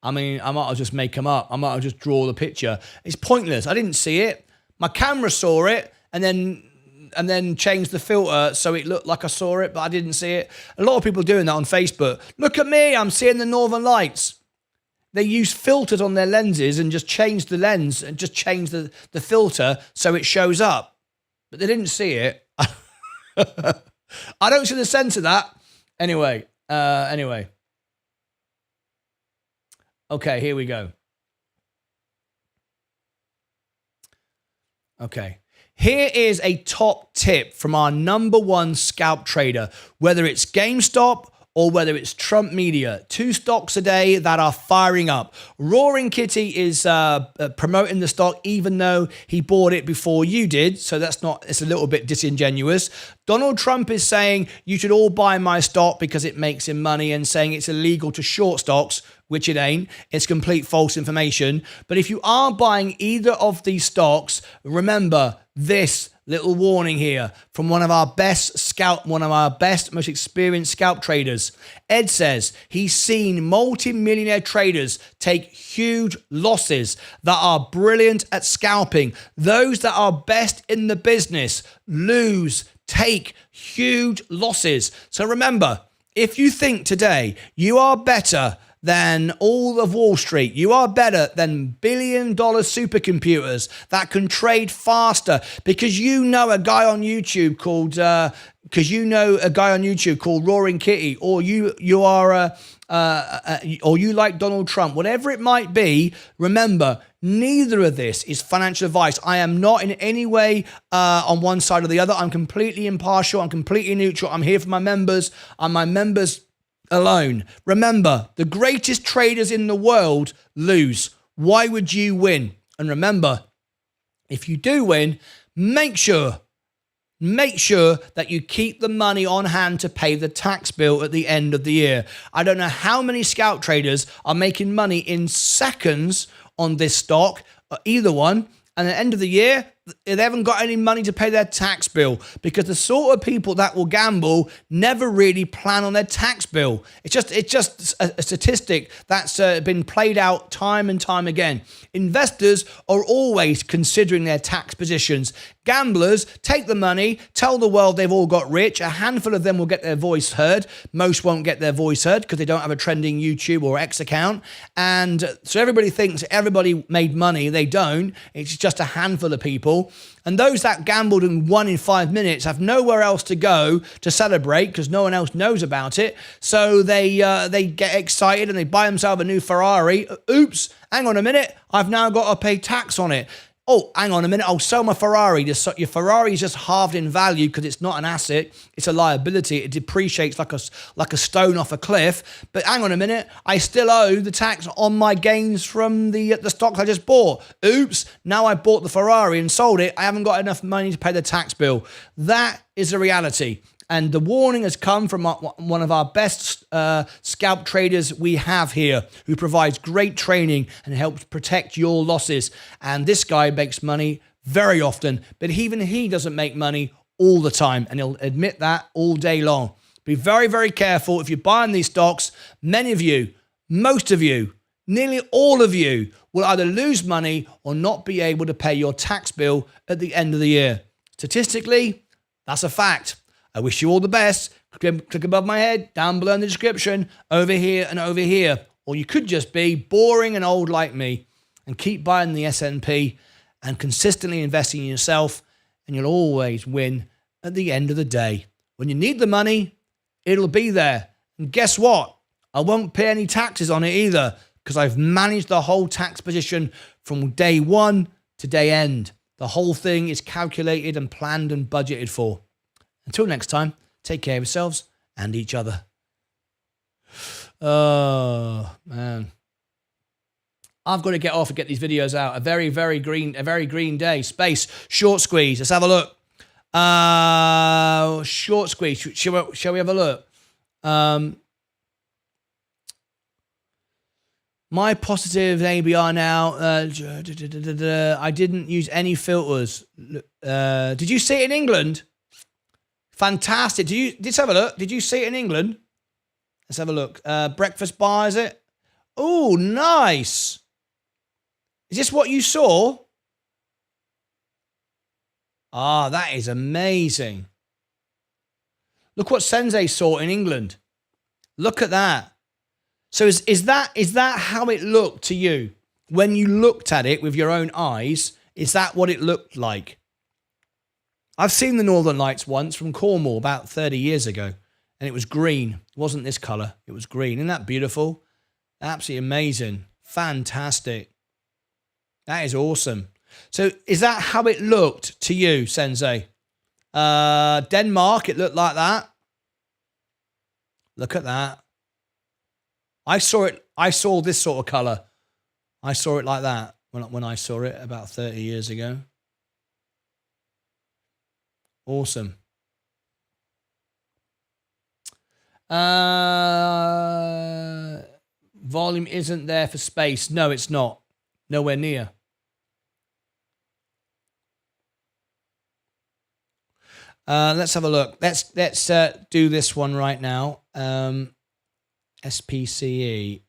I mean, I might as well just make them up. I might as well just draw the picture. It's pointless. I didn't see it. My camera saw it, and then then change the filter so it looked like I saw it, but I didn't see it. A lot of people doing that on Facebook. Look at me, I'm seeing the Northern Lights. They use filters on their lenses and just change the lens and just change the filter so it shows up. But they didn't see it. I don't see the sense of that. Anyway. Okay, here we go. Okay. Here is a top tip from our #1 scalp trader, whether it's GameStop or whether it's Trump Media. 2 stocks a day that are firing up. Roaring Kitty is promoting the stock even though he bought it before you did. So it's a little bit disingenuous. Donald Trump is saying you should all buy my stock because it makes him money and saying it's illegal to short stocks, which it ain't. It's complete false information. But if you are buying either of these stocks, remember this little warning here from one of our best, most experienced scalp traders. Ed says he's seen multi-millionaire traders take huge losses that are brilliant at scalping. Those that are best in the business take huge losses. So remember, if you think today you are better than all of Wall Street, you are better than billion-dollar supercomputers that can trade faster because you know a guy on YouTube called Roaring Kitty, or you like Donald Trump, whatever it might be. Remember, neither of this is financial advice. I am not in any way on one side or the other. I'm completely impartial. I'm completely neutral. I'm here for my members and my members alone. Remember, the greatest traders in the world lose. Why would you win? And remember, if you do win, make sure that you keep the money on hand to pay the tax bill at the end of the year. I don't know how many scalp traders are making money in seconds on this stock, either one, and at the end of the year, they haven't got any money to pay their tax bill because the sort of people that will gamble never really plan on their tax bill. It's just a statistic that's been played out time and time again. Investors are always considering their tax positions. Gamblers take the money, tell the world they've all got rich. A handful of them will get their voice heard. Most won't get their voice heard because they don't have a trending YouTube or X account. And so everybody thinks everybody made money. They don't. It's just a handful of people. And those that gambled and won in 5 minutes have nowhere else to go to celebrate because no one else knows about it. So they get excited and they buy themselves a new Ferrari. Oops, hang on a minute. I've now got to pay tax on it. Oh, hang on a minute. I'll sell my Ferrari. Your Ferrari is just halved in value because it's not an asset. It's a liability. It depreciates like a stone off a cliff. But hang on a minute. I still owe the tax on my gains from the stocks I just bought. Oops. Now I bought the Ferrari and sold it. I haven't got enough money to pay the tax bill. That is a reality. And the warning has come from one of our best scalp traders we have here, who provides great training and helps protect your losses. And this guy makes money very often, but even he doesn't make money all the time. And he'll admit that all day long. Be very, very careful. If you're buying these stocks, many of you, most of you, nearly all of you will either lose money or not be able to pay your tax bill at the end of the year. Statistically, that's a fact. I wish you all the best. Click above my head, down below in the description, over here and over here. Or you could just be boring and old like me and keep buying the S&P and consistently investing in yourself, and you'll always win at the end of the day. When you need the money, it'll be there. And guess what? I won't pay any taxes on it either because I've managed the whole tax position from day one to day end. The whole thing is calculated and planned and budgeted for. Until next time, take care of yourselves and each other. Oh, man. I've got to get off and get these videos out. A very, very green day. Space, short squeeze. Let's have a look. Short squeeze. Shall we have a look? My positive ABR now. I didn't use any filters. Did you see it in England? Fantastic. Let's have a look. Did you see it in England? Let's have a look. Breakfast bar, is it? Oh, nice. Is this what you saw? Ah, that is amazing. Look what Sensei saw in England. Look at that. So is that how it looked to you? When you looked at it with your own eyes, is that what it looked like? I've seen the Northern Lights once from Cornwall about 30 years ago, and it was green. It wasn't this color. It was green. Isn't that beautiful? Absolutely amazing. Fantastic. That is awesome. So is that how it looked to you, Sensei? Denmark, it looked like that. Look at that. I saw this sort of color. I saw it like that when I saw it about 30 years ago. Awesome. Volume isn't there for space. No, it's not. Nowhere near. Let's have a look. Let's do this one right now. SPCE.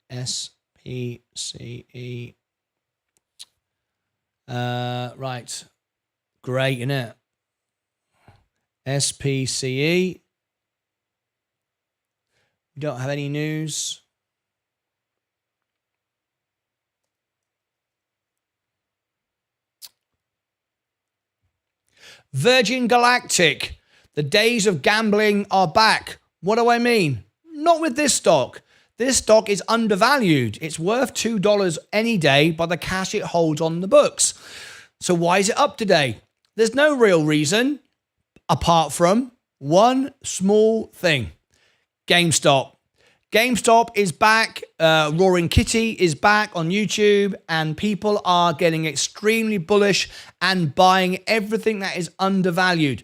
Right. Great, isn't it? SPCE. We don't have any news. Virgin Galactic. The days of gambling are back. What do I mean? Not with this stock. This stock is undervalued. It's worth $2 any day by the cash it holds on the books. So why is it up today? There's no real reason apart from one small thing. GameStop. GameStop is back. Roaring Kitty is back on YouTube, and people are getting extremely bullish and buying everything that is undervalued.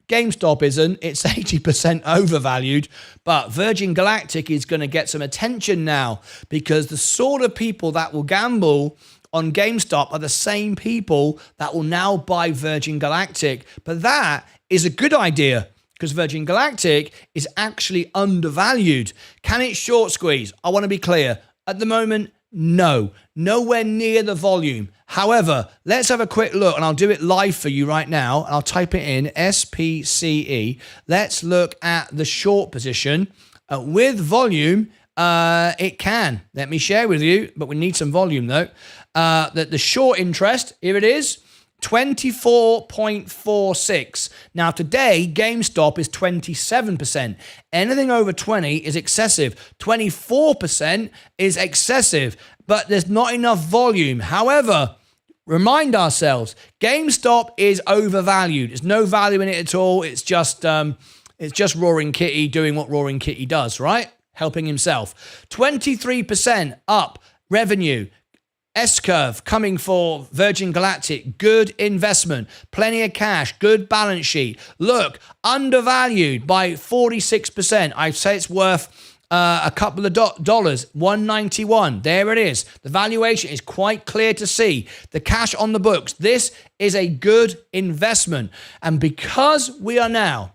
GameStop isn't. It's 80% overvalued, but Virgin Galactic is going to get some attention now because the sort of people that will gamble on GameStop are the same people that will now buy Virgin Galactic. But that is a good idea because Virgin Galactic is actually undervalued. Can it short squeeze? I want to be clear. At the moment, no. Nowhere near the volume. However, let's have a quick look, and I'll do it live for you right now. I'll type it in, SPCE. Let's look at the short position. With volume, it can. Let me share with you, but we need some volume though. The short interest, here it is. 24.46. Now today, GameStop is 27%. Anything over 20 is excessive. 24% is excessive, but there's not enough volume. However, remind ourselves, GameStop is overvalued. There's no value in it at all. It's just Roaring Kitty doing what Roaring Kitty does, right? Helping himself. 23% up revenue. S-curve coming for Virgin Galactic. Good investment. Plenty of cash. Good balance sheet. Look, undervalued by 46%. I'd say it's worth a couple of dollars. $191. There it is. The valuation is quite clear to see. The cash on the books. This is a good investment. And because we are now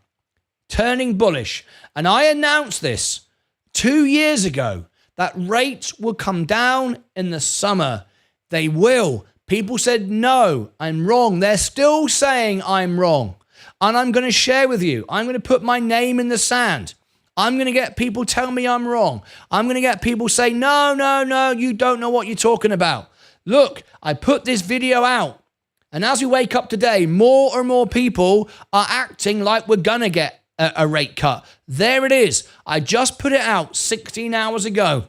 turning bullish, and I announced this 2 years ago, that rates will come down in the summer. They will. People said, no, I'm wrong. They're still saying I'm wrong. And I'm going to share with you. I'm going to put my name in the sand. I'm going to get people tell me I'm wrong. I'm going to get people say, no, you don't know what you're talking about. Look, I put this video out. And as we wake up today, more and more people are acting like we're going to get a rate cut. There it is. I just put it out 16 hours ago.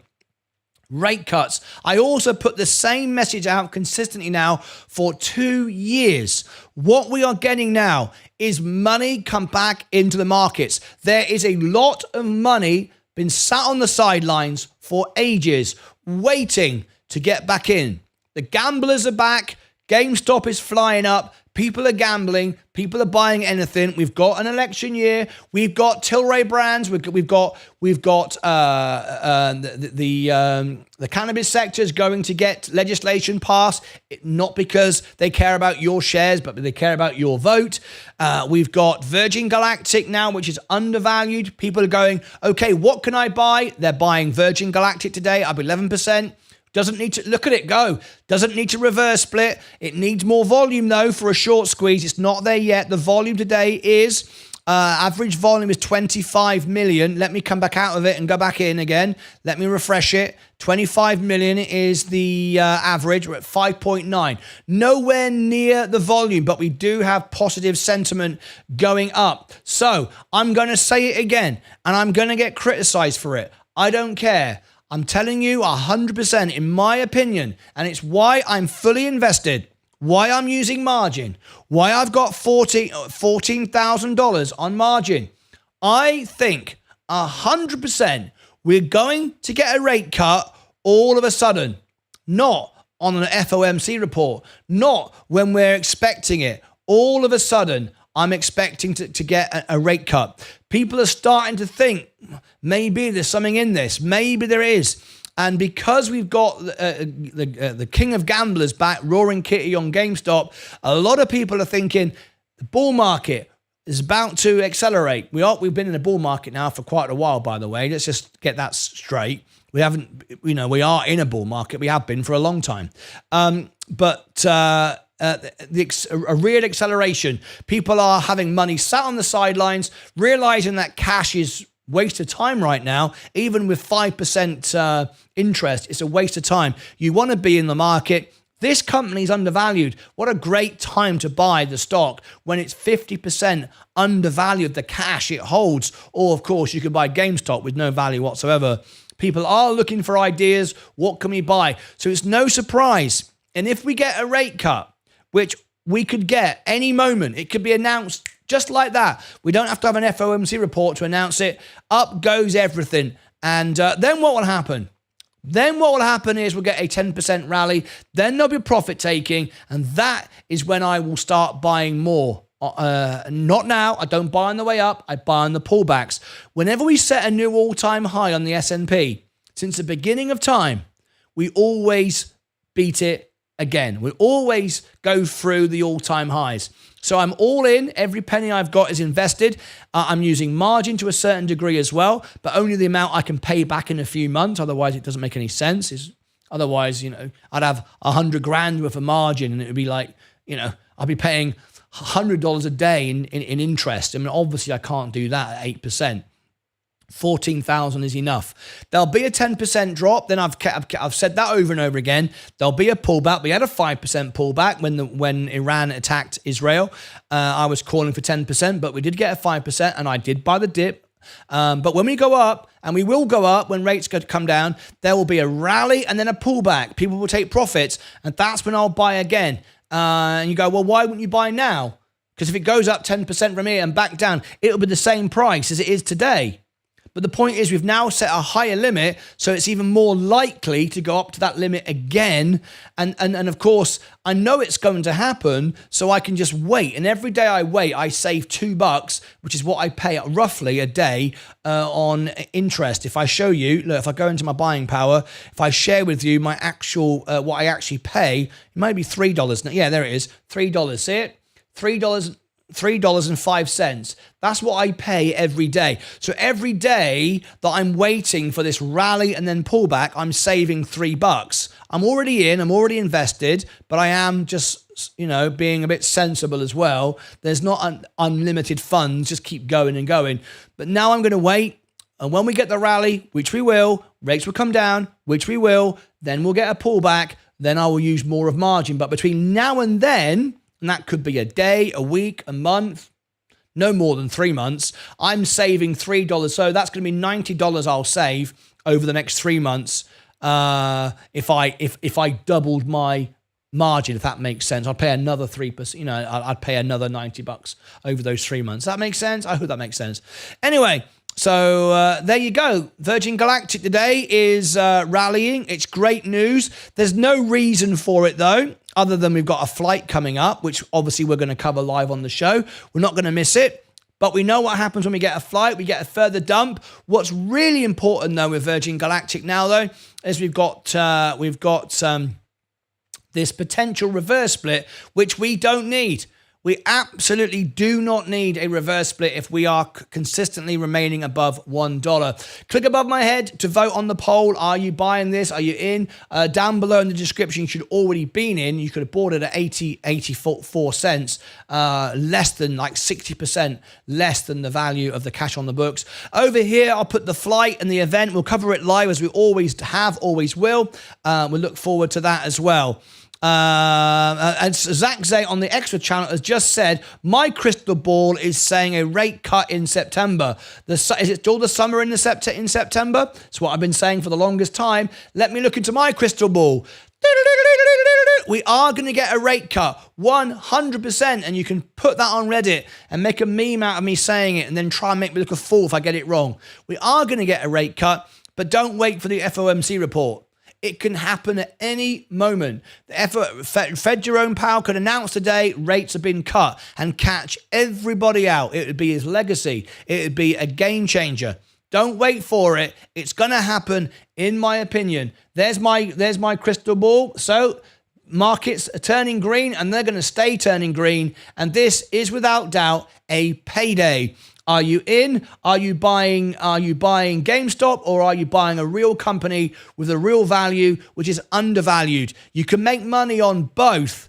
Rate cuts. I also put the same message out consistently now for 2 years. What we are getting now is money come back into the markets. There is a lot of money been sat on the sidelines for ages, waiting to get back in. The gamblers are back. GameStop is flying up. People are gambling. People are buying anything. We've got an election year. We've got Tilray Brands. We've got the cannabis sector is going to get legislation passed, not because they care about your shares, but they care about your vote. We've got Virgin Galactic now, which is undervalued. People are going, okay, what can I buy? They're buying Virgin Galactic today, up 11%. Doesn't need to, look at it go. Doesn't need to reverse split. It needs more volume though for a short squeeze. It's not there yet. The volume today is, average volume is 25 million. Let me come back out of it and go back in again. Let me refresh it. 25 million is the average. We're at 5.9. Nowhere near the volume, but we do have positive sentiment going up. So I'm going to say it again, and I'm going to get criticized for it. I don't care. I'm telling you 100% in my opinion, and it's why I'm fully invested, why I'm using margin, why I've got $14,000 on margin. I think 100% we're going to get a rate cut all of a sudden, not on an FOMC report, not when we're expecting it. All of a sudden, I'm expecting to get a rate cut. People are starting to think maybe there's something in this. Maybe there is. And because we've got the king of gamblers back, Roaring Kitty on GameStop, a lot of people are thinking the bull market is about to accelerate. We've been in a bull market now for quite a while, by the way. Let's just get that straight. We are in a bull market. We have been for a long time. A real acceleration. People are having money sat on the sidelines, realizing that cash is waste of time right now. Even with 5% interest, it's a waste of time. You want to be in the market. This company's undervalued. What a great time to buy the stock when it's 50% undervalued, the cash it holds. Or, of course, you could buy GameStop with no value whatsoever. People are looking for ideas. What can we buy? So it's no surprise. And if we get a rate cut, which we could get any moment, it could be announced just like that. We don't have to have an FOMC report to announce it. Up goes everything. And then what will happen? Then what will happen is we'll get a 10% rally. Then there'll be profit taking. And that is when I will start buying more. Not now. I don't buy on the way up. I buy on the pullbacks. Whenever we set a new all-time high on the S&P, since the beginning of time, we always beat it again. We always go through the all-time highs. So I'm all in. Every penny I've got is invested. I'm using margin to a certain degree as well, but only the amount I can pay back in a few months. Otherwise, it doesn't make any sense. Otherwise, I'd have 100 grand worth of margin, and it would be like, I'd be paying $100 a day in interest. I mean, obviously, I can't do that at 8%. 14,000 is enough. There'll be a 10% drop. Then I've said that over and over again. There'll be a pullback. We had a 5% pullback when Iran attacked Israel. I was calling for 10%, but we did get a 5%, and I did buy the dip. But when we go up, and we will go up when rates come down, there will be a rally and then a pullback. People will take profits, and that's when I'll buy again. And you go, well, why wouldn't you buy now? Because if it goes up 10% from here and back down, it'll be the same price as it is today. But the point is, we've now set a higher limit, so it's even more likely to go up to that limit again. And of course, I know it's going to happen, so I can just wait. And every day I wait, I save $2, which is what I pay roughly a day on interest. If I show you, look, if I go into my buying power, if I share with you my actual, what I actually pay, it might be $3. Yeah, there it is, $3. See it? $3.05. That's what I pay every day. So every day that I'm waiting for this rally and then pullback, I'm saving $3. I'm already in, I'm already invested, but I am just, being a bit sensible as well. There's not unlimited funds, just keep going and going. But now I'm going to wait. And when we get the rally, which we will, rates will come down, which we will, then we'll get a pullback. Then I will use more of margin. But between now and then, and that could be a day, a week, a month, no more than 3 months, I'm saving $3. So that's going to be $90 I'll save over the next 3 months if I doubled my margin, if that makes sense. I'd pay another 3%, I'd pay another $90 over those 3 months. That makes sense? I hope that makes sense. Anyway, so there you go. Virgin Galactic today is rallying. It's great news. There's no reason for it, though, other than we've got a flight coming up, which obviously we're going to cover live on the show. We're not going to miss it. But we know what happens when we get a flight. We get a further dump. What's really important, though, with Virgin Galactic now, though, is we've got this potential reverse split, which we don't need. We absolutely do not need a reverse split if we are consistently remaining above $1. Click above my head to vote on the poll. Are you buying this? Are you in? Down below in the description, you should already been in. You could have bought it at 84 cents, less than like 60% less than the value of the cash on the books. Over here, I'll put the flight and the event. We'll cover it live as we always have, always will. We'll look forward to that as well. And Zach Zay on the extra channel has just said, my crystal ball is saying a rate cut in September. Is it still the summer in September? It's what I've been saying for the longest time. Let me look into my crystal ball. We are going to get a rate cut, 100%, and you can put that on Reddit and make a meme out of me saying it and then try and make me look a fool if I get it wrong. We are going to get a rate cut, but don't wait for the FOMC report. It can happen at any moment. The Fed Jerome Powell could announce today rates have been cut and catch everybody out. It would be his legacy. It would be a game changer. Don't wait for it. It's going to happen, in my opinion. There's my crystal ball. So markets are turning green, and they're going to stay turning green. And this is without doubt a payday. Are you in? Are you buying GameStop, or are you buying a real company with a real value which is undervalued? You can make money on both,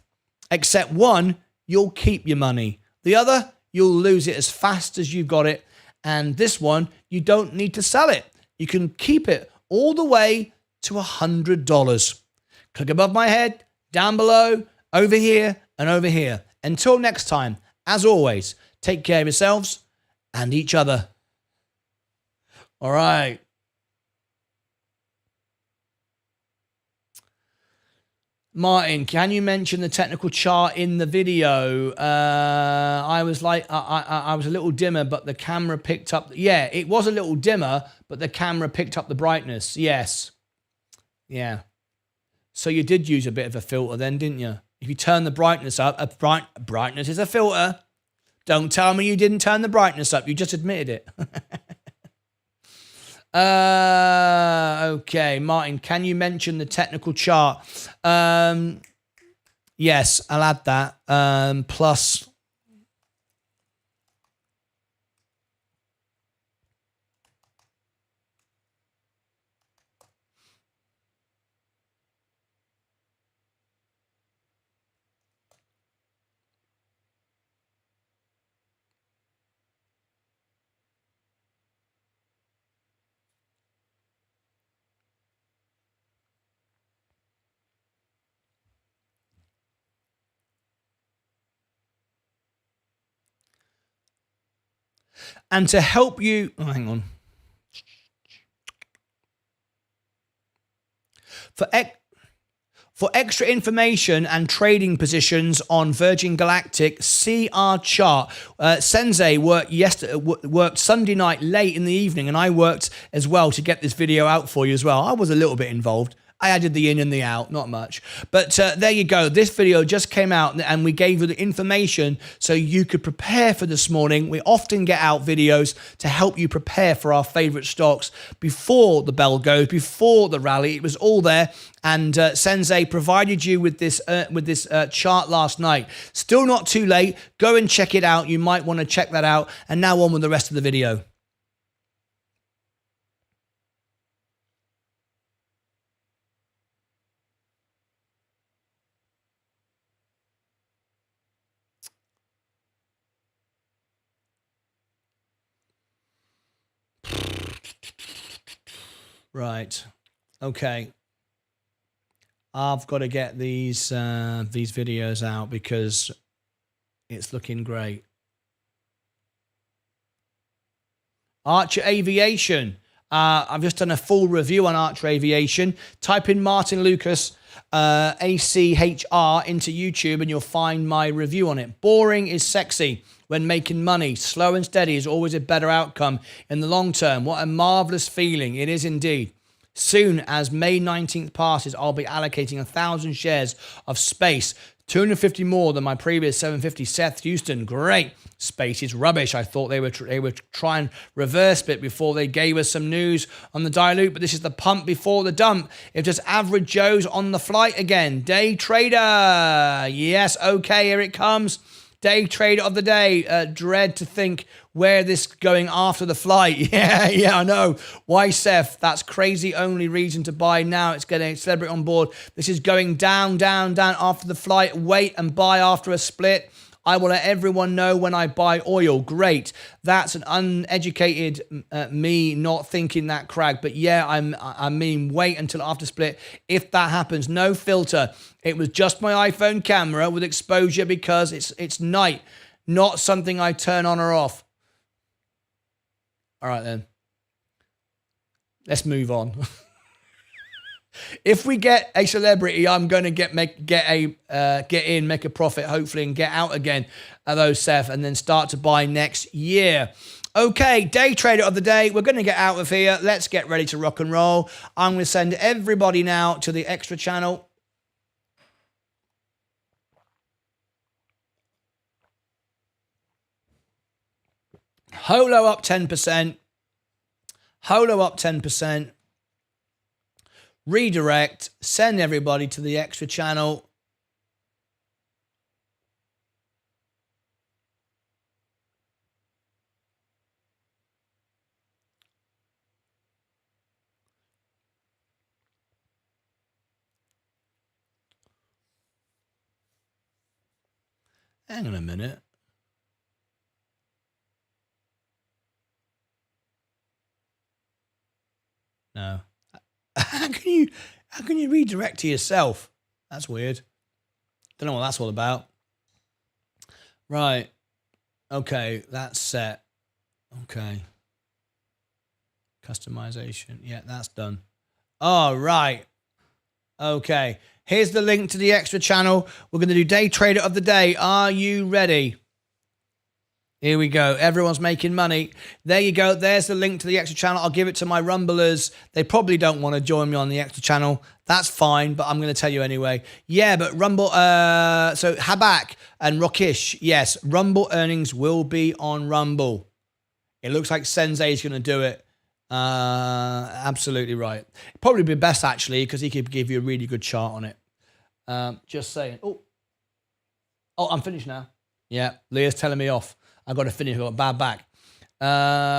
except one, you'll keep your money. The other, you'll lose it as fast as you've got it. And this one, you don't need to sell it. You can keep it all the way to $100. Click above my head, down below, over here, and over here. Until next time, as always, take care of yourselves and each other. All right. Martin, can you mention the technical chart in the video? I was a little dimmer, but the camera picked up. Yeah, it was a little dimmer, but the camera picked up the brightness. Yes. Yeah. So you did use a bit of a filter then, didn't you? If you turn the brightness up, brightness is a filter. Don't tell me you didn't turn the brightness up. You just admitted it. Okay, Martin, can you mention the technical chart? Yes, I'll add that. Plus. And to help you, oh, hang on. For extra information and trading positions on Virgin Galactic, see our chart. Sensei worked Sunday night late in the evening, and I worked as well to get this video out for you as well. I was a little bit involved. I added the in and the out, not much. But there you go. This video just came out, and we gave you the information so you could prepare for this morning. We often get out videos to help you prepare for our favorite stocks before the bell goes, before the rally. It was all there. And Sensei provided you with this chart last night. Still not too late. Go and check it out. You might want to check that out. And now on with the rest of the video. Right. Okay. I've got to get these videos out because it's looking great. Archer Aviation. I've just done a full review on Archer Aviation. Type in Martyn Lucas ACHR into YouTube and you'll find my review on it. Boring is sexy when making money. Slow and steady is always a better outcome in the long term. What a marvelous feeling. It is indeed. Soon as May 19th passes, I'll be allocating 1,000 shares of Space, 250 more than my previous 750. Seth Houston, great. Space is rubbish. I thought they would try and reverse it before they gave us some news on the dilute, but this is the pump before the dump. If just average Joe's on the flight again. Day trader. Yes, okay, here it comes. Day trader of the day. Dread to think where this going after the flight. Yeah, I know. Why, Seth? That's crazy. Only reason to buy now. It's getting a celebrity on board. This is going down after the flight. Wait and buy after a split. I will let everyone know when I buy oil. Great. That's an uneducated me not thinking that crag. But yeah, I mean, wait until after split. If that happens, no filter. It was just my iPhone camera with exposure because it's night, not something I turn on or off. All right, then. Let's move on. If we get a celebrity, I'm going to get in, make a profit, hopefully, and get out again of those, Seth, and then start to buy next year. Okay, day trader of the day. We're going to get out of here. Let's get ready to rock and roll. I'm going to send everybody now to the extra channel. Holo up 10%. Holo up 10%. Redirect, send everybody to the extra channel. Hang on a minute. No. How can you redirect to yourself? That's weird. Don't know what that's all about. Right. Okay, that's set. Okay. Customization. Yeah, that's done. All right. Okay. Here's the link to the extra channel. We're going to do day trader of the day. Are you ready? Here we go. Everyone's making money. There you go. There's the link to the extra channel. I'll give it to my Rumblers. They probably don't want to join me on the extra channel. That's fine, but I'm going to tell you anyway. Yeah, but Rumble, so Habak and Rockish, yes, Rumble earnings will be on Rumble. It looks like Sensei is going to do it. Absolutely right. It'd probably be best, actually, because he could give you a really good chart on it. Just saying. Oh, I'm finished now. Yeah, Leah's telling me off. I've got to finish. I've got a bad back.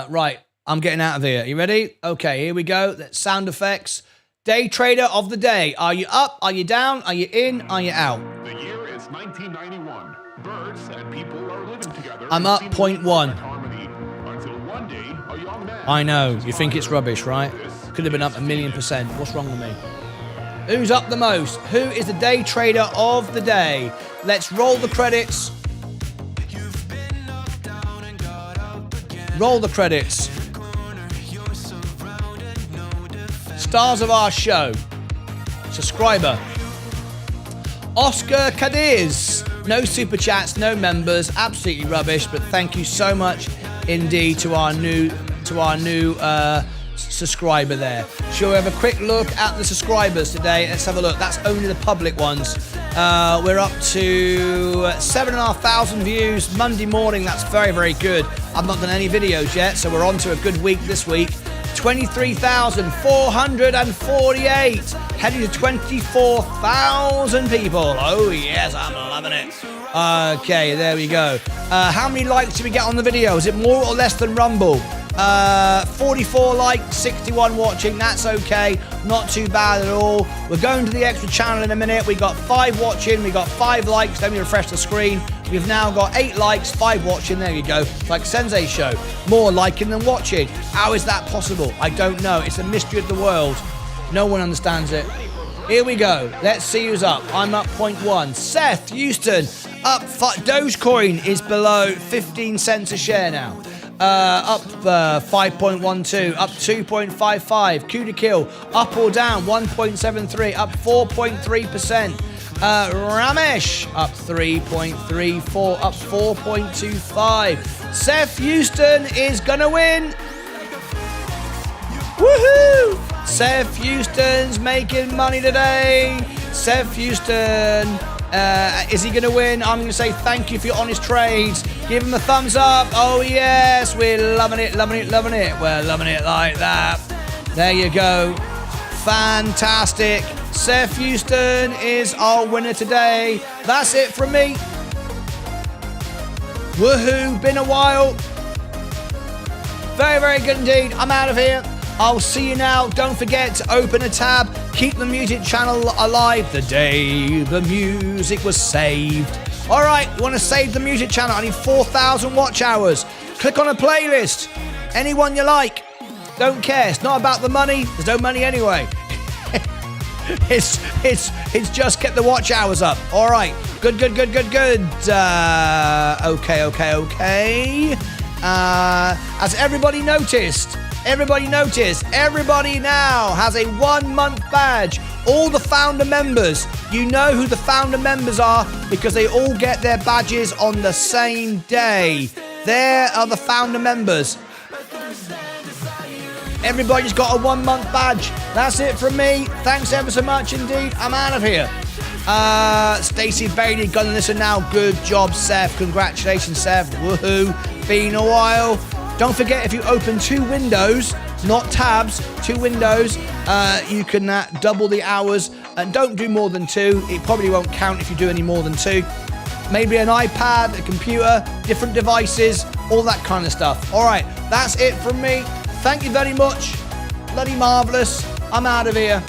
Right, I'm getting out of here. You ready? Okay, here we go. That's sound effects. Day trader of the day. Are you up? Are you down? Are you in? Are you out? The year is 1991. Birds and people are living together. I'm up 0.1. Until one day, a young man. I know. You think it's rubbish, right? Could have been up 1,000,000%. What's wrong with me? Who's up the most? Who is the day trader of the day? Let's roll the credits. Roll the credits. Stars of our show. Subscriber. Oscar Cadiz. No super chats, no members. Absolutely rubbish, but thank you so much indeed to our new subscriber there. Shall we have a quick look at the subscribers today? Let's have a look. That's only the public ones. We're up to 7,500 views Monday morning. That's very, very good. I've not done any videos yet, so we're on to a good week this week. 23,448. Heading to 24,000 people. Oh, yes, I'm loving it. Okay, there we go. How many likes did we get on the video? Is it more or less than Rumble? 44 likes, 61 watching. That's okay. Not too bad at all. We're going to the extra channel in a minute. We got 5 watching. We got 5 likes. Let me refresh the screen. We've now got 8 likes, 5 watching. There you go. Like Sensei show. More liking than watching. How is that possible? I don't know. It's a mystery of the world. No one understands it. Here we go. Let's see who's up. I'm up 0.1. Seth Houston up. Dogecoin is below 15 cents a share now. Up 5.12, up 2.55. Coup de kill, up or down 1.73, up 4.3%. Ramesh up 3.34, up 4.25. Seth Houston is gonna win. Woohoo! Seth Houston's making money today. Seth Houston. Is he going to win? I'm going to say thank you for your honest trades. Give him a thumbs up. Oh, yes. We're loving it, loving it, loving it. We're loving it like that. There you go. Fantastic. Seth Houston is our winner today. That's it from me. Woohoo, been a while. Very, very good indeed. I'm out of here. I'll see you now. Don't forget to open a tab. Keep the music channel alive the day the music was saved. All right, you want to save the music channel? I need 4,000 watch hours. Click on a playlist. Anyone you like. Don't care. It's not about the money. There's no money anyway. It's just get the watch hours up. All right. Good. Okay. Has everybody noticed? Everybody now has a 1 month badge. All the founder members, you know who the founder members are because they all get their badges on the same day. There are the founder members. Everybody's got a 1 month badge. That's it from me. Thanks ever so much indeed. I'm out of here. Stacey Bailey, gonna listen now. Good job, Seth. Congratulations, Seth. Woohoo. Been a while. Don't forget, if you open 2 windows, not tabs, 2 windows, you can double the hours. And don't do more than 2. It probably won't count if you do any more than 2. Maybe an iPad, a computer, different devices, all that kind of stuff. All right, that's it from me. Thank you very much. Bloody marvellous. I'm out of here.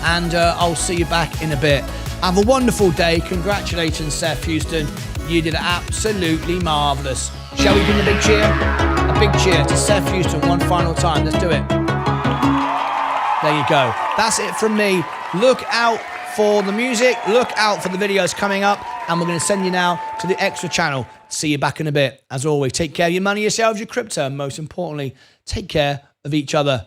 And I'll see you back in a bit. Have a wonderful day. Congratulations, Seth Houston. You did absolutely marvellous. Shall we give him a big cheer? A big cheer to Seth Houston one final time. Let's do it. There you go. That's it from me. Look out for the music. Look out for the videos coming up. And we're going to send you now to the extra channel. See you back in a bit. As always, take care of your money, yourselves, your crypto. And most importantly, take care of each other.